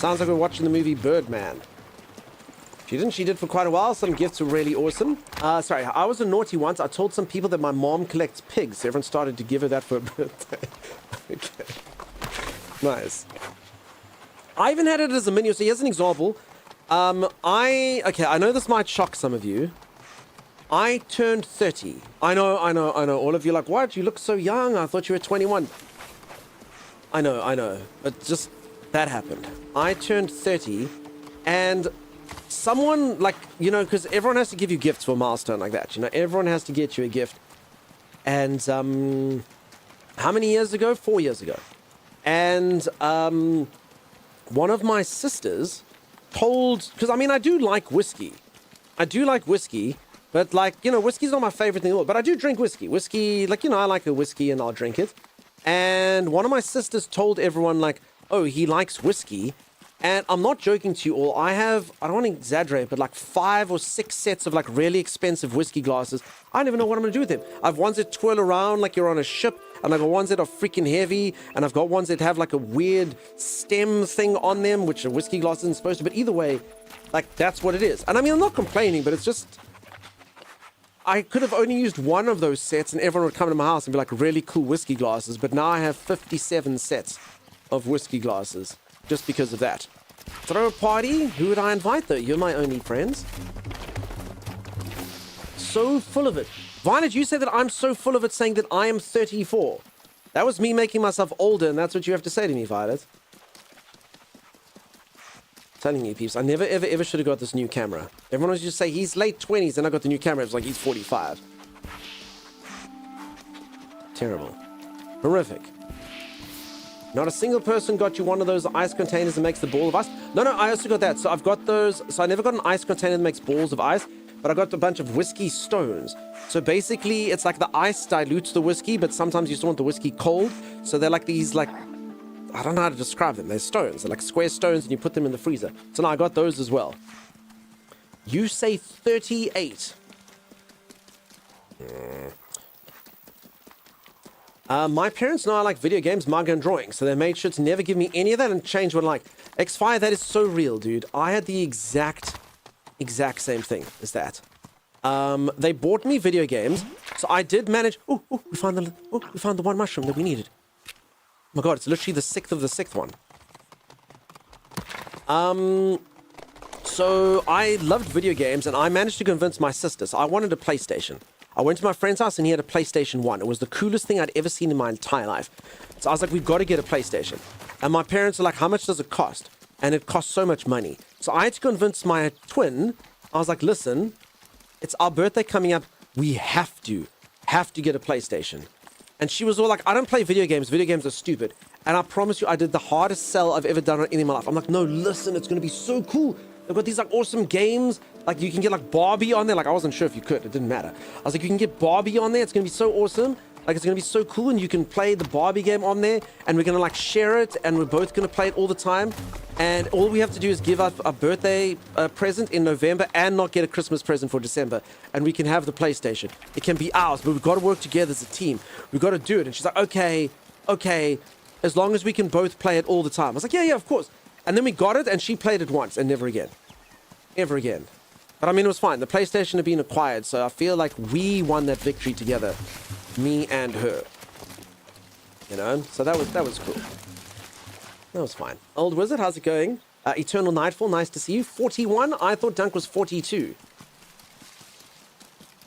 Sounds like we're watching the movie Birdman. She did for quite a while. Some gifts were really awesome. Sorry, I was a naughty once. I told some people that my mom collects pigs. So everyone started to give her that for her birthday. Okay. Nice. I even had it as a menu. So here's an example. Okay, I know this might shock some of you. I turned 30. I know. All of you are like, what? You look so young. I thought you were 21. I know. But just, that happened. I turned 30 and someone, like, you know, because everyone has to give you gifts for a milestone like that. You know, everyone has to get you a gift. And, how many years ago? 4 years ago. And, one of my sisters told, because I mean, I do like whiskey. But, like, you know, whiskey's not my favorite thing in the world. But I do drink whiskey. Whiskey, like, you know, I like a whiskey and I'll drink it. And one of my sisters told everyone, like, oh, he likes whiskey. And I'm not joking to you all. I don't want to exaggerate, but like 5 or 6 sets of like really expensive whiskey glasses. I don't even know what I'm going to do with them. I've ones that twirl around like you're on a ship. And I've got ones that are freaking heavy. And I've got ones that have like a weird stem thing on them, which a whiskey glass isn't supposed to. But either way, like, that's what it is. And I mean, I'm not complaining, but it's just... I could have only used one of those sets and everyone would come to my house and be like, really cool whiskey glasses. But now I have 57 sets of whiskey glasses just because of that. Throw a party? Who would I invite though? You're my only friends. So full of it. Violet, you said that I'm so full of it saying that I am 34. That was me making myself older, and that's what you have to say to me, Violet. Telling you, peeps, I never, ever should have got this new camera. Everyone was just say he's late 20s, and I got the new camera. It was like he's 45. Terrible. Horrific. Not a single person got you one of those ice containers that makes the ball of ice. No, I also got that. So I've got those. So I never got an ice container that makes balls of ice, but I got a bunch of whiskey stones. So basically, it's like the ice dilutes the whiskey, but sometimes you still want the whiskey cold. So they're like these, like, I don't know how to describe them. They're stones. They're like square stones, and you put them in the freezer. So now I got those as well. You say 38. My parents know I like video games, manga, and drawing, so they made sure to never give me any of that and change what I like. X-Fire, that is so real, dude. I had the exact same thing as that. They bought me video games, so I did manage... we found the one mushroom that we needed. Oh my god, it's literally the 6th of the 6th one. So I loved video games, and I managed to convince my sister. So I wanted a PlayStation. I went to my friend's house, and he had a PlayStation 1. It was the coolest thing I'd ever seen in my entire life. So I was like, we've got to get a PlayStation. And my parents were like, how much does it cost? And it cost so much money. So I had to convince my twin. I was like, listen, it's our birthday coming up. We have to get a PlayStation. And she was all like, I don't play video games. Video games are stupid. And I promise you, I did the hardest sell I've ever done on any of my life. I'm like, no, listen, it's going to be so cool. They've got these like awesome games. Like you can get like Barbie on there. Like I wasn't sure if you could. It didn't matter. I was like, you can get Barbie on there. It's going to be so awesome. Like it's going to be so cool. And you can play the Barbie game on there. And we're going to like share it. And we're both going to play it all the time. And all we have to do is give up a birthday present in November and not get a Christmas present for December. And we can have the PlayStation. It can be ours, but we've got to work together as a team. We've got to do it. And she's like, okay. As long as we can both play it all the time. I was like, yeah, of course. And then we got it and she played it once and never again. Ever again. But I mean, it was fine. The PlayStation had been acquired, so I feel like we won that victory together. Me and her. You know? So that was cool. That was fine. Old Wizard, how's it going? Eternal Nightfall, nice to see you. 41? I thought Dunk was 42.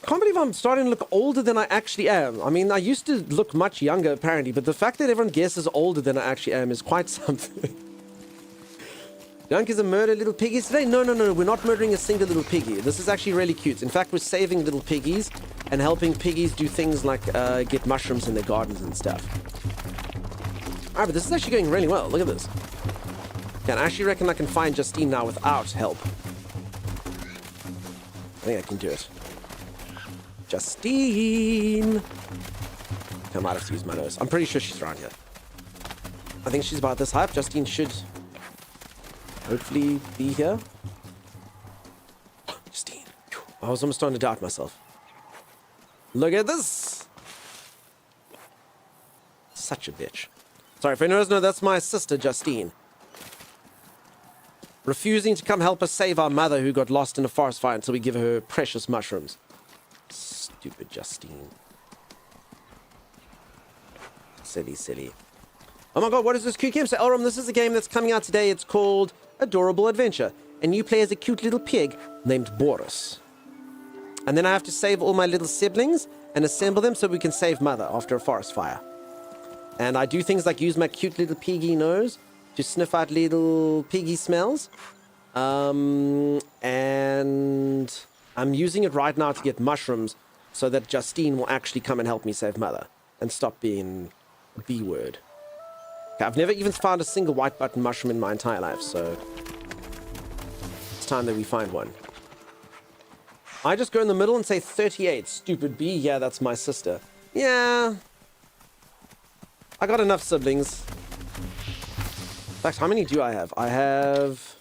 can't believe I'm starting to look older than I actually am. I mean, I used to look much younger, apparently, but the fact that everyone guesses older than I actually am is quite something. Dunk is a murder little piggies today? No, we're not murdering a single little piggy. This is actually really cute. In fact, we're saving little piggies and helping piggies do things like get mushrooms in their gardens and stuff. Alright, but this is actually going really well. Look at this. Okay, I actually reckon I can find Justine now without help. I think I can do it. Justine! I might have to use my nose. I'm pretty sure she's around here. I think she's about this hype. Justine should hopefully be here. Justine. I was almost starting to doubt myself. Look at this! Such a bitch. Sorry, if anyone doesn't know, that's my sister, Justine. Refusing to come help us save our mother who got lost in a forest fire until we give her precious mushrooms. Stupid Justine. Silly. Oh my god, what is this cute game? So, Elrom, this is a game that's coming out today. It's called Adorable Adventure. And you play as a cute little pig named Boris. And then I have to save all my little siblings and assemble them so we can save Mother after a forest fire. And I do things like use my cute little piggy nose to sniff out little piggy smells. And I'm using it right now to get mushrooms so that Justine will actually come and help me save Mother and stop being a B word. Okay, I've never even found a single white button mushroom in my entire life, so it's time that we find one. I just go in the middle and say 38, stupid B. Yeah, that's my sister. Yeah. I got enough siblings. In fact, how many do I have? I have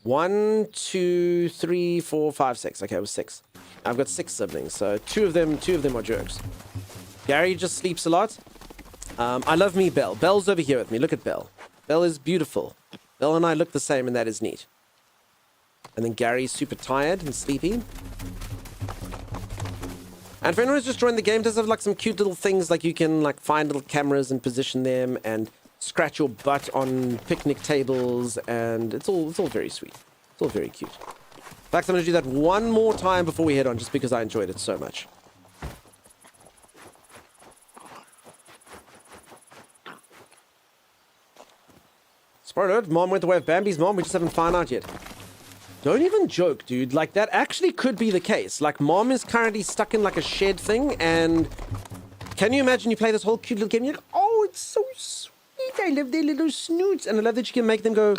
1, 2, 3, 4, 5, 6. Okay, it was 6. I've got 6 siblings, so two of them are jerks. Gary just sleeps a lot. I love me, Belle. Belle's over here with me. Look at Belle. Belle is beautiful. Belle and I look the same, and that is neat. And then Gary's super tired and sleepy. And for anyone who's just joined the game, it does have like some cute little things, like you can like find little cameras and position them and scratch your butt on picnic tables, and it's all very sweet. It's all very cute. In fact, I'm going to do that one more time before we head on, just because I enjoyed it so much. Spoiler alert, Mom went the way of Bambi's mom. We just haven't found out yet. Don't even joke, dude. Like, that actually could be the case. Like, Mom is currently stuck in, like, a shed thing, and can you imagine you play this whole cute little game, and you're like, oh, it's so sweet. I love their little snoots. And I love that you can make them go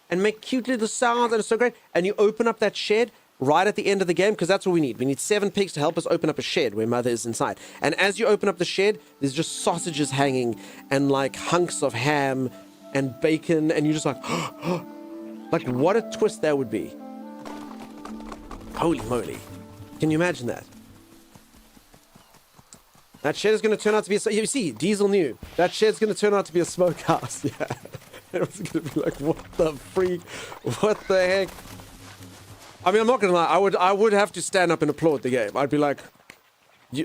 and make cute little sounds, and it's so great. And you open up that shed right at the end of the game, because that's what we need. We need 7 pigs to help us open up a shed where Mother is inside. And as you open up the shed, there's just sausages hanging and, like, hunks of ham and bacon, and you're just like, like, what a twist that would be. Holy moly. Can you imagine that? That shed is going to turn out to be a... You see, Diesel knew. That shed's going to turn out to be a smokehouse. Yeah. It was going to be like, what the freak? What the heck? I mean, I'm not going to lie. I would have to stand up and applaud the game. I'd be like...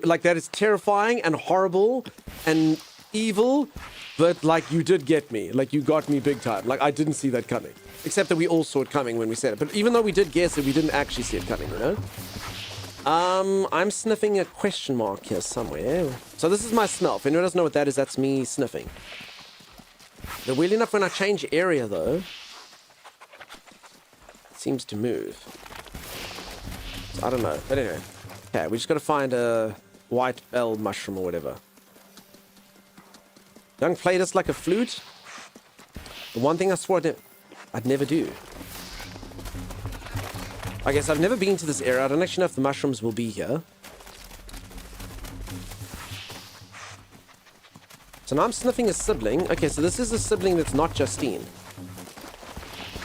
like, that is terrifying and horrible and evil, but, like, you did get me. Like, you got me big time. Like, I didn't see that coming. Except that we all saw it coming when we said it. But even though we did guess it, we didn't actually see it coming, you know? I'm sniffing a question mark here somewhere. So this is my smell. If anyone doesn't know what that is, that's me sniffing. But weirdly enough, when I change area, though, it seems to move. So I don't know. But anyway. Okay, we just got to find a white bell mushroom or whatever. Don't play this like a flute. The one thing I swore I'd never do. I guess I've never been to this area. I don't actually know if the mushrooms will be here. So now I'm sniffing a sibling. Okay, so this is a sibling that's not Justine.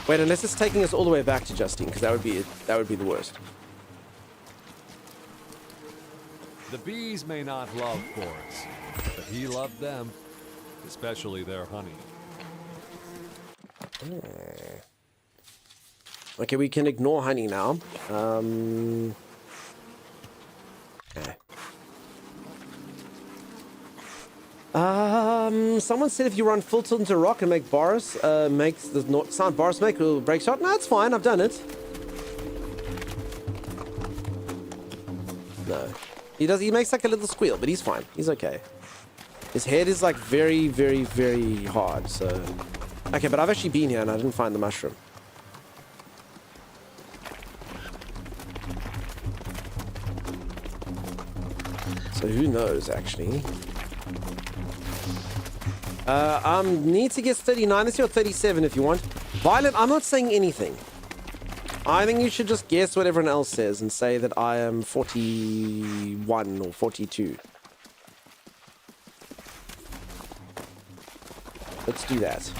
Wait, unless it's taking us all the way back to Justine, because that would be the worst. The bees may not love Boris, but he loved them, especially their honey. Okay, we can ignore honey now. Okay. Someone said if you run full tilt into rock and make Boris makes the sound Boris make will break shot. No, it's fine. I've done it. No. He makes like a little squeal, but he's fine. He's okay. His head is like very, very, very hard, so... Okay, but I've actually been here and I didn't find the mushroom. So who knows, actually. Need to get 39 this year or 37 if you want. Violet, I'm not saying anything. I think you should just guess what everyone else says and say that I am 41 or 42. Let's do that.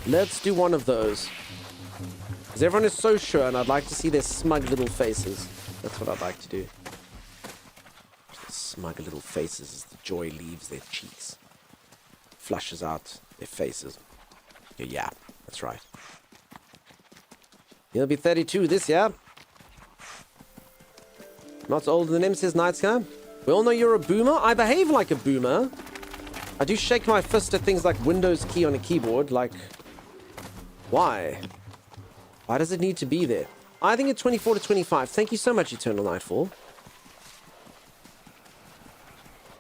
Let's do one of those. Because everyone is so sure and I'd like to see their smug little faces. That's what I'd like to do. Smug little faces as the joy leaves their cheeks. Flushes out their faces. Yeah, that's right. He'll be 32 this year. Not older than him, says Nightsky. We all know you're a boomer. I behave like a boomer. I do shake my fist at things like Windows key on a keyboard. Like, why? Why does it need to be there? I think it's 24 to 25. Thank you so much, Eternal Nightfall.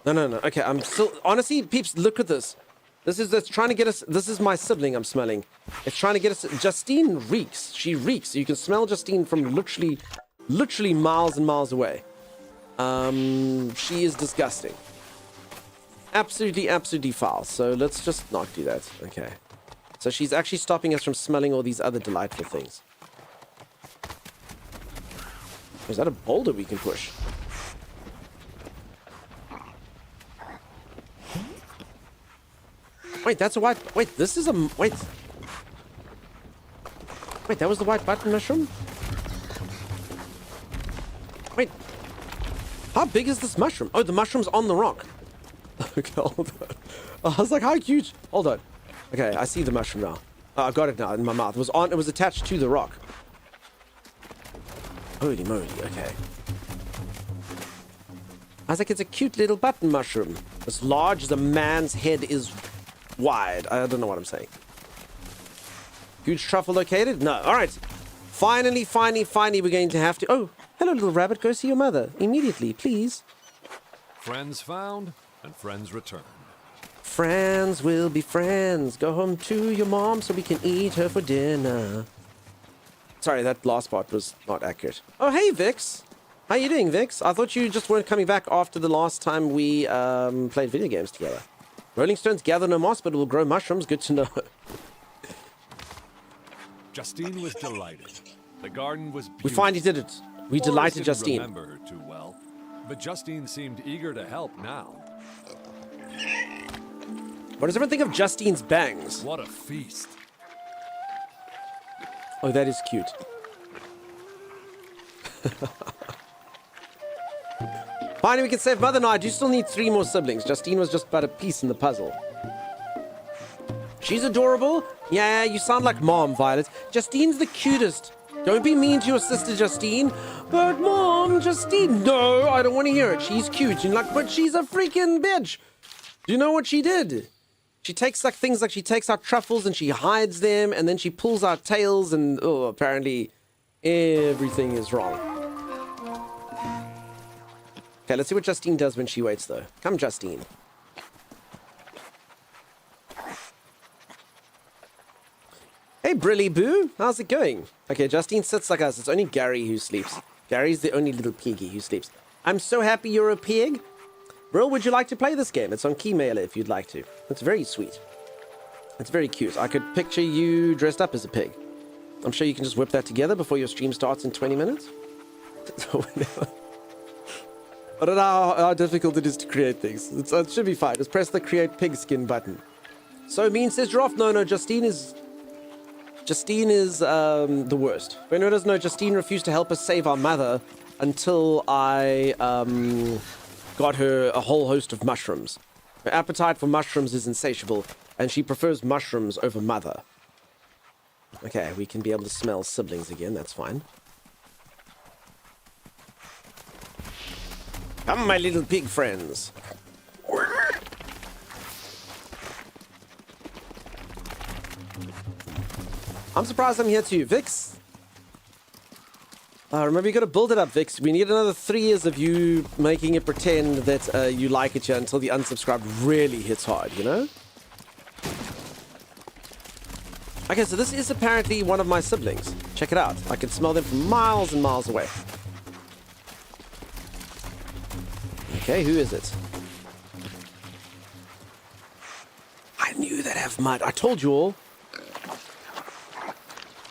No. Okay, I'm still... Honestly, peeps, look at this. That's trying to get us... This is my sibling I'm smelling. It's trying to get us... Justine reeks. She reeks. You can smell Justine from literally miles and miles away. She is disgusting. Absolutely foul. So let's just not do that. Okay. So she's actually stopping us from smelling all these other delightful things. Is that a boulder we can push? Wait, that's a white... Wait, this is a... Wait. Wait, that was the white button mushroom? Wait. How big is this mushroom? Oh, the mushroom's on the rock. Okay, hold on. I was like, how huge? Hold on. Okay, I see the mushroom now. Oh, I've got it now in my mouth. It was attached to the rock. Holy moly, okay. I was like, it's a cute little button mushroom. As large as a man's head is wide. I don't know what I'm saying. Huge truffle located? No. All right. Finally, we're going to have to... Oh, hello, little rabbit. Go see your mother. Immediately, please. Friends found and friends returned. Friends will be friends. Go home to your mom so we can eat her for dinner. Sorry, that last part was not accurate. Oh, hey, Vix. How you doing, Vix? I thought you just weren't coming back after the last time we played video games together. Rolling stones gather no moss, but will grow mushrooms. Good to know. Justine was delighted. The garden was beautiful. We finally did it. We delighted Forrest Justine. didn't remember her too well, but Justine seemed eager to help now. What does everyone think of Justine's bangs? What a feast. Oh, that is cute. Finally, we can save Mother. No, I do still need 3 more siblings. Justine was just but a piece in the puzzle. She's adorable. Yeah, you sound like Mom, Violet. Justine's the cutest. Don't be mean to your sister, Justine. But Mom, Justine... No, I don't want to hear it. She's cute. You're like, but she's a freaking bitch. Do you know what she did? She takes like things like she takes out truffles and she hides them, and then she pulls out tails, and oh, apparently everything is wrong. Okay, let's see what Justine does when she waits, though. Come, Justine. Hey, Brilly Boo. How's it going? Okay, Justine sits like us. It's only Gary who sleeps. Gary's the only little piggy who sleeps. I'm so happy you're a pig. Brill, would you like to play this game? It's on Keymailer if you'd like to. It's very sweet. It's very cute. I could picture you dressed up as a pig. I'm sure you can just whip that together before your stream starts in 20 minutes. I don't know how difficult it is to create things. It should be fine. Just press the create pigskin button. So mean, says Droff. No, Justine is the worst. For anyone who doesn't know, Justine refused to help us save our mother until I got her a whole host of mushrooms. Her appetite for mushrooms is insatiable, and she prefers mushrooms over mother. Okay, we can be able to smell siblings again. That's fine. Come, my little pig friends. I'm surprised I'm here too. Vix? Remember, you got to build it up, Vix. We need another 3 years of you making it pretend that you like it here until the unsubscribe really hits hard, you know? Okay, so this is apparently one of my siblings. Check it out. I can smell them from miles and miles away. Okay, who is it? I knew they'd have mud. I told you all.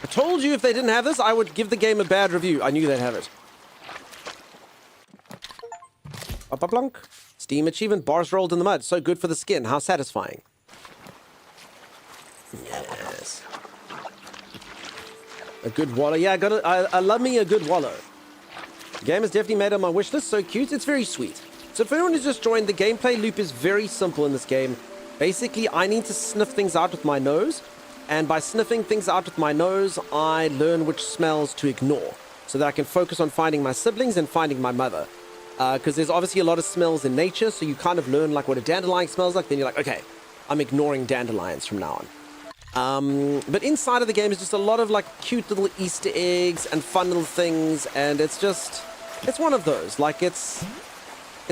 I told you if they didn't have this, I would give the game a bad review. I knew they'd have it. Up-a-blunk. Steam achievement. Bars rolled in the mud. So good for the skin. How satisfying. Yes. A good wallow. Yeah, I love me a good wallow. The game is definitely made on my wish list. So cute. It's very sweet. So for anyone who's just joined, the gameplay loop is very simple in this game. Basically, I need to sniff things out with my nose. And by sniffing things out with my nose, I learn which smells to ignore. So that I can focus on finding my siblings and finding my mother. Because there's obviously a lot of smells in nature. So you kind of learn like what a dandelion smells like. Then you're like, okay, I'm ignoring dandelions from now on. But inside of the game is just a lot of like cute little Easter eggs and fun little things, and it's one of those. Like it's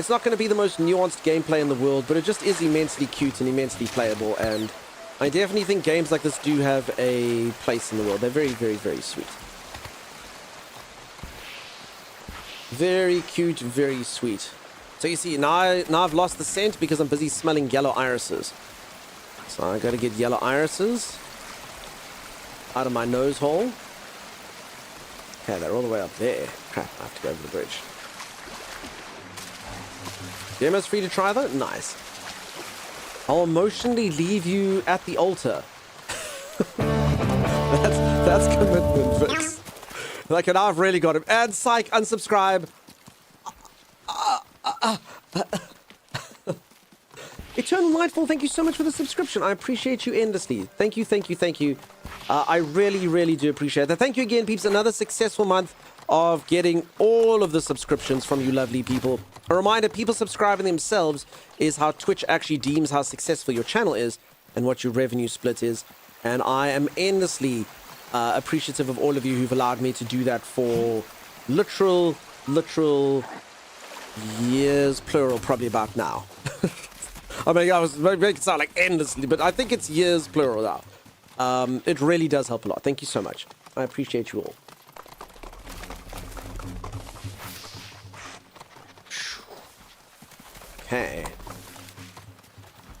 not going to be the most nuanced gameplay in the world, but it just is immensely cute and immensely playable, and I definitely think games like this do have a place in the world. They're very, very, very sweet. Very cute, very sweet. So you see, now I've lost the scent because I'm busy smelling yellow irises. So I gotta get yellow irises out of my nose hole. Okay, they're all the way up there. Crap, I have to go over the bridge. Demo's free to try though? Nice. I'll emotionally leave you at the altar. that's commitment, Vix. Like, and I've really got him. And psych, unsubscribe. Eternal Nightfall, thank you so much for the subscription. I appreciate you endlessly. Thank you, thank you, thank you. I really, really do appreciate that. Thank you again, peeps. Another successful month of getting all of the subscriptions from you lovely people. A reminder, people subscribing themselves is how Twitch actually deems how successful your channel is and what your revenue split is. And I am endlessly appreciative of all of you who've allowed me to do that for literal years, plural, probably about now. I mean, I was making it sound like endlessly, but I think it's years, plural now. It really does help a lot. Thank you so much. I appreciate you all. Okay.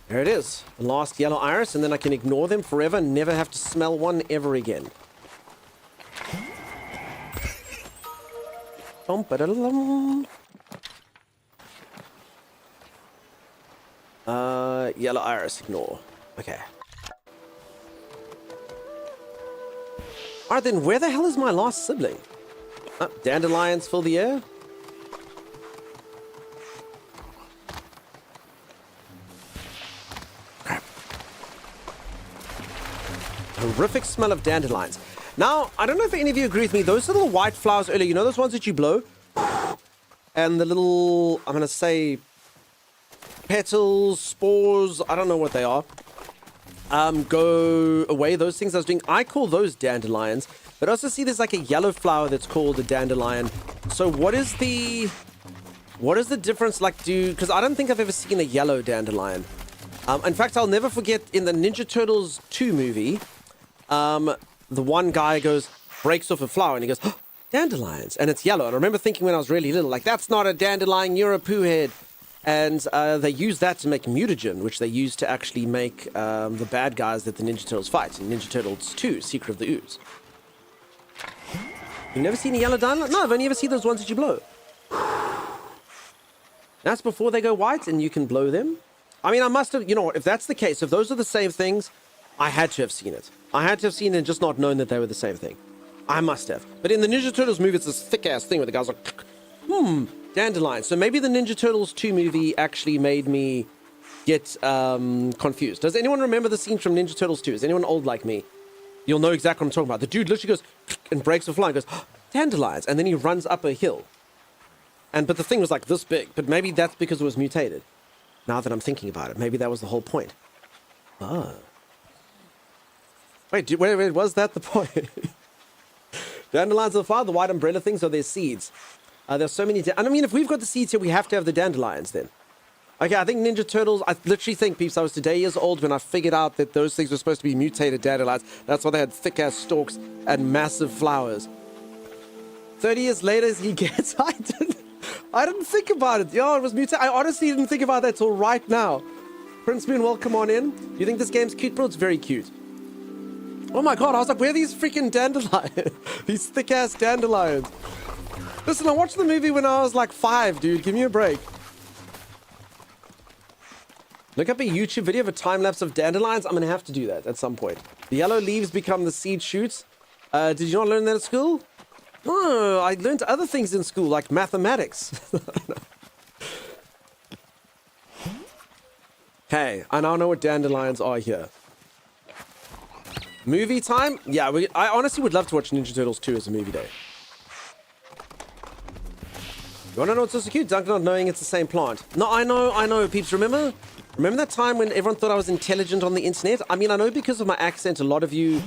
There it is. The last yellow iris, and then I can ignore them forever and never have to smell one ever again. Yellow iris, ignore. Okay. Alright then, where the hell is my last sibling? Dandelions fill the air? Crap. Horrific smell of dandelions. Now, I don't know if any of you agree with me, those little white flowers earlier, you know those ones that you blow? And the little, I'm going to say, petals, spores, I don't know what they are, go away. Those things I was doing, I call those dandelions. But I also see there's like a yellow flower that's called a dandelion. So what is the difference like because I don't think I've ever seen a yellow dandelion. In fact, I'll never forget in the Ninja Turtles 2 movie, the one guy breaks off a flower and he goes, oh, dandelions, and it's yellow. And I remember thinking when I was really little, like, that's not a dandelion, you're a poo head. And they use that to make mutagen, which they use to actually make the bad guys that the Ninja Turtles fight in Ninja Turtles 2, Secret of the Ooze. You've never seen a yellow dandelion? No, I've only ever seen those ones that you blow. That's before they go white and you can blow them. I mean, I must have, if that's the case, if those are the same things, I had to have seen it. I had to have seen it and just not known that they were the same thing. I must have. But in the Ninja Turtles movie, it's this thick-ass thing where the guy's like, dandelions. So maybe the Ninja Turtles 2 movie actually made me get confused. Does anyone remember the scene from Ninja Turtles 2? Is anyone old like me? You'll know exactly what I'm talking about. The dude literally goes and breaks a fly and goes, oh, dandelions. And then he runs up a hill. But the thing was like this big. But maybe that's because it was mutated. Now that I'm thinking about it, maybe that was the whole point. Ah. Wait, was that the point? Dandelions are the flower, the white umbrella things are their seeds. There's so many. And I mean, if we've got the seeds here, we have to have the dandelions then. Okay, I think Ninja Turtles, I literally think, peeps, I was today years old when I figured out that those things were supposed to be mutated dandelions. That's why they had thick-ass stalks and massive flowers. 30 years later, he gets... I didn't think about it. Yo, it was mutated. I honestly didn't think about that till right now. Prince Moon, welcome on in. You think this game's cute, bro? It's very cute. Oh my god, I was like, where are these freaking dandelions? These thick-ass dandelions. Listen, I watched the movie when I was like 5, dude. Give me a break. Look up a YouTube video of a time-lapse of dandelions. I'm going to have to do that at some point. The yellow leaves become the seed shoots. Did you not learn that at school? No, I learned other things in school, like mathematics. Hey, I now know what dandelions are here. Movie time? Yeah, I honestly would love to watch Ninja Turtles 2 as a movie day. You want to know what's so cute? Duncan not knowing it's the same plant. No, I know, peeps. Remember that time when everyone thought I was intelligent on the internet? I mean, I know because of my accent, a lot of you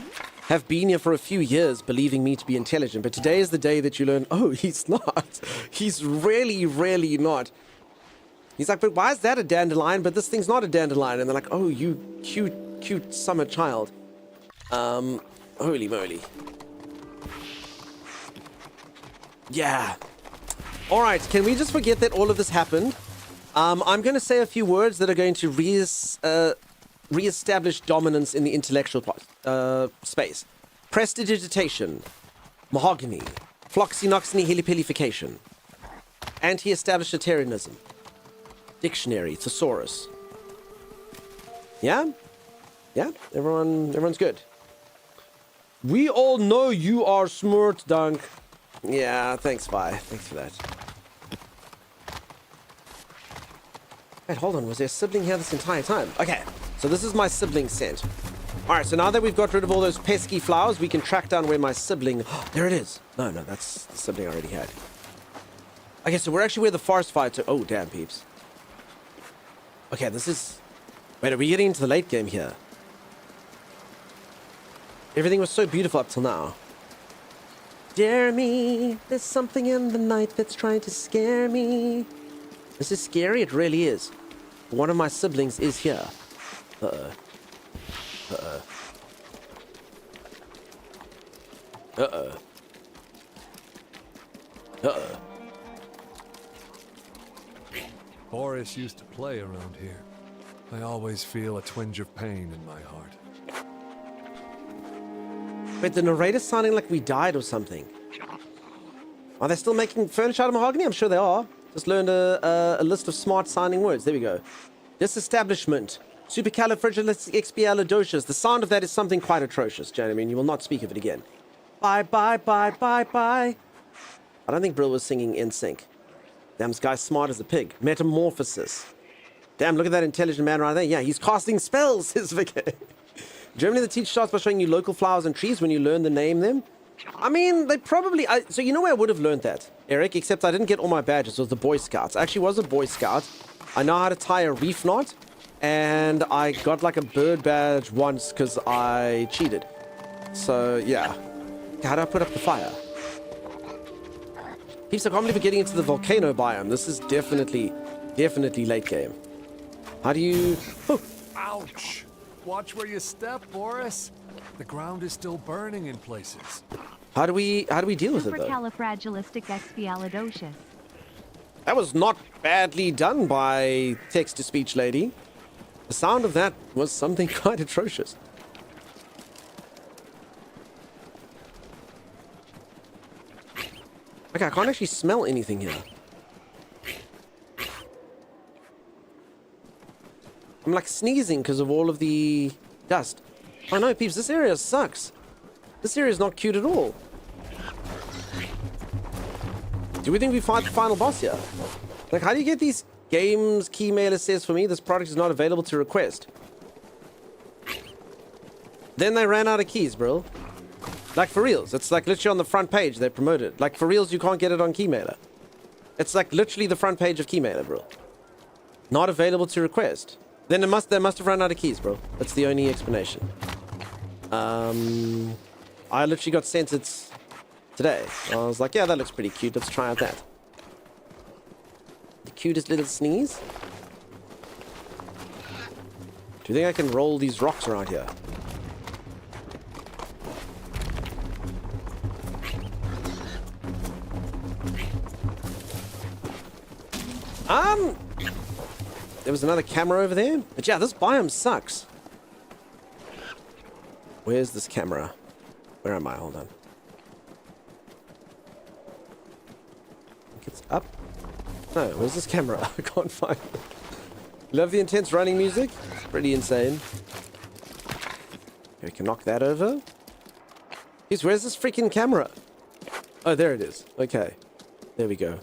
have been here for a few years believing me to be intelligent. But today is the day that you learn, oh, he's not. He's really, really not. He's like, but why is that a dandelion? But this thing's not a dandelion. And they're like, oh, you cute summer child. Holy moly. Yeah. All right, can we just forget that all of this happened? I'm going to say a few words that are going to re-establish dominance in the intellectual space. Prestidigitation, mahogany, floxinoxyhilipilification, anti-establishmentarianism, dictionary, thesaurus. Yeah? Yeah? Everyone's good. We all know you are smart, Dunk. Yeah, thanks, Vi. Thanks for that. Wait, hold on. Was there a sibling here this entire time? Okay, so this is my sibling scent. Alright, so now that we've got rid of all those pesky flowers, we can track down where my sibling... there it is. No, that's the sibling I already had. Okay, so we're actually where the forest fire took... oh, damn, peeps. Okay, this is... wait, are we getting into the late game here? Everything was so beautiful up till now. Jeremy, there's something in the night that's trying to scare me. This is scary, it really is. One of my siblings is here. Uh-oh. Uh-oh. Uh-oh. Uh-oh. Boris used to play around here. I always feel a twinge of pain in my heart. Wait, the narrator's sounding like we died or something. Are they still making furniture out of mahogany? I'm sure they are. Just learned a list of smart sounding words. There we go. Disestablishment. Supercalifragilisticexpialidocious. The sound of that is something quite atrocious, Jan. I mean, you will not speak of it again. Bye, bye, bye, bye, bye. I don't think Brill was singing in sync. Damn, this guy's smart as a pig. Metamorphosis. Damn, look at that intelligent man right there. Yeah, he's casting spells, says Vicky. Germany, the teacher starts by showing you local flowers and trees when you learn to name them. I mean, they probably... so you know where I would have learned that, Eric? Except I didn't get all my badges. It was the Boy Scouts. I actually was a Boy Scout. I know how to tie a reef knot. And I got like a bird badge once because I cheated. So, yeah. How do I put up the fire? Peeps, I can't believe we're getting into the volcano biome. This is definitely late game. How do you... oh. Ouch! Watch where you step, Boris. The ground is still burning in places. How do we deal with it, though? Supercalifragilisticexpialidocious. That was not badly done by text-to-speech lady. The sound of that was something quite atrocious. Okay, I can't actually smell anything here. I'm like sneezing because of all of the dust. Oh no, peeps, this area sucks. This area is not cute at all. Do we think we fight the final boss here? Like, how do you get these games? Keymailer says for me, this product is not available to request. Then they ran out of keys, bro. Like, for reals. It's like literally on the front page they promoted. Like, for reals, you can't get it on Keymailer. It's like literally the front page of Keymailer, bro. Not available to request. Then they must have run out of keys, bro. That's the only explanation. I literally got sent it today. I was like, yeah, that looks pretty cute. Let's try out that. The cutest little sneeze. Do you think I can roll these rocks around here? There was another camera over there. But yeah, this biome sucks. Where's this camera? Where am I? Hold on. I think it's up. No, where's this camera? I can't find it. Love the intense running music. It's pretty insane. Okay, we can knock that over. Jeez, where's this freaking camera? Oh, there it is. Okay. There we go.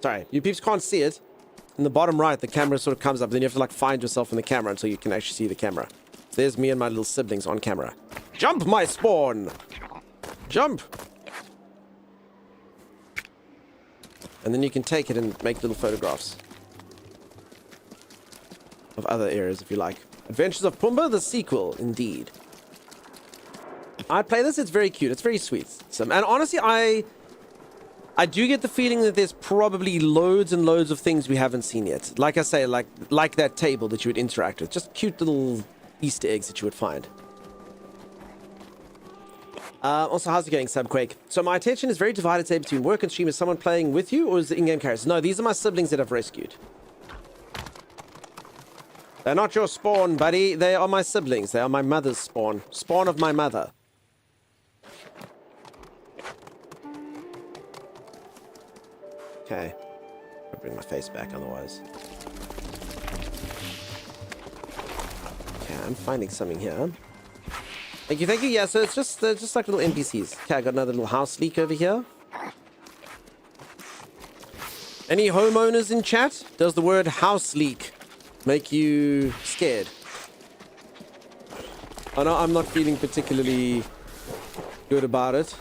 Sorry, you peeps can't see it. In the bottom right, the camera sort of comes up. Then you have to like find yourself in the camera until you can actually see the camera. So there's me and my little siblings on camera. Jump, my spawn! Jump! And then you can take it and make little photographs of other areas if you like. Adventures of Pumbaa, the sequel, indeed. I'd play this. It's very cute. It's very sweet. And honestly, I do get the feeling that there's probably loads and loads of things we haven't seen yet. Like I say, like that table that you would interact with. Just cute little Easter eggs that you would find. Also, how's it going, Subquake? So my attention is very divided today between work and stream. Is someone playing with you or is it in-game characters? No, these are my siblings that I've rescued. They're not your spawn, buddy. They are my siblings. They are my mother's spawn. Spawn of my mother. Okay. I'll bring my face back otherwise. Okay, I'm finding something here. Thank you, thank you. Yeah, so it's just like little NPCs. Okay, I got another little house leak over here. Any homeowners in chat? Does the word house leak make you scared? I know I'm not feeling particularly good about it.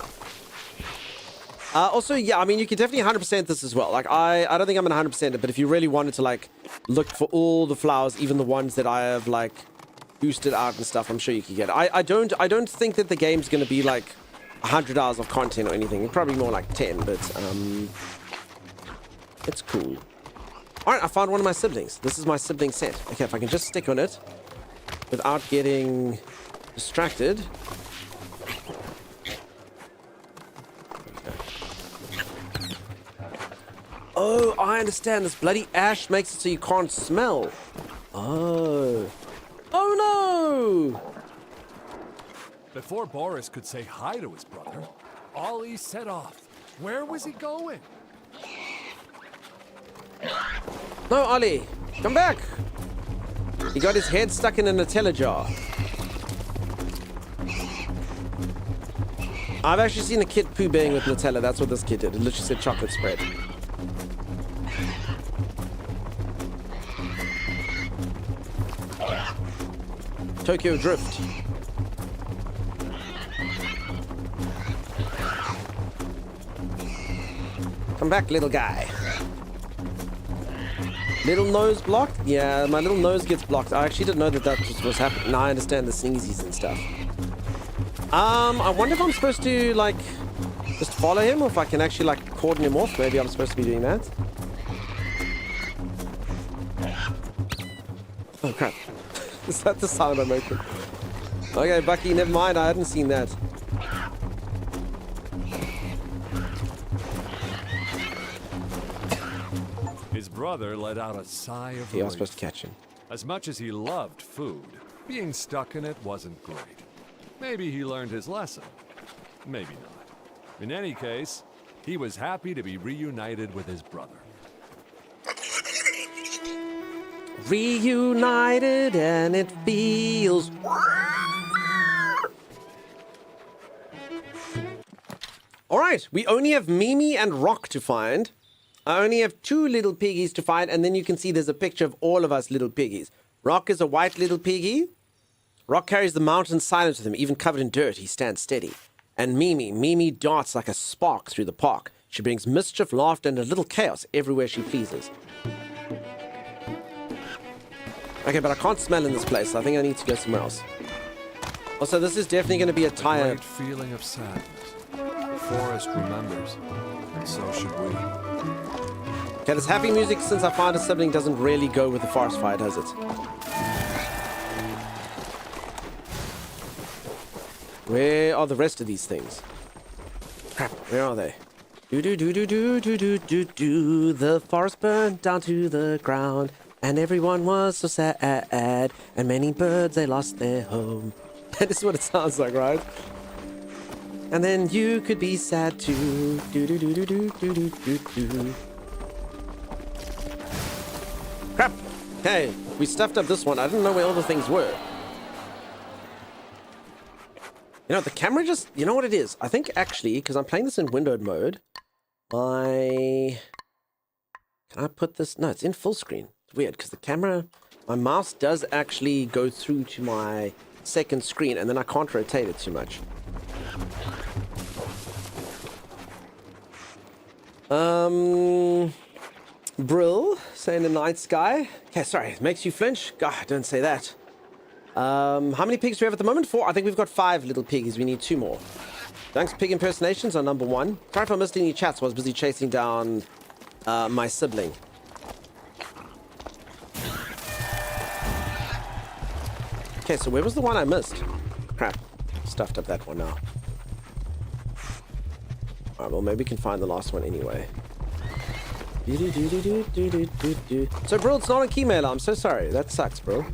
Also, yeah, I mean, you can definitely 100% this as well. Like, I don't think I'm gonna 100% it, but if you really wanted to, like, look for all the flowers, even the ones that I have, like, boosted out and stuff, I'm sure you can get it. I don't think that the game's gonna be, like, 100 hours of content or anything. Probably more like 10, but, it's cool. Alright, I found one of my siblings. This is my sibling set. Okay, if I can just stick on it without getting distracted. Oh, I understand. This bloody ash makes it so you can't smell. Oh. Oh no! Before Boris could say hi to his brother, Ollie set off. Where was he going? No, Ollie. Come back. He got his head stuck in a Nutella jar. I've actually seen a kid poo-baying with Nutella. That's what this kid did. It literally said chocolate spread. Tokyo Drift. Come back, little guy. Little nose blocked? Yeah, my little nose gets blocked. I actually didn't know that was happening. Now I understand the sneezies and stuff. I wonder if I'm supposed to, like, just follow him or if I can actually, like, cordon him off. Maybe I'm supposed to be doing that. Oh, crap. Is that the sound I'm making? Okay, Bucky, never mind. I hadn't seen that. His brother let out a sigh of Yeah, I relief. was supposed to catch him. As much as he loved food, being stuck in it wasn't great. Maybe he learned his lesson. Maybe not. In any case, he was happy to be reunited with his brother. Reunited and it feels... Alright, we only have Mimi and Rock to find. I only have 2 little piggies to find, and then you can see there's a picture of all of us little piggies. Rock is a white little piggy. Rock carries the mountain silent with him, even covered in dirt, he stands steady. And Mimi darts like a spark through the park. She brings mischief, laughter, and a little chaos everywhere she pleases. Okay, but I can't smell in this place, so I think I need to go somewhere else. Also, this is definitely going to be a tire. Great feeling of sadness. forest remembers. And so should we. Okay, this happy music since I found a sibling doesn't really go with the forest fire, does it? Where are the rest of these things? Crap, where are they? Do do do do do do do do do. The forest burned down to the ground, and everyone was so sad, and many birds they lost their home. This is what it sounds like, right? And then you could be sad too. Do do do do do do do do do. Crap. Okay, we stuffed up this one. I didn't know where all the things were. You know, the camera just... You know what it is? I think actually, because I'm playing this in windowed mode, Can I put this... No, it's in full screen. It's weird, because the camera... My mouse does actually go through to my second screen, and then I can't rotate it too much. Brill, saying the night sky. Okay, sorry, it makes you flinch. God, don't say that. How many pigs do we have at the moment? 4. I think we've got 5 little piggies. We need 2 more. Thanks, pig impersonations are number 1. Sorry if I missed any chats. I was busy chasing down my sibling. Okay, so where was the one I missed? Crap. Stuffed up that one now. Alright, well, maybe we can find the last one anyway. So, bro, it's not a key mailer. I'm so sorry. That sucks, bro.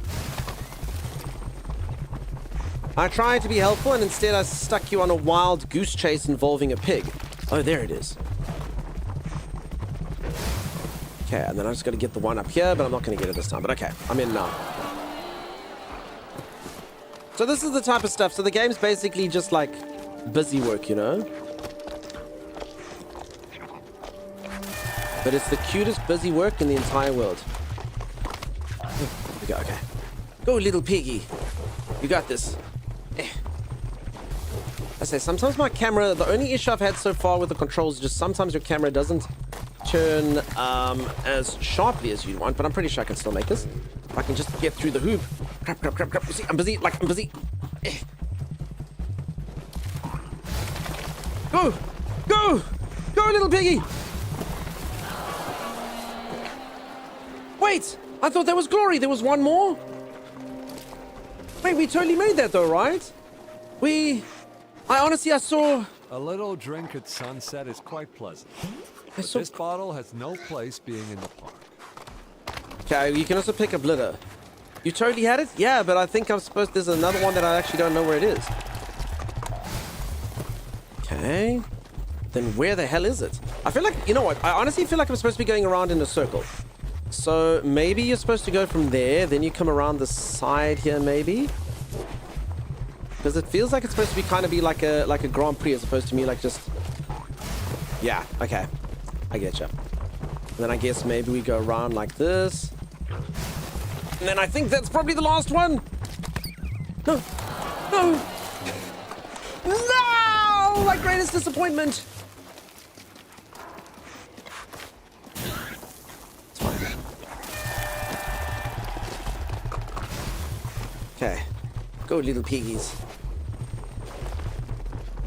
I tried to be helpful, and instead I stuck you on a wild goose chase involving a pig. Oh, there it is. Okay, and then I just got to get the one up here, but I'm not going to get it this time. But okay, I'm in now. So this is the type of stuff. So the game's basically just like busy work, you know? But it's the cutest busy work in the entire world. Here we go, okay. Go, little piggy. You got this. I say, sometimes my camera, the only issue I've had so far with the controls is just sometimes your camera doesn't turn as sharply as you want, but I'm pretty sure I can still make this. If I can just get through the hoop. Crap, crap, crap, crap. You see, I'm busy, like, I'm busy. Go! Go! Go, little piggy! Wait! I thought there was glory. There was one more? Wait, we totally made that though, right? I saw... A little drink at sunset is quite pleasant. I But saw... this bottle has no place being in the park. Okay, you can also pick up litter. You totally had it? Yeah, but I think I'm supposed... There's another one that I actually don't know where it is. Okay. Then where the hell is it? I feel like... You know what? I honestly feel like I'm supposed to be going around in a circle. So maybe you're supposed to go from there, then you come around the side here, maybe? Because it feels like it's supposed to be kind of be like a Grand Prix as opposed to me like just... Yeah, okay. I get you. And then I guess maybe we go around like this. And then I think that's probably the last one. No. No. No! My greatest disappointment. It's fine. Okay. Go, little piggies.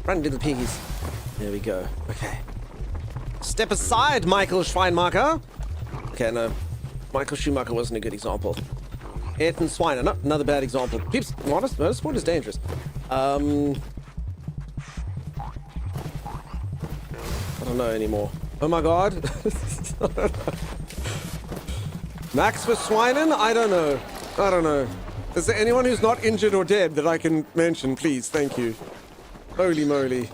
Run, little piggies. There we go. Okay. Step aside, Michael Schweinmacher. Okay, no. Michael Schumacher wasn't a good example. Ayrton Swiner, no, another bad example. Peeps, motorsport is dangerous. I don't know anymore. Oh my god. Max Verstappen? I don't know. I don't know. Is there anyone who's not injured or dead that I can mention, please? Thank you. Holy moly.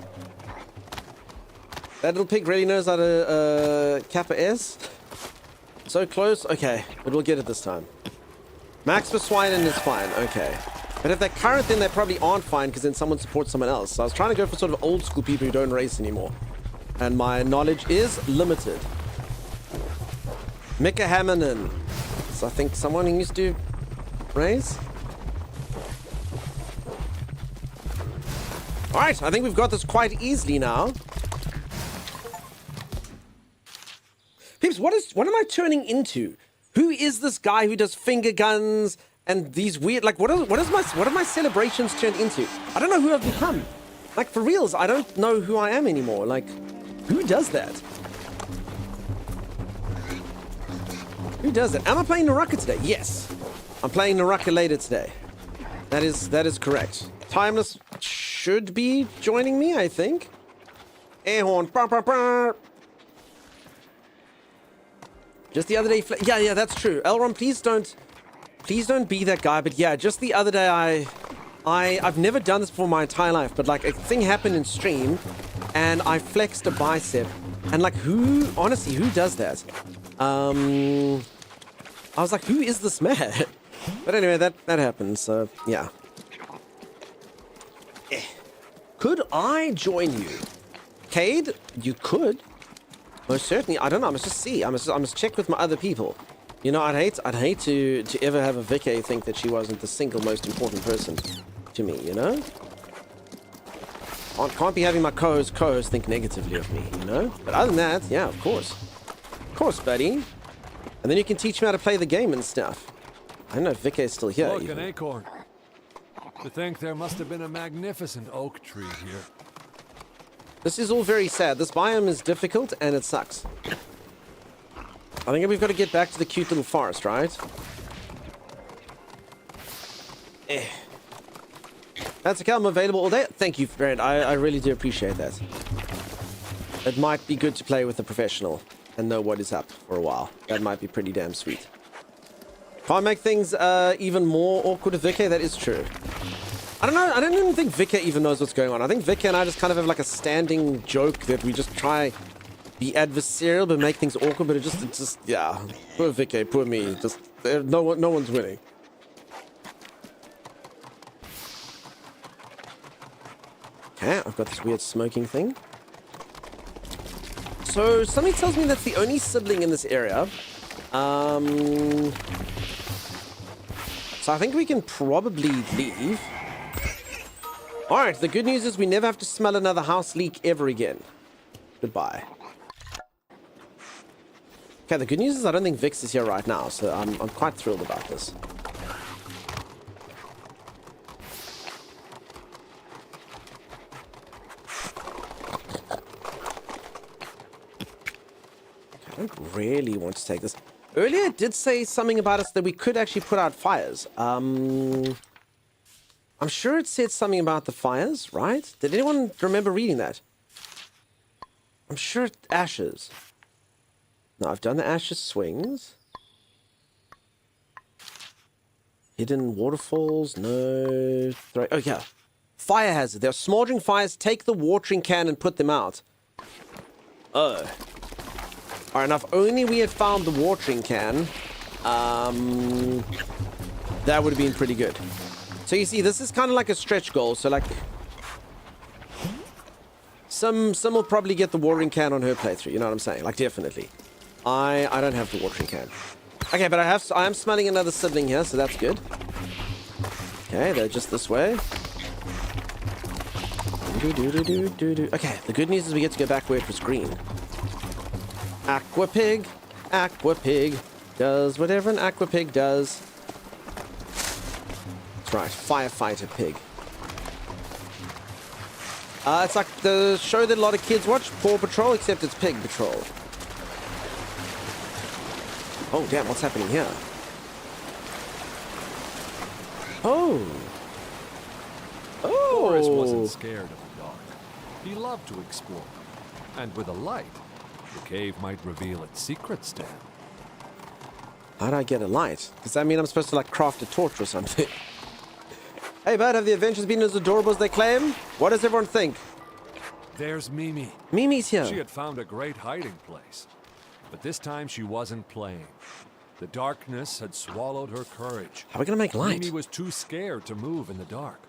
That little pig really knows how to Kappa S. So close. Okay, but we'll get it this time. Max Verstappen is fine. Okay. But if they're current, then they probably aren't fine because then someone supports someone else. So I was trying to go for sort of old school people who don't race anymore. And my knowledge is limited. Mika Hamminen. So I think someone who used to race. Alright, I think we've got this quite easily now. Peeps, what am I turning into? Who is this guy who does finger guns and these weird, like, what have my celebrations turned into? I don't know who I've become. Like, for reals, I don't know who I am anymore. Like, who does that? Who does it? Am I playing Naraka today? Yes. I'm playing Naraka later today. That is correct. Timeless should be joining me, I think. Air horn. Bah, bah, bah. Just the other day, yeah, that's true. Elron, please don't be that guy. But yeah, just the other day, I've never done this before my entire life, but like a thing happened in stream, and I flexed a bicep, and like honestly, who does that? I was like, who is this man? But anyway, that happened. So yeah. Could I join you, Cade? You could. Most certainly. I don't know. I must just see. I must check with my other people. You know, I'd hate to ever have a Vicky think that she wasn't the single most important person to me, you know? Can't be having my co-host think negatively of me, you know? But other than that, yeah, of course. Of course, buddy. And then you can teach me how to play the game and stuff. I don't know if Vicky is still here. Look, even. an acorn. To think there must have been a magnificent oak tree here. This is all very sad. This biome is difficult and it sucks. I think we've got to get back to the cute little forest, right? That's okay. I'm available all day. Thank you, friend. I really do appreciate that. It might be good to play with a professional and know what is up for a while. That might be pretty damn sweet. Can't make things even more awkward with Vicky. That is true. I don't know. I don't even think Vicky even knows what's going on. I think Vicky and I just kind of have like a standing joke that we just try be adversarial but make things awkward. But it just yeah. Poor Vicky, poor me. Just no one's winning. Okay, I've got this weird smoking thing. So something tells me that's the only sibling in this area. So I think we can probably leave. Alright, the good news is we never have to smell another house leak ever again. Goodbye. Okay, the good news is I don't think Vix is here right now, so I'm quite thrilled about this. I don't really want to take this. Earlier it did say something about us that we could actually put out fires. I'm sure it said something about the fires, right? Did anyone remember reading that? I'm sure it's ashes. No, I've done the ashes swings. Hidden waterfalls, no. Oh, yeah. Fire hazard. There are smoldering fires. Take the watering can and put them out. Oh. Alright, now if only we had found the watering can, that would have been pretty good. So you see, this is kind of like a stretch goal. So like, some will probably get the watering can on her playthrough. You know what I'm saying? Like, definitely. I don't have the watering can. Okay, but I am smelling another sibling here, so that's good. Okay, they're just this way. Okay, the good news is we get to go back where it was green. Aqua Pig does whatever an Aqua Pig does. That's right, Firefighter Pig. It's like the show that a lot of kids watch, Paw Patrol, except it's Pig Patrol. Oh, damn, what's happening here? Oh. Boris wasn't scared of the dark. He loved to explore. And with a light, the cave might reveal its secrets to him. How do I get a light? Does that mean I'm supposed to, like, craft a torch or something? Hey, bud, have the adventures been as adorable as they claim? What does everyone think? There's Mimi. Mimi's here. She had found a great hiding place. But this time she wasn't playing. The darkness had swallowed her courage. How are we gonna make light? Mimi was too scared to move in the dark.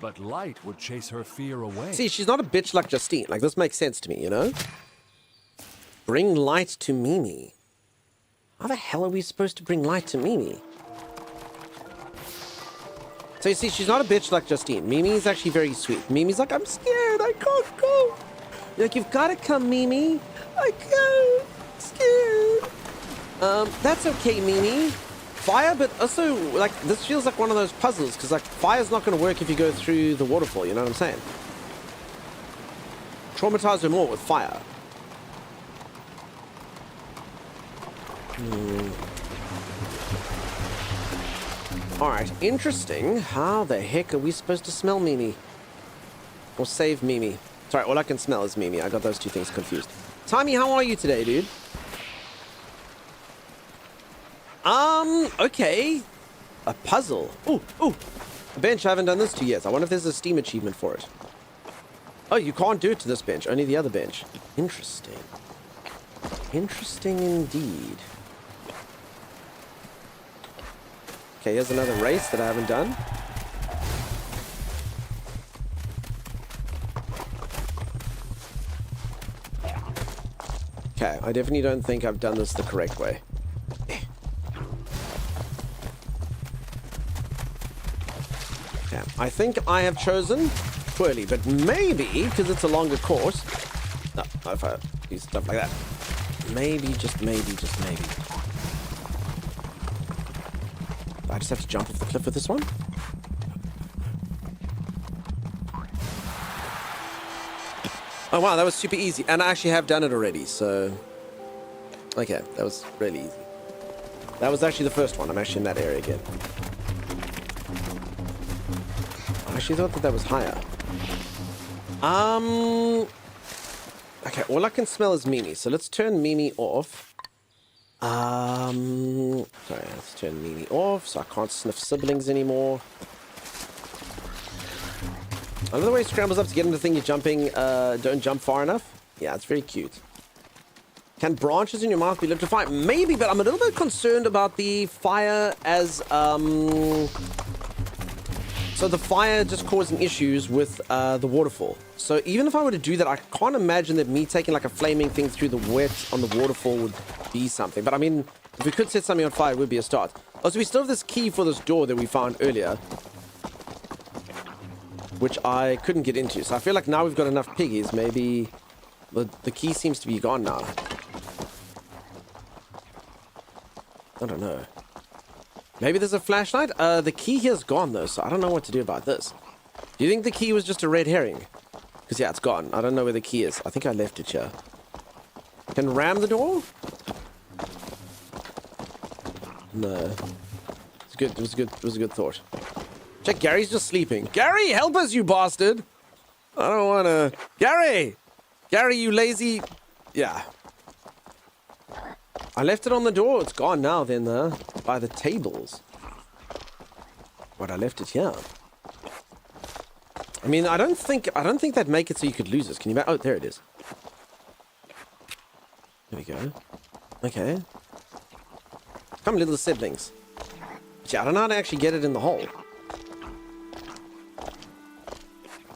But light would chase her fear away. See, she's not a bitch like Justine. Like, this makes sense to me, you know? Bring light to Mimi. How the hell are we supposed to bring light to Mimi? So you see, she's not a bitch like Justine. Mimi's actually very sweet. Mimi's like, I'm scared, I can't go. You're like, you've got to come, Mimi. I can't. I'm scared. That's okay, Mimi. Fire, but also, like, this feels like one of those puzzles, because, like, fire's not going to work if you go through the waterfall, you know what I'm saying? traumatize her more with fire. Alright, interesting. How the heck are we supposed to smell Mimi? Or save Mimi? Sorry, all I can smell is Mimi. I got those two things confused. Timey, how are you today, dude? Okay. A puzzle. Ooh. A bench I haven't done this to yet. I wonder if there's a Steam achievement for it. Oh, you can't do it to this bench, only the other bench. Interesting. Interesting indeed. Okay, here's another race that I haven't done. Okay, I definitely don't think I've done this the correct way. Okay, I think I have chosen poorly, but maybe, because it's a longer course... No, if I do stuff like that. Maybe, just maybe. I just have to jump off the cliff with this one? Oh wow, that was super easy. And I actually have done it already, so... Okay, that was really easy. That was actually the first one. I'm actually in that area again. I actually thought that was higher. Okay, all I can smell is Mimi, so let's turn Mimi off. Sorry, let's turn Mimi off so I can't sniff siblings anymore. I love the way it scrambles up to get into the thing you're jumping. Don't jump far enough. Yeah, it's very cute. Can branches in your mouth be electrified? Maybe, but I'm a little bit concerned about the fire as, so the fire just causing issues with the waterfall. So even if I were to do that, I can't imagine that me taking like a flaming thing through the wet on the waterfall would be something. But I mean, if we could set something on fire, it would be a start. Oh, so we still have this key for this door that we found earlier, which I couldn't get into. So I feel like now we've got enough piggies. Maybe the key seems to be gone now. I don't know. Maybe there's a flashlight? The key here's gone though, so I don't know what to do about this. Do you think the key was just a red herring? Because yeah, it's gone. I don't know where the key is. I think I left it here. Can ram the door? No. It's good. It was a good thought. Check, Gary's just sleeping. Gary, help us, you bastard! I don't wanna... Gary! Gary, you lazy... Yeah. I left it on the door. It's gone now then, by the tables. What, I left it here? I mean, I don't think that'd make it so you could lose this. Can you... Oh, there it is. There we go. Okay. Come, little siblings. Yeah, I don't know how to actually get it in the hole.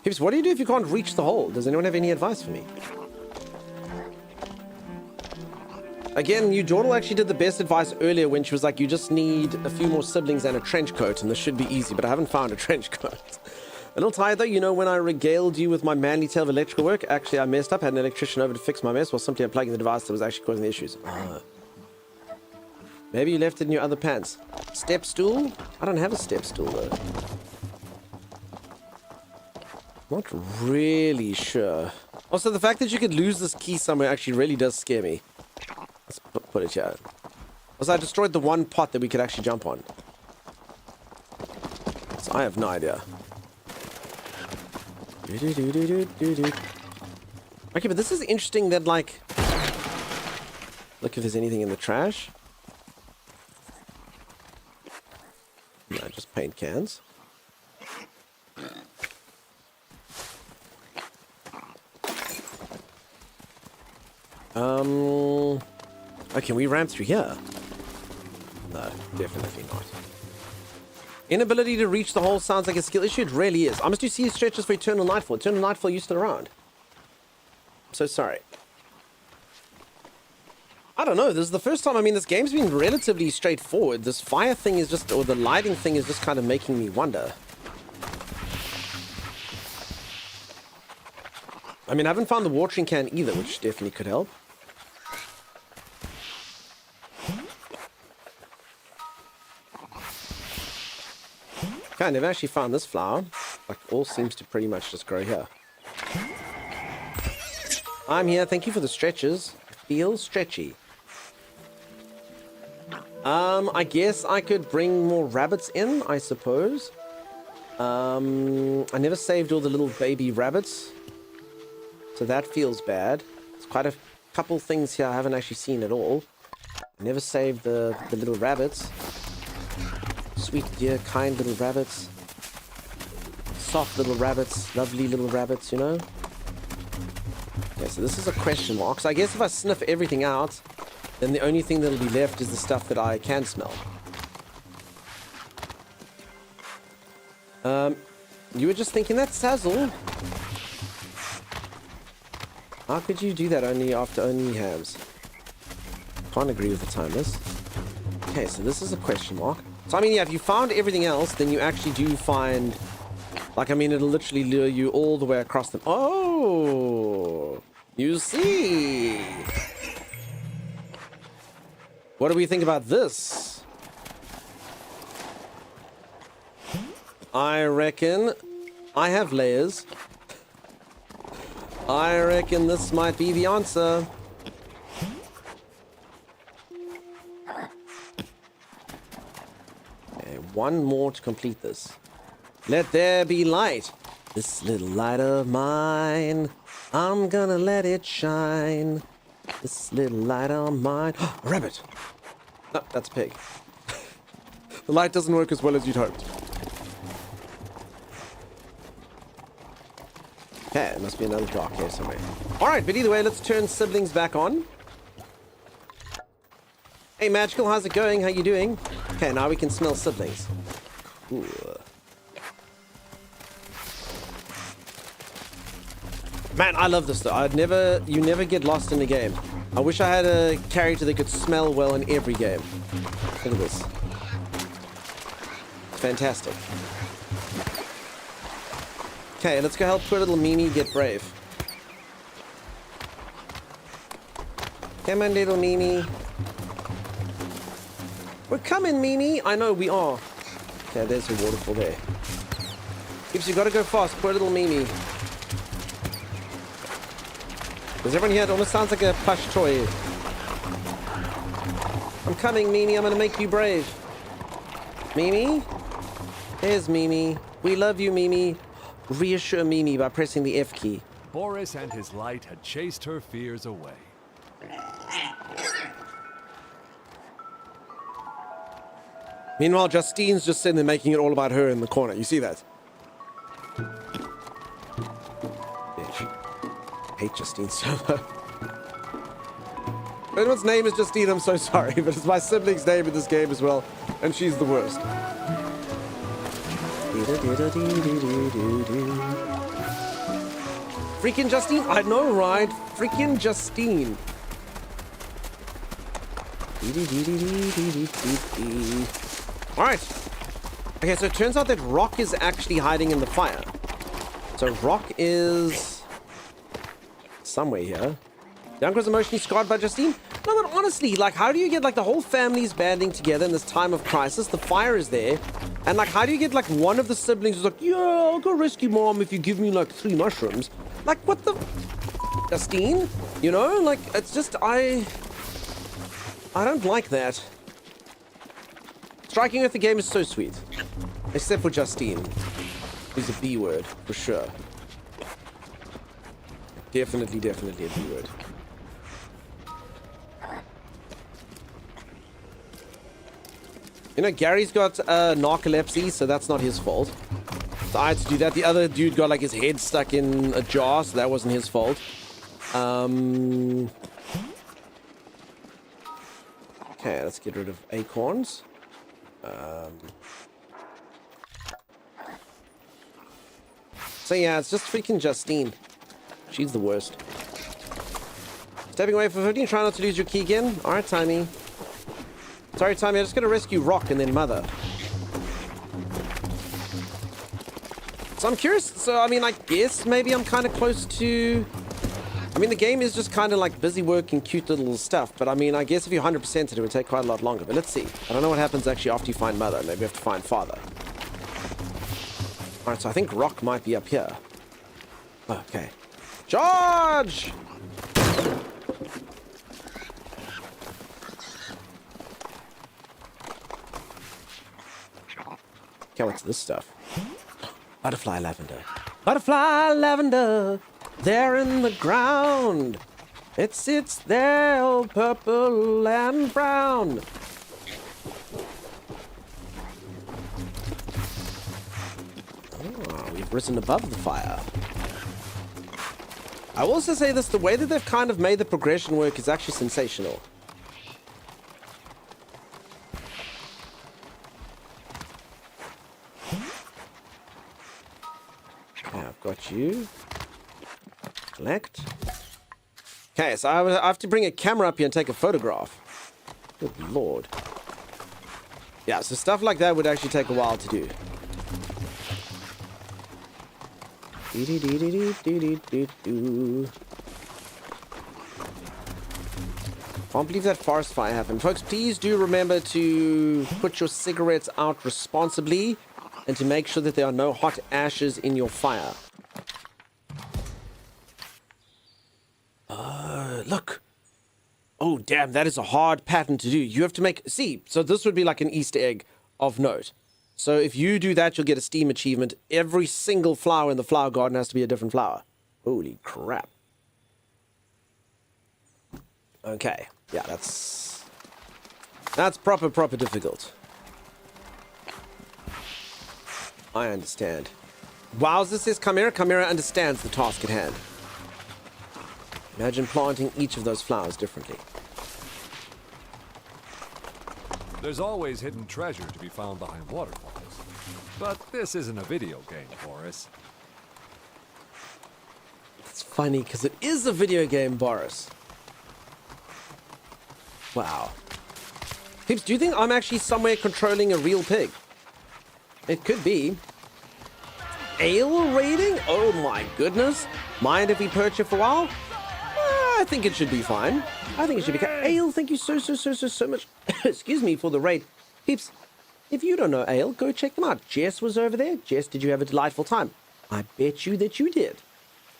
Pips, what do you do if you can't reach the hole? Does anyone have any advice for me? Again, Eudortal actually did the best advice earlier when she was like, you just need a few more siblings and a trench coat, and this should be easy, but I haven't found a trench coat. A little tired though, you know, when I regaled you with my manly tale of electrical work, actually I messed up, had an electrician over to fix my mess while simply unplugging the device that was actually causing the issues. Maybe you left it in your other pants. Step stool? I don't have a step stool though. Not really sure. Also, the fact that you could lose this key somewhere actually really does scare me. Let's put it here. Also, I destroyed the one pot that we could actually jump on. So I have no idea. Okay, but this is interesting that, like... Look if there's anything in the trash. No, just paint cans. Oh, can we ramp through here? No, definitely not. Inability to reach the hole sounds like a skill issue. It really is. I must do sea stretches for Eternal Nightfall. Eternal Nightfall, you still around? I'm so sorry. I don't know. This is the first time. I mean, this game's been relatively straightforward. This fire thing is just, or the lighting thing is just kind of making me wonder. I mean, I haven't found the watering can either, which definitely could help. Okay, I never actually found this flower. Like, all seems to pretty much just grow here. I'm here. Thank you for the stretches. Feel stretchy. I guess I could bring more rabbits in, I suppose. I never saved all the little baby rabbits. So that feels bad. There's quite a couple things here I haven't actually seen at all. I never saved the little rabbits. Sweet, dear, kind little rabbits. Soft little rabbits. Lovely little rabbits, you know? Okay, so this is a question mark. So I guess if I sniff everything out, then the only thing that'll be left is the stuff that I can smell. You were just thinking that, Sazzle? How could you do that only after only hams? Can't agree with the timers. Okay, so this is a question mark. So, I mean, yeah, if you found everything else, then you actually do find... Like, I mean, it'll literally lure you all the way across them. Oh! You see! What do we think about this? I reckon I have layers. I reckon this might be the answer. Okay, one more to complete this. Let there be light. This little light of mine, I'm gonna let it shine. This little light of mine. A rabbit. No, that's a pig. The light doesn't work as well as you'd hoped. Okay, it must be another dark here somewhere. Alright, but either way, let's turn siblings back on. Hey, Magical, how's it going? How you doing? Okay, now we can smell siblings. Ooh. Man, I love this though. You never get lost in the game. I wish I had a character that could smell well in every game. Look at this. It's fantastic. Okay, let's go help poor little Mimi get brave. Come on, little Mimi. We're coming, Mimi. I know we are. Okay, there's a waterfall there. Gibbs, you gotta go fast. Poor little Mimi. Does everyone here? It almost sounds like a plush toy. I'm coming, Mimi. I'm gonna make you brave. Mimi? There's Mimi. We love you, Mimi. Reassure Mimi by pressing the F key. Boris and his light had chased her fears away. Meanwhile, Justine's just sitting there making it all about her in the corner. You see that? Bitch. I hate Justine so much. If anyone's name is Justine, I'm so sorry, but it's my sibling's name in this game as well, and she's the worst. Freaking Justine? I know, right? Freaking Justine. Alright. Okay, so it turns out that Rock is actually hiding in the fire. So Rock is somewhere here. Younker's emotionally scarred by Justine? No, but honestly, like, how do you get, like, the whole family's banding together in this time of crisis? The fire is there. And, like, how do you get, like, one of the siblings who's like, yeah, I'll go rescue Mom if you give me, like, 3 mushrooms? Like, what the... Justine? You know? Like, it's just, I don't like that. Striking with the game is so sweet. Except for Justine. Who's a B word, for sure. Definitely a B word. You know, Gary's got narcolepsy, so that's not his fault. So I had to do that. The other dude got, like, his head stuck in a jar, so that wasn't his fault. Okay, let's get rid of acorns. So yeah, it's just freaking Justine. She's the worst. Stepping away for 15, try not to lose your key again. Alright, Timey. Sorry, Timey, I'm just gonna rescue Rock and then Mother. So I'm curious, so I mean, I guess maybe I'm kind of close to... I mean, the game is just kind of like busy working cute little stuff, but I mean, I guess if you 100% it would take quite a lot longer, but let's see. I don't know what happens actually after you find Mother. Maybe you have to find Father. Alright, so I think Rock might be up here. Okay. Charge! Okay, what's this stuff? Butterfly lavender. Butterfly lavender, there in the ground. It sits there, all purple and brown. Oh, we've risen above the fire. I will also say this, the way that they've kind of made the progression work is actually sensational. Okay, I've got you. Collect. Okay, so I have to bring a camera up here and take a photograph. Good lord. Yeah, so stuff like that would actually take a while to do. Can't believe that forest fire happened. Folks, please do remember to put your cigarettes out responsibly and to make sure that there are no hot ashes in your fire. Look. Oh, damn, that is a hard pattern to do. You have to make... See, so this would be like an Easter egg of note. So if you do that, you'll get a Steam achievement. Every single flower in the flower garden has to be a different flower. Holy crap. Okay. Yeah, that's proper difficult. I understand. Wowza says Chimera. Chimera understands the task at hand. Imagine planting each of those flowers differently. There's always hidden treasure to be found behind waterfalls. But this isn't a video game, Boris. It's funny because it is a video game, Boris. Wow. Peeps, do you think I'm actually somewhere controlling a real pig? It could be. Ale raiding? Oh my goodness. Mind if we perch it for a while? I think it should be fine. I think it should be... Ale, thank you so much. Excuse me for the raid. Peeps, if you don't know Ale, go check them out. Jess was over there. Jess, did you have a delightful time? I bet you that you did.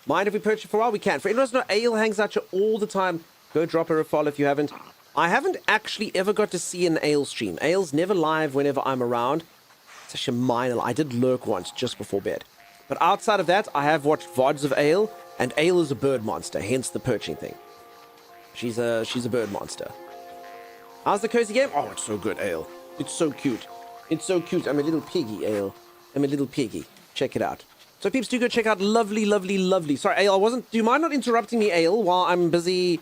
Mind if we perch it for a while? We can. For anyone who doesn't know, Ale hangs out here all the time. Go drop her a follow if you haven't. I haven't actually ever got to see an Ale stream. Ale's never live whenever I'm around. It's actually minor. I did lurk once just before bed. But outside of that, I have watched VODs of Ale, and Ale is a bird monster, hence the perching thing. She's a bird monster. How's the cozy game? Oh, it's so good, Ale. It's so cute. It's so cute. I'm a little piggy, Ale. I'm a little piggy. Check it out. So peeps, do go check out lovely. Sorry, Ale, do you mind not interrupting me, Ale, while I'm busy,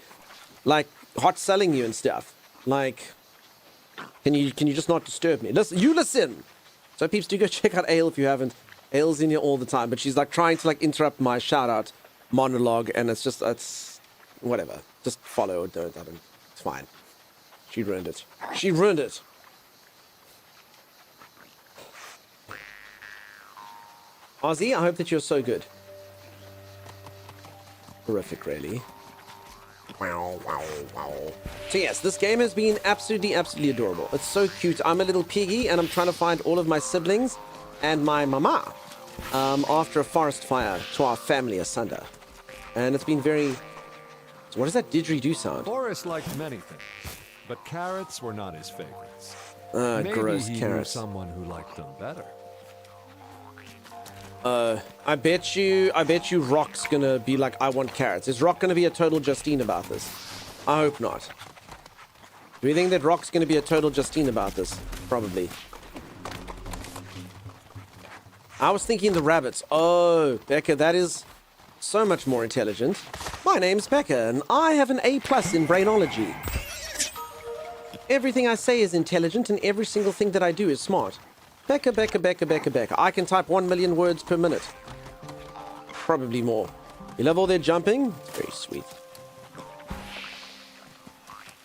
like, hot selling you and stuff? Like, can you just not disturb me? Listen. So peeps, do go check out Ale if you haven't. Ale's in here all the time, but she's like trying to like interrupt my shout out monologue, and it's whatever. Just follow or don't. It's fine. She ruined it. Ozzy, I hope that you're so good. Horrific, really. Wow. So yes, this game has been absolutely adorable. It's so cute. I'm a little piggy, and I'm trying to find all of my siblings and my mama after a forest fire to our family asunder. And it's been very... So what does that didgeridoo sound? Boris liked many things, but carrots were not his favorites. Maybe Gross he carrots. knew someone who liked them better. I bet you Rock's gonna be like, I want carrots. Is Rock gonna be a total Justine about this? I hope not. Do you think that Rock's gonna be a total Justine about this? Probably. I was thinking the rabbits. Oh, Becca, that is so much more intelligent. My name's Becca, and I have an A+ in brainology. Everything I say is intelligent, and every single thing that I do is smart. Becca. I can type 1 million words per minute. Probably more. You love all their jumping? It's very sweet.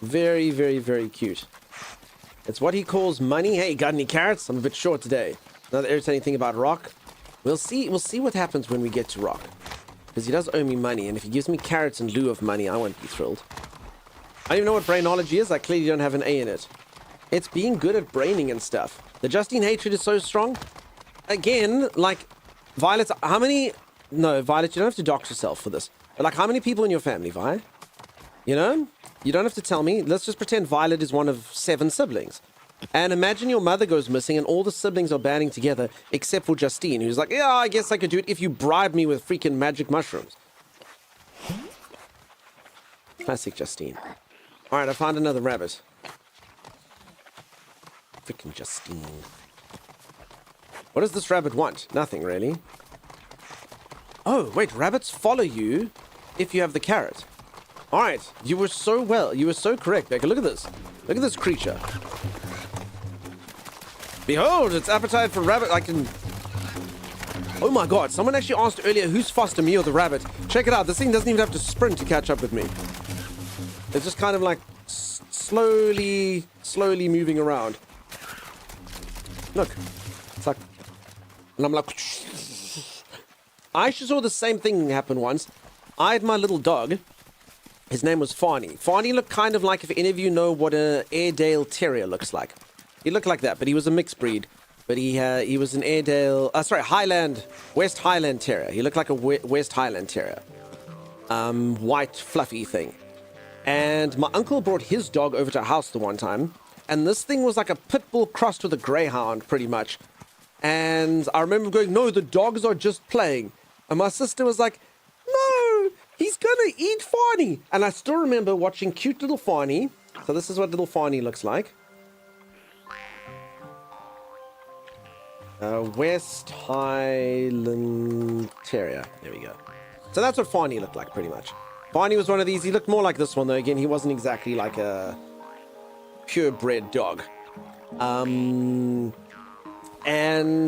Very cute. It's what he calls money. Hey, got any carrots? I'm a bit short today. Another irritating thing about Rock. We'll see what happens when we get to Rock. Because he does owe me money, and if he gives me carrots in lieu of money, I won't be thrilled. I don't even know what brainology is. I clearly don't have an A in it. It's being good at braining and stuff. The Justine hatred is so strong. Again, like, Violet, how many... No, Violet, you don't have to dox yourself for this. But, like, how many people in your family, Vi? You know? You don't have to tell me. Let's just pretend Violet is one of 7 siblings. And imagine your mother goes missing and all the siblings are banding together except for Justine, who's like, yeah, I guess I could do it if you bribe me with freaking magic mushrooms. Classic Justine. All right, I found another rabbit. Freaking Justine. What does this rabbit want? Nothing, really. Oh, wait, rabbits follow you if you have the carrot. All right, you were so correct, Becca. Look at this. Look at this creature. Behold, its appetite for rabbit. I can... Oh my god, someone actually asked earlier who's faster, me or the rabbit. Check it out, this thing doesn't even have to sprint to catch up with me. It's just kind of like slowly moving around. Look, it's like... And I'm like... I actually saw the same thing happen once. I had my little dog. His name was Farney. Farney looked kind of like, if any of you know what an Airedale Terrier looks like. He looked like that, but he was a mixed breed. But he was an Airedale... West Highland Terrier. He looked like a West Highland Terrier. White, fluffy thing. And my uncle brought his dog over to our house the one time. And this thing was like a pit bull crossed with a greyhound, pretty much. And I remember going, no, the dogs are just playing. And my sister was like, no, he's gonna eat Farney. And I still remember watching cute little Farney. So this is what little Farney looks like. West Highland Terrier. There we go. So that's what Farney looked like, pretty much. Farney was one of these. He looked more like this one, though. Again, he wasn't exactly like a purebred dog. And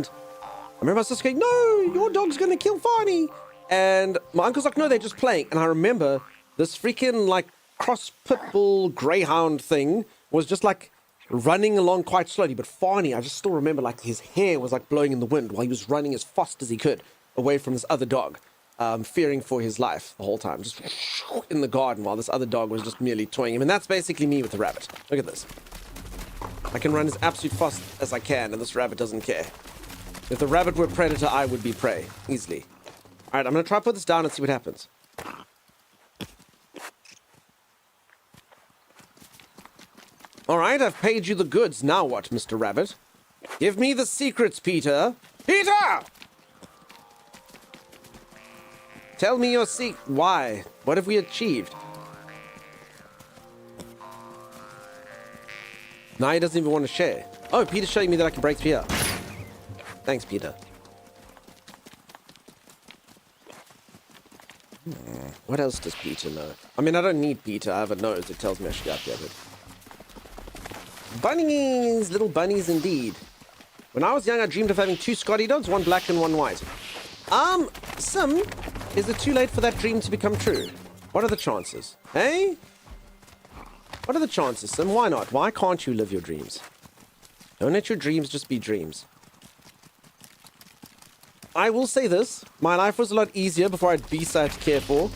I remember my sister going, no, your dog's going to kill Farney. And my uncle's like, no, they're just playing. And I remember this freaking, like, cross pit bull greyhound thing was just, like, running along quite slowly. But Farney, I just still remember, like, his hair was, like, blowing in the wind while he was running as fast as he could away from this other dog, fearing for his life the whole time. Just in the garden while this other dog was just merely toying him. And that's basically me with the rabbit. Look at this. I can run as absolute fast as I can, and this rabbit doesn't care. If the rabbit were predator, I would be prey, easily. All right, I'm going to try to put this down and see what happens. All right, I've paid you the goods. Now what, Mr. Rabbit? Give me the secrets, Peter. Peter! Tell me your secret. Why? What have we achieved? Now he doesn't even want to share. Oh, Peter's showing me that I can break through here. Thanks, Peter. What else does Peter know? I mean, I don't need Peter. I have a nose that tells me I should go up there. But... bunnies! Little bunnies indeed. When I was young, I dreamed of having 2 Scotty dogs, one black and one white. Sim, is it too late for that dream to become true? What are the chances? Hey? What are the chances, Sim? Why not? Why can't you live your dreams? Don't let your dreams just be dreams. I will say this. My life was a lot easier before I had beasts I had to care for.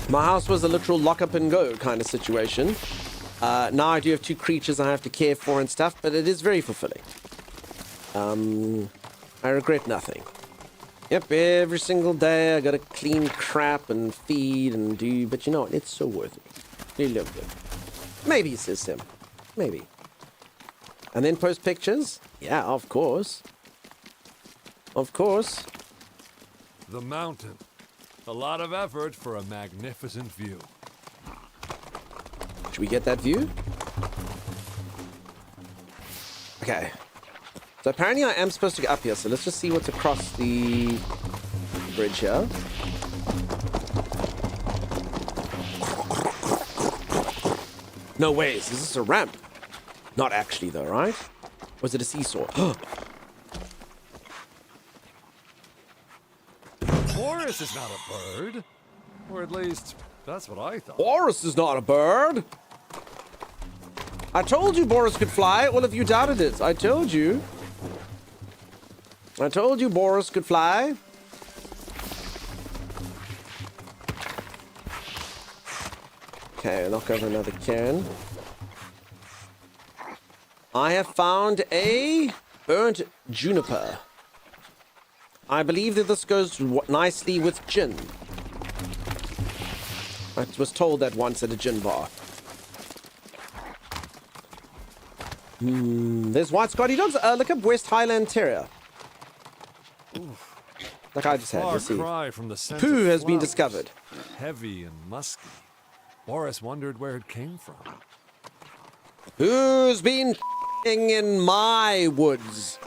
My house was a literal lock up and go kind of situation. Now I do have 2 creatures I have to care for and stuff, but it is very fulfilling. I regret nothing. Yep, every single day I gotta clean crap and feed and do, but you know what? It's so worth it. You look good. Maybe, says Tim. Maybe. And then post pictures? Yeah, of course. Of course. The mountain. A lot of effort for a magnificent view. Should we get that view? Okay. So apparently I am supposed to get up here, so let's just see what's across the bridge here. No ways, is this a ramp? Not actually though, right? Or is it a seesaw? Boris is not a bird. Or at least, that's what I thought. Boris is not a bird. I told you Boris could fly. Well, if you doubted it, I told you. I told you Boris could fly. Okay, knock over another can. I have found a burnt juniper. I believe that this goes nicely with gin. I was told that once at a gin bar. There's white Scotty dogs. Look up West Highland Terrier. Like I just had. Far Let's see. cry from the scent Poo of has been flowers. discovered. Heavy and musky. Boris wondered where it came from. Who's been in my woods?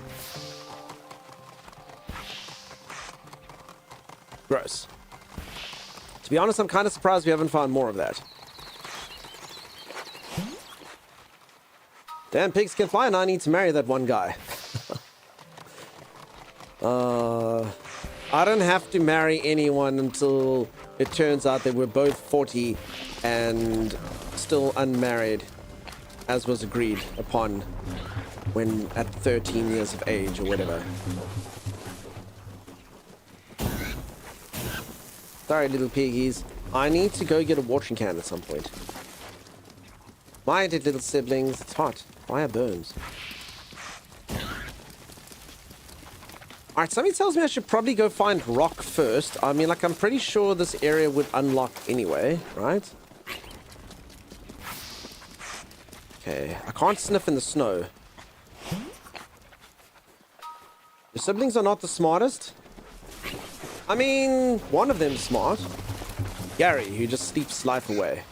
Gross. To be honest, I'm kind of surprised we haven't found more of that. Damn, pigs can fly, and I need to marry that one guy. I don't have to marry anyone until it turns out that we're both 40 and still unmarried, as was agreed upon when at 13 years of age or whatever. Sorry, little piggies. I need to go get a watering can at some point. My dear little siblings, it's hot. Fire burns. Alright, something tells me I should probably go find rock first. I mean, like, I'm pretty sure this area would unlock anyway, right? Okay, I can't sniff in the snow. Your siblings are not the smartest. I mean, one of them's smart. Gary, who just sleeps life away.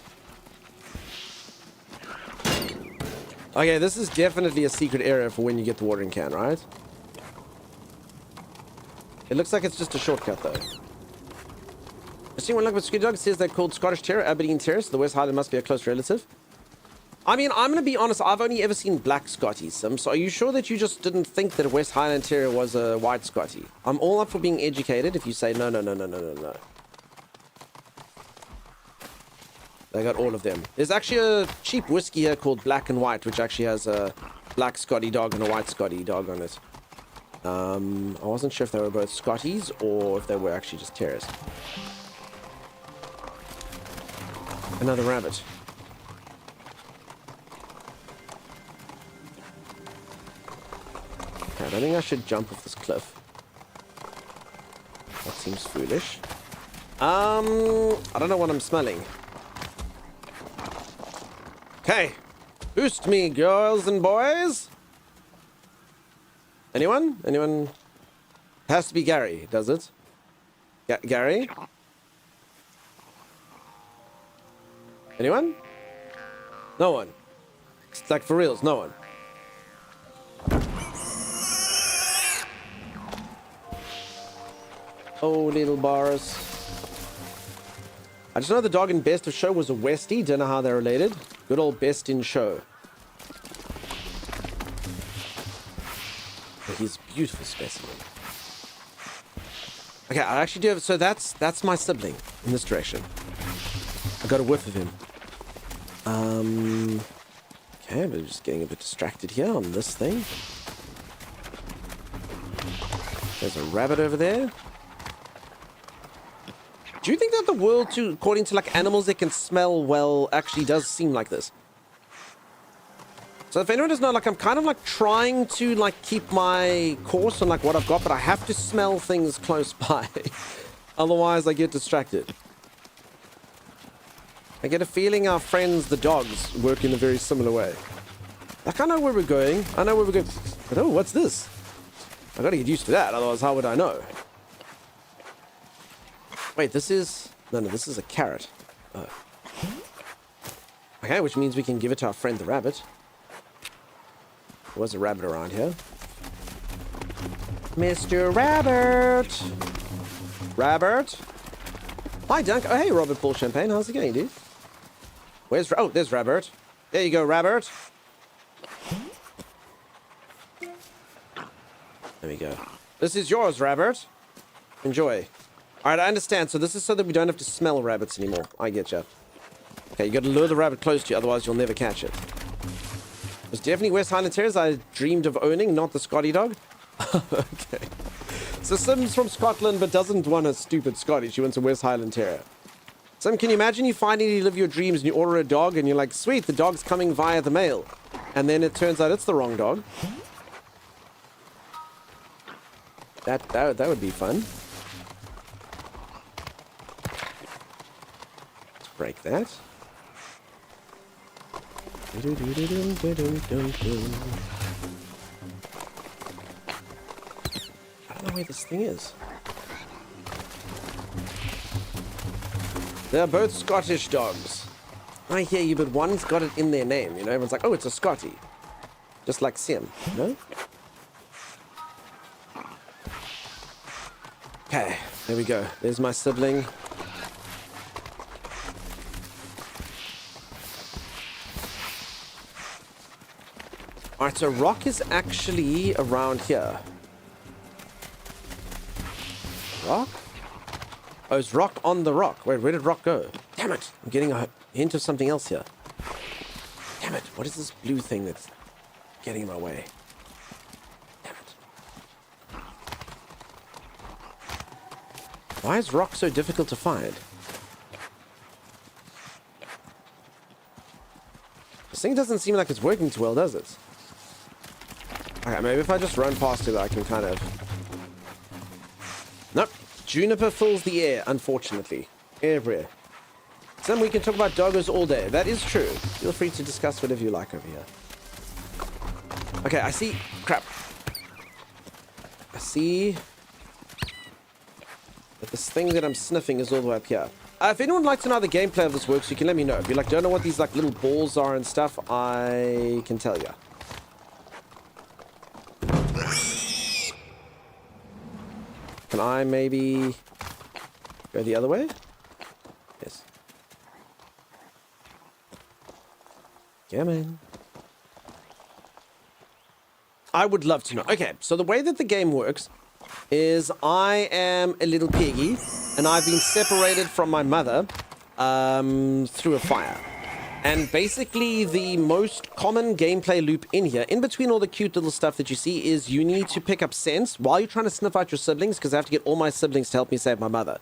Okay, this is definitely a secret area for when you get the watering can, right? It looks like it's just a shortcut, though. I see one look at Scotty Dog says they're called Scottish Terrier, Aberdeen Terrier, so the West Highland must be a close relative. I mean, I'm going to be honest, I've only ever seen black Scotties. So are you sure that you just didn't think that a West Highland Terrier was a white Scotty? I'm all up for being educated if you say no. They got all of them. There's actually a cheap whiskey here called Black and White, which actually has a black Scotty dog and a white Scotty dog on it. I wasn't sure if they were both Scotties or if they were actually just terriers. Another rabbit. Okay, I don't think I should jump off this cliff. That seems foolish. I don't know what I'm smelling. Okay. Boost me, girls and boys. Anyone? Anyone? Has to be Gary, does it? Gary? Anyone? No one. It's like for reals, no one. Oh, little Boris. I just know the dog in Best of Show was a Westie. Don't know how they're related. Good old Best in Show. But he's a beautiful specimen. Okay, I actually do have... So that's my sibling in this direction. I got a whiff of him. Okay, we're just getting a bit distracted here on this thing. There's a rabbit over there. Do you think that the world, too, according to like animals that can smell well, actually does seem like this? So if anyone doesn't know, like I'm kind of like trying to like keep my course on like what I've got, but I have to smell things close by. Otherwise I get distracted. I get a feeling our friends, the dogs, work in a very similar way. Like I know where we're going. I know where we're going. But oh, what's this? I gotta get used to that, otherwise how would I know? Wait, this is... No, this is a carrot. Oh. Okay, which means we can give it to our friend the rabbit. There was a rabbit around here. Mr. Rabbit! Rabbit? Hi, Dunk. Oh, hey, Robert Paul Champagne. How's it going, dude? Where's... Oh, there's Rabbit. There you go, Rabbit. There we go. This is yours, Rabbit. Enjoy. Alright, I understand. So this is so that we don't have to smell rabbits anymore. I get you. Okay, you got to lure the rabbit close to you, otherwise you'll never catch it. It's definitely West Highland Terriers I dreamed of owning, not the Scotty dog. Okay. So Sim's from Scotland, but doesn't want a stupid Scotty. She wants a West Highland Terrier. Sim, can you imagine you finally live your dreams and you order a dog and you're like, sweet, the dog's coming via the mail. And then it turns out it's the wrong dog. That would be fun. Break that. I don't know where this thing is. They're both Scottish dogs. I hear you, but one's got it in their name. You know, everyone's like, oh, it's a Scottie. Just like Sim, no? Okay, there we go. There's my sibling. Alright, so Rock is actually around here. Rock? Oh, is Rock on the rock? Wait, where did Rock go? Damn it! I'm getting a hint of something else here. Damn it! What is this blue thing that's getting in my way? Damn it. Why is Rock so difficult to find? This thing doesn't seem like it's working too well, does it? Okay, maybe if I just run past it, I can kind of... Nope. Juniper fills the air, unfortunately. Everywhere. Sam, we can talk about doggos all day. That is true. Feel free to discuss whatever you like over here. Okay, I see... Crap. I see... that this thing that I'm sniffing is all the way up here. If anyone would like to know how the gameplay of this works, you can let me know. If you don't know what these little balls are and stuff, I can tell you. Can I maybe go the other way? Yes. Come in. I would love to know. Okay, so the way that the game works is I am a little piggy, and I've been separated from my mother through a fire. And basically, the most common gameplay loop in here, in between all the cute little stuff that you see, is you need to pick up scents while you're trying to sniff out your siblings, because I have to get all my siblings to help me save my mother.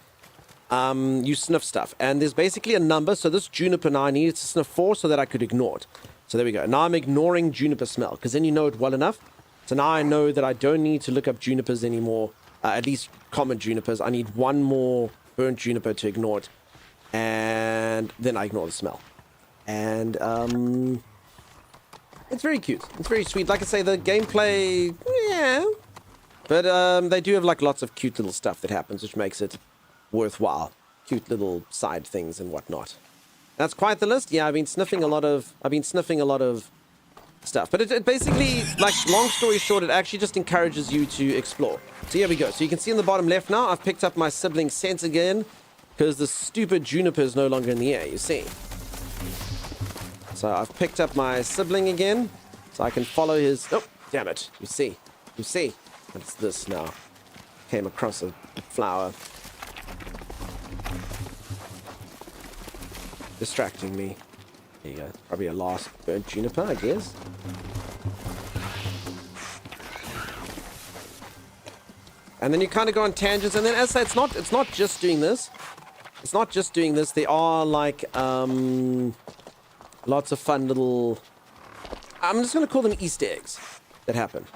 You sniff stuff. And there's basically a number, so this Juniper now I needed to sniff 4 so that I could ignore it. So there we go. Now I'm ignoring Juniper smell, because then you know it well enough. So now I know that I don't need to look up Junipers anymore, at least common Junipers. I need one more burnt Juniper to ignore it, and then I ignore the smell. And it's very cute. It's very sweet. Like I say, the gameplay, yeah, but they do have lots of cute little stuff that happens, which makes it worthwhile. Cute little side things and whatnot. That's quite the list. Yeah, I've been sniffing a lot of stuff. But it basically, long story short, it actually just encourages you to explore. So here we go. So you can see in the bottom left now, I've picked up my sibling's scent again, because the stupid Juniper is no longer in the air, you see. So I've picked up my sibling again, so I can follow his... Oh, damn it. You see. What's this now? Came across a flower. Distracting me. There you go. Probably a last burnt Juniper, I guess. And then you kind of go on tangents, and then as I say, it's not just doing this. It's not just doing this. There are lots of fun little... I'm just going to call them Easter eggs that happen.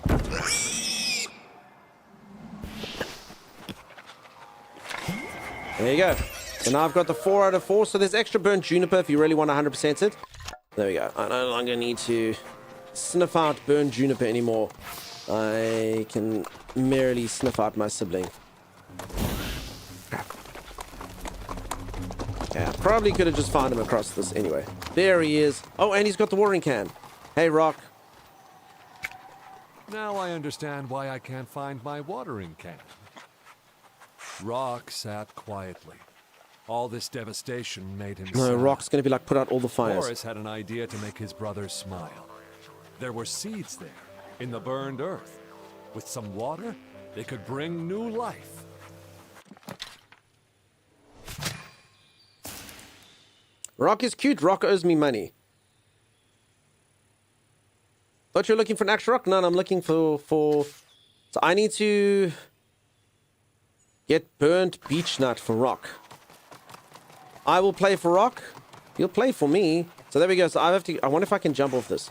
There you go. So now I've got the 4 out of 4. So there's extra burnt Juniper if you really want to 100% it. There we go. I no longer need to sniff out burnt Juniper anymore. I can merely sniff out my sibling. Yeah, probably could have just found him across this anyway. There he is. Oh, and he's got the watering can. Hey, Rock. Now I understand why I can't find my watering can. Rock sat quietly. All this devastation made him No, sad. Rock's going to be put out all the fires. Boris had an idea to make his brother smile. There were seeds there, in the burned earth. With some water, they could bring new life. Rock is cute. Rock owes me money. Thought you were looking for an extra rock? No, I'm looking for... So I need to get burnt beech nut for Rock. I will play for Rock. He'll play for me. So there we go. So I have to... I wonder if I can jump off this.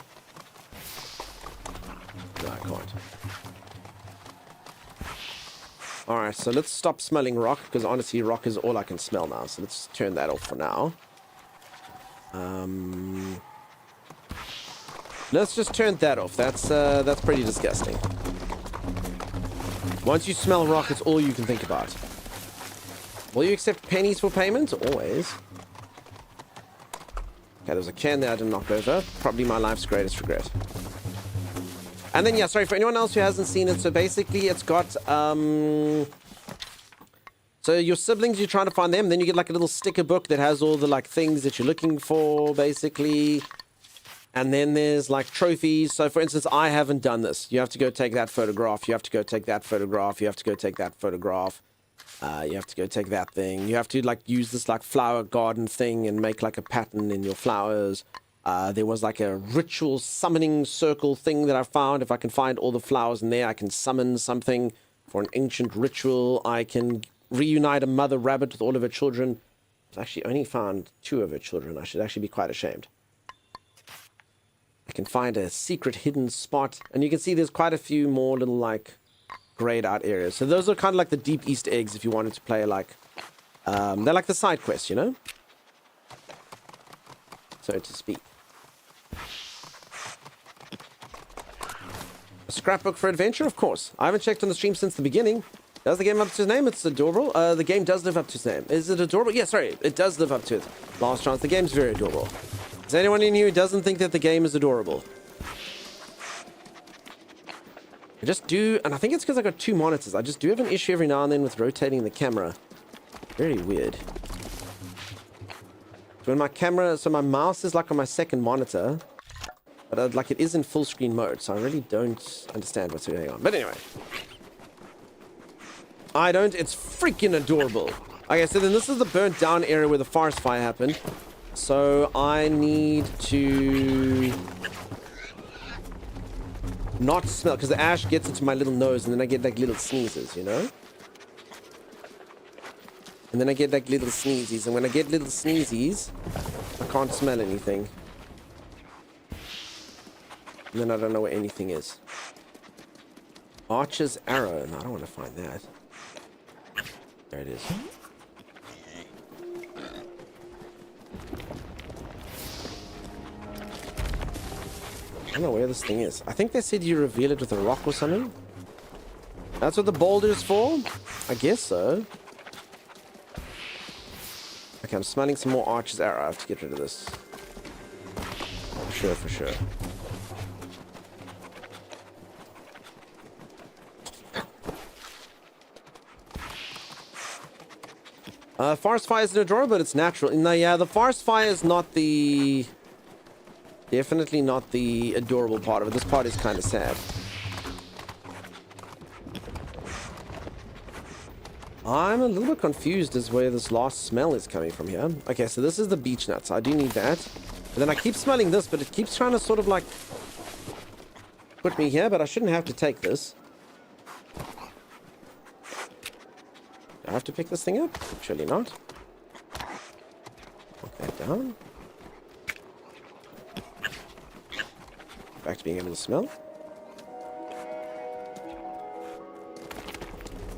No, I can't. Alright, so let's stop smelling Rock, because honestly, Rock is all I can smell now. So let's turn that off for now. Let's just turn that off. That's pretty disgusting. Once you smell rock, it's all you can think about. Will you accept pennies for payment? Always. Okay, there's a can there I didn't knock over. Probably my life's greatest regret. And then, yeah, sorry, for anyone else who hasn't seen it, so basically it's got, so your siblings, you're trying to find them, then you get like a little sticker book that has all the like things that you're looking for, basically. And then there's like trophies. So for instance, I haven't done this. You have to go take that photograph. You have to go take that photograph. You have to go take that photograph. You have to go take that thing. You have to like use this like flower garden thing and make like a pattern in your flowers. There was like a ritual summoning circle thing that I found. If I can find all the flowers in there, I can summon something for an ancient ritual. I can reunite a mother rabbit with all of her children. I've actually only found 2 of her children. I should actually be quite ashamed. I can find a secret hidden spot. And you can see there's quite a few more little like grayed out areas. So those are kind of like the deep Easter eggs if you wanted to play like... they're like the side quests, you know? So to speak. A scrapbook for adventure, of course. I haven't checked on the stream since the beginning. Does the game live up to its name? It's adorable. The game does live up to its name. Is it adorable? Yeah, sorry. It does live up to it. Last chance. The game's very adorable. Is there anyone in you who doesn't think that the game is adorable? I just do, and I think it's because I got 2 monitors. I just do have an issue every now and then with rotating the camera. Very weird. So when my camera, so my mouse is like on my second monitor, but like it is in full screen mode, so I really don't understand what's going on. But anyway. I don't, it's freaking adorable. Okay, so then this is the burnt down area where the forest fire happened. So I need to not smell, because the ash gets into my little nose and then I get like little sneezes, you know? And then I get like little sneezies, and when I get little sneezies, I can't smell anything. And then I don't know where anything is. Archer's arrow. No, I don't want to find that. There it is. I don't know where this thing is. I think they said you reveal it with a rock or something. That's what the boulder is for? I guess so. Okay, I'm smelling some more Archer's arrow. I have to get rid of this. For sure, for sure. Forest fire isn't adorable, but it's natural. No, yeah, the forest fire is not the... Definitely not the adorable part of it. This part is kind of sad. I'm a little bit confused as where this last smell is coming from here. Okay, so this is the beech nuts. I do need that. But then I keep smelling this, but it keeps trying to sort of like... put me here, but I shouldn't have to take this. Do I have to pick this thing up? Surely not. Put that down. Back to being able to smell.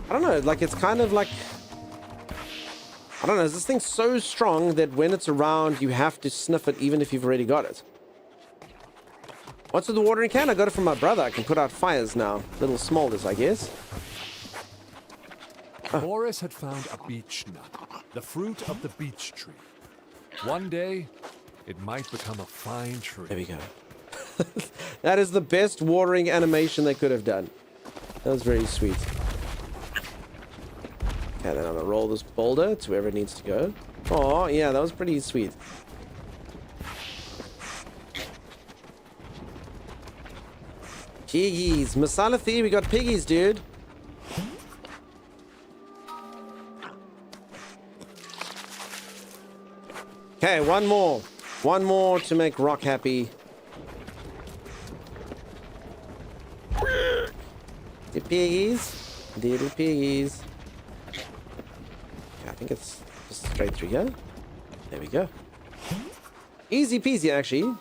I don't know, like it's kind of like... I don't know, is this thing so strong that when it's around you have to sniff it even if you've already got it? What's with the watering can? I got it from my brother. I can put out fires now. Little smolders, I guess. Boris had found a beech nut, the fruit of the beech tree. One day, it might become a fine tree. There we go. That is the best watering animation they could have done. That was very sweet. Okay, then I'm gonna roll this boulder to wherever it needs to go. Oh, yeah, that was pretty sweet. Piggies. Masalathi, we got piggies, dude. Okay, one more. One more to make Rock happy. The piggies. Little piggies. Okay, I think it's just straight through here. There we go. Easy peasy, actually.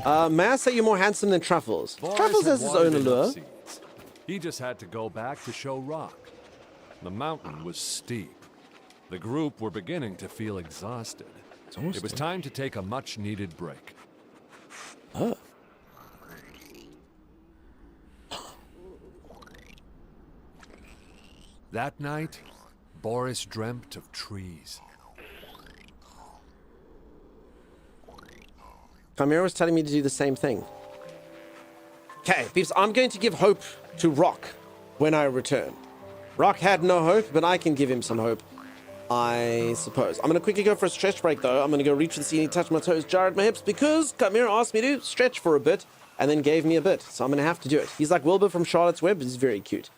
May I say you're more handsome than Truffles? Boris Truffles had has his own wanted enough allure. seeds. He just had to go back to show Rock. The mountain was steep. The group were beginning to feel exhausted. It was time to take a much-needed break. Oh. That night, Boris dreamt of trees. Chimera was telling me to do the same thing. Okay, peeps, I'm going to give hope to Rock when I return. Rock had no hope, but I can give him some hope, I suppose. I'm going to quickly go for a stretch break, though. I'm going to go reach for the ceiling, touch my toes, jar at my hips, because Chimera asked me to stretch for a bit, and then gave me a bit. So I'm going to have to do it. He's like Wilbur from Charlotte's Web. He's very cute.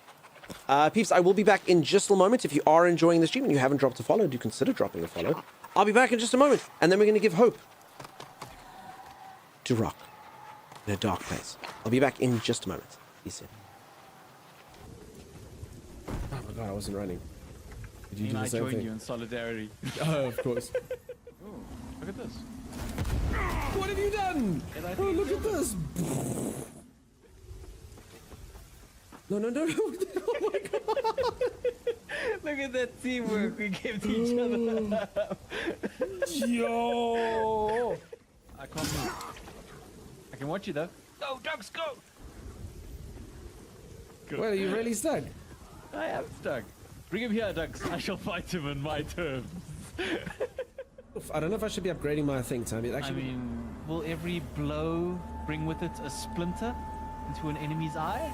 Peeps, I will be back in just a moment. If you are enjoying the stream and you haven't dropped a follow, do consider dropping a follow. I'll be back in just a moment, and then we're going to give hope to Rock in a dark place. I'll be back in just a moment. Be soon. Oh my god, I wasn't running. Did you And do I the same join thing? you in solidarity. Oh, of course. Oh, look at this. What have you done? And I Oh, think look at this. No, no, no, no. Oh my god. Look at that teamwork we give to each other. Yo. I can't move. I can watch you though. Go, Ducks, go! Well, are you really stuck? I am stuck. Bring him here, Ducks. I shall fight him in my terms. I don't know if I should be upgrading my thing, Tommy. I mean, will every blow bring with it a splinter into an enemy's eye?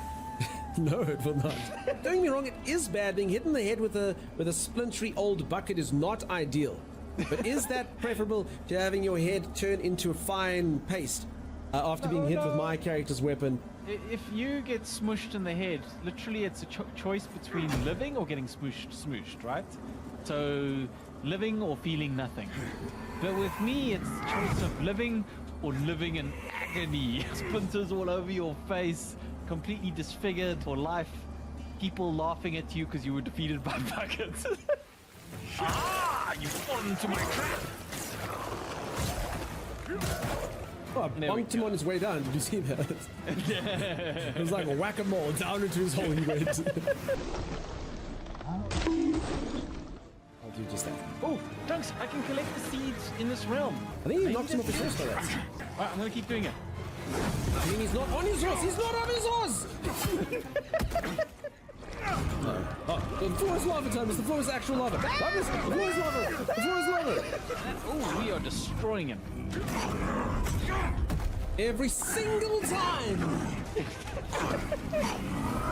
No, it will not. Don't get me wrong, it is bad. Being hit in the head with a splintery old bucket is not ideal. But is that preferable to having your head turn into a fine paste after being hit with my character's weapon? If you get smushed in the head, literally it's a choice between living or getting smooshed, right? So, living or feeling nothing. But with me, it's a choice of living or living in agony. Splinters all over your face, completely disfigured for life. People laughing at you because you were defeated by buckets. Ah, you fall into my trap. Oh, I There we bonked him on his way down. Did you see that? It was like a whack-a-mole down into his hole he went. I'll do just that. Oh, Trunks, I can collect the seeds in this realm. I think he knocked him off his horse by that. Alright, I'm gonna keep doing it. I mean, he's not on his horse. He's not on his horse. No. Oh, the floor is lava, Thomas. The floor is actual lava. Thomas, the floor is lava. The floor is lava. Oh, we are destroying him. Every single time.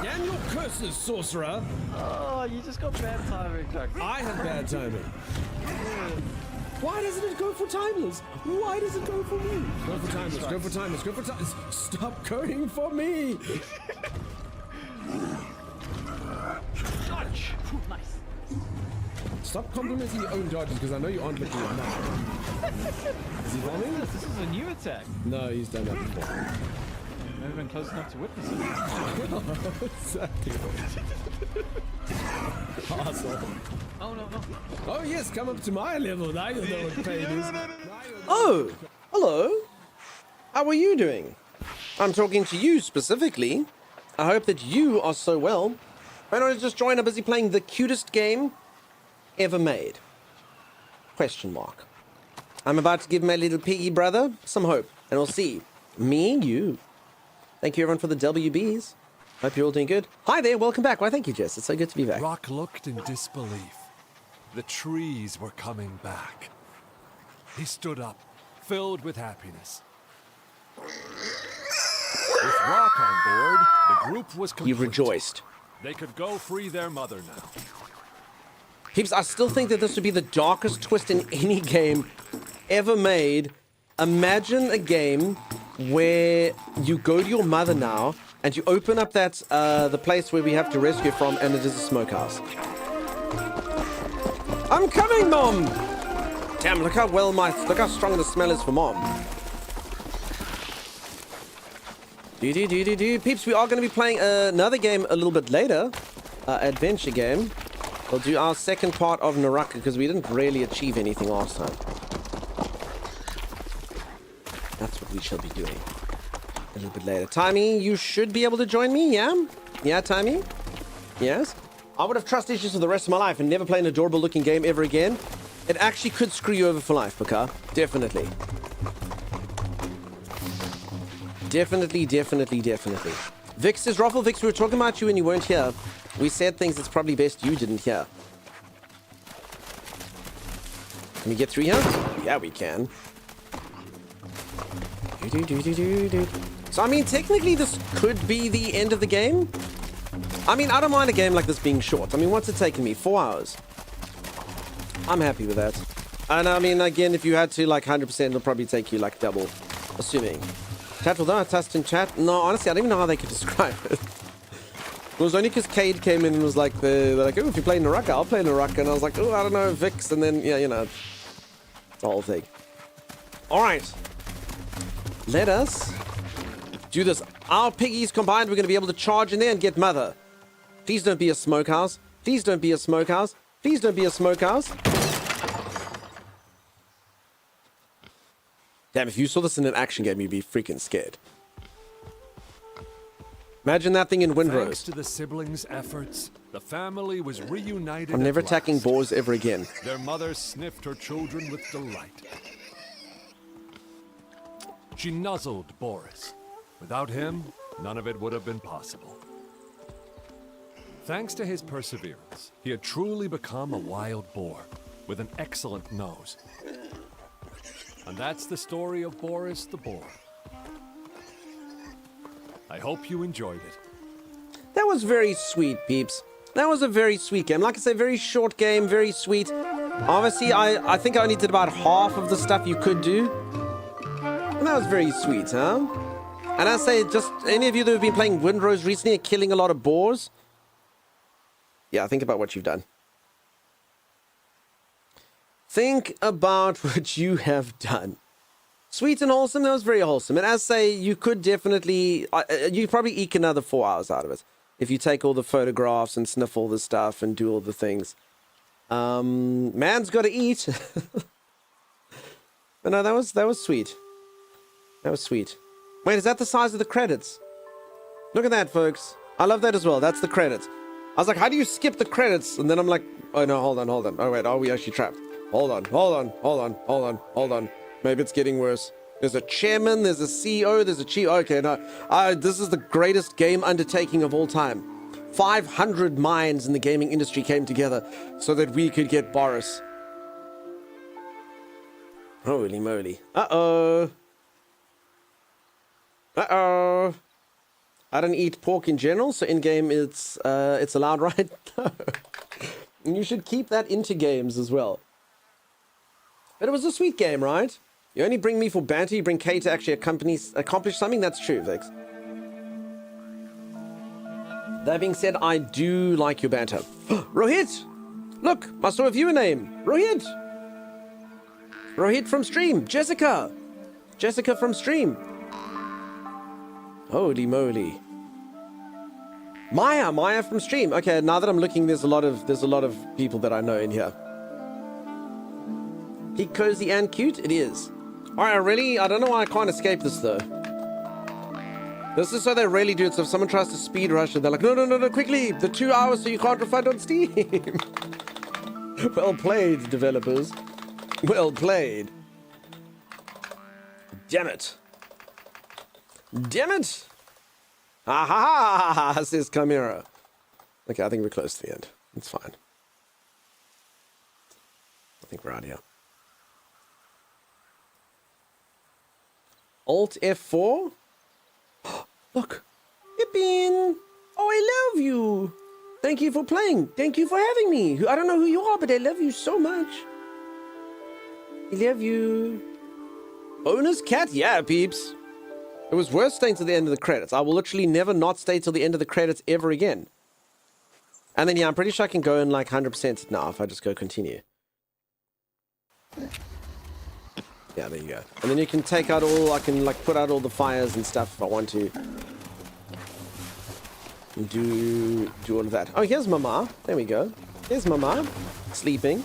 Damn your curses, sorcerer. Oh, you just got bad timing, Trunks. I have bad timing. Why doesn't it go for timeless? Why does it go for me? Go for timeless. Go for timeless. Go for timeless. Stop going for me. Dodge! Nice. Stop complimenting your own dodges because I know you aren't looking at mine. Is he bombing? This is a new attack. No, he's done that before. I've never been close enough to witness it. Exactly. Awesome. Oh, no, no. Oh yes, come up to my level. Now you'll know what pain is. Oh, hello. How are you doing? I'm talking to you specifically. I hope that you are so well. If anyone just joined, I'm busy playing the cutest game ever made. Question mark. I'm about to give my little piggy brother some hope, and we'll see. Me, you. Thank you everyone for the WBs. Hope you're all doing good. Hi there, welcome back. Why, thank you, Jess. It's so good to be back. Rock looked in disbelief. The trees were coming back. He stood up, filled with happiness. With Rock on board, the group was complete. You rejoiced. They could go free their mother now. Peeps, I still think that this would be the darkest twist in any game ever made. Imagine a game where you go to your mother now and you open up that the place where we have to rescue from, and it is a smokehouse. I'm coming, Mom! Damn, look how strong the smell is for Mom. Peeps, we are going to be playing another game a little bit later. Adventure game. We'll do our second part of Naraka because we didn't really achieve anything last time. That's what we shall be doing a little bit later. Timey, you should be able to join me, yeah? Yeah, Timey? Yes? I would have trust issues for the rest of my life and never play an adorable looking game ever again. It actually could screw you over for life, Bakar. Definitely. Definitely. Vix says, Ruffle, Vix, we were talking about you when you weren't here. We said things it's probably best you didn't hear. Can we get through here? Yeah, we can. So, I mean, technically this could be the end of the game. I mean, I don't mind a game like this being short. I mean, what's it taken me? 4 hours. I'm happy with that. And I mean, again, if you had to, like, 100%, it'll probably take you, like, double. Assuming. Chat, although I touched in chat. No, honestly, I don't even know how they could describe it. It was only because Cade came in and was like, they're like, oh, if you play Naraka, I'll play Naraka. And I was like, oh, I don't know, Vix. And then, yeah, you know, the whole thing. All right. Let us do this. Our piggies combined, we're going to be able to charge in there and get mother. Please don't be a smokehouse. Please don't be a smokehouse. Please don't be a smokehouse. Damn, if you saw this in an action game, you'd be freaking scared. Imagine that thing in Windrose. Thanks to the siblings' efforts, the family was reunited. I'm never at attacking last. boars ever again. Their mother sniffed her children with delight. She nuzzled Boris. Without him, none of it would have been possible. Thanks to his perseverance, he had truly become a wild boar with an excellent nose. And that's the story of Boris the Boar. I hope you enjoyed it. That was very sweet, peeps. That was a very sweet game. Like I say, very short game, very sweet. Obviously, I think I only did about half of the stuff you could do. And that was very sweet, huh? And I say, just any of you that have been playing Windrose recently are killing a lot of boars. Yeah, think about what you've done. Think about what you have done. Sweet and wholesome, that was very wholesome. And as I say, you could definitely, you probably eke another 4 hours out of it. If you take all the photographs and sniff all the stuff and do all the things. Man's got to eat. But no, that was sweet. That was sweet. Wait, is that the size of the credits? Look at that, folks. I love that as well. That's the credits. I was like, how do you skip the credits? And then I'm like, oh no, hold on. Oh wait, are we actually trapped? Hold on. Maybe it's getting worse. There's a chairman, there's a CEO, there's a chief. Okay, no. This is the greatest game undertaking of all time. 500 minds in the gaming industry came together so that we could get Boris. Holy moly. Uh-oh. I don't eat pork in general, so in-game it's allowed, right? No. And you should keep that into games as well. But it was a sweet game, right? You only bring me for banter, you bring Kay to actually accomplish something. That's true, Vix. That being said, I do like your banter. Rohit! Look, I saw a viewer name. Rohit! Rohit from stream. Jessica from stream. Holy moly. Maya from stream. Okay, now that I'm looking, there's a lot of people that I know in here. He cozy and cute? It is. Alright, I don't know why I can't escape this though. This is so they really do it, so if someone tries to speed rush it, they're like, no, quickly, the 2 hours so you can't refund on Steam. Well played, developers. Well played. Damn it. Ha ha ha, says Chimera. Okay, I think we're close to the end. It's fine. I think we're out here. Alt F4? Look. Pippin! Oh, I love you! Thank you for playing. Thank you for having me. I don't know who you are, but I love you so much. I love you. Owner's cat? Yeah, peeps. It was worth staying to the end of the credits. I will literally never not stay till the end of the credits ever again. And then, yeah, I'm pretty sure I can go in like 100% now if I just go continue. Yeah, there you go. And then you can take out I can like put out all the fires and stuff if I want to. And do all of that. Oh, here's Mama. There we go. Here's Mama. Sleeping.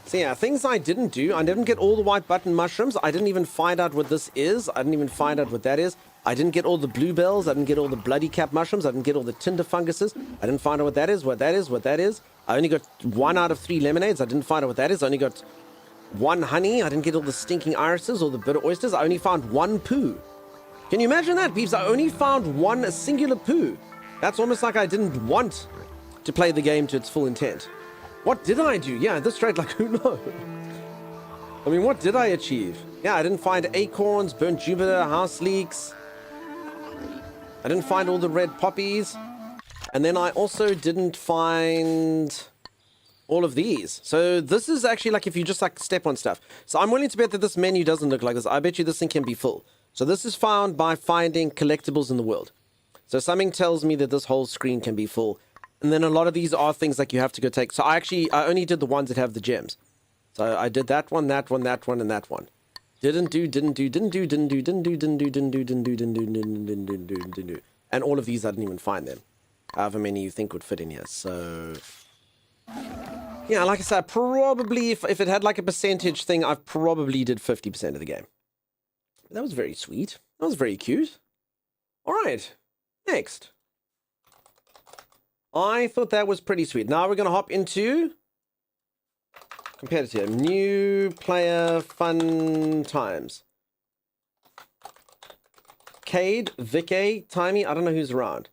So yeah, things I didn't do. I didn't get all the white button mushrooms. I didn't even find out what this is. I didn't even find out what that is. I didn't get all the bluebells. I didn't get all the bloody cap mushrooms. I didn't get all the tinder funguses. I didn't find out what that is. I only got 1 out of 3 lemonades. I didn't find out what that is. I only got 1 honey. I didn't get all the stinking irises or the bitter oysters. I only found 1 poo. Can you imagine that, peeps? I only found 1 singular poo. That's almost like I didn't want to play the game to its full intent. What did I do? Yeah, this straight, like, who knows? I mean, what did I achieve? Yeah, I didn't find acorns, burnt Jupiter, house leeks. I didn't find all the red poppies. And then I also didn't find all of these. So this is actually like if you just like step on stuff. So I'm willing to bet that this menu doesn't look like this. I bet you this thing can be full. So this is found by finding collectibles in the world. So something tells me that this whole screen can be full. And then a lot of these are things like you have to go take. So I only did the ones that have the gems. So I did that one, that one, that one, and that one. And all of these I didn't even find them. However many you think would fit in here. So yeah, like I said, probably if it had like a percentage thing, I probably did 50% of the game. That was very sweet. That was very cute. All right, next. I thought that was pretty sweet. Now we're going to hop into competitive. New player fun times. Cade, Vicky, Timey, I don't know who's around.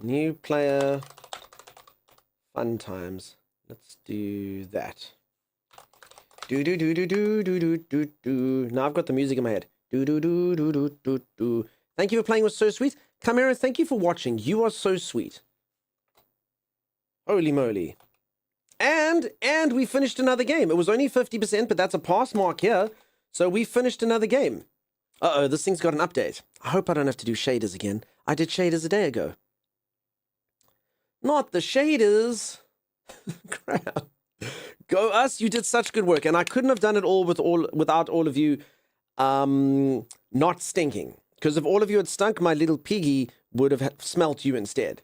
New player fun times. Let's do that. Do do do do do do do do do. Now I've got the music in my head. Do do do do do do do. Thank you for playing. Was so sweet. Chimera, thank you for watching. You are so sweet. Holy moly. And we finished another game. It was only 50%, but that's a pass mark here. So we finished another game. Uh-oh, this thing's got an update. I hope I don't have to do shaders again. I did shaders a day ago. Not the shaders. Crap. Go us, you did such good work. And I couldn't have done it all without all of you not stinking. Because if all of you had stunk, my little piggy would have smelt you instead.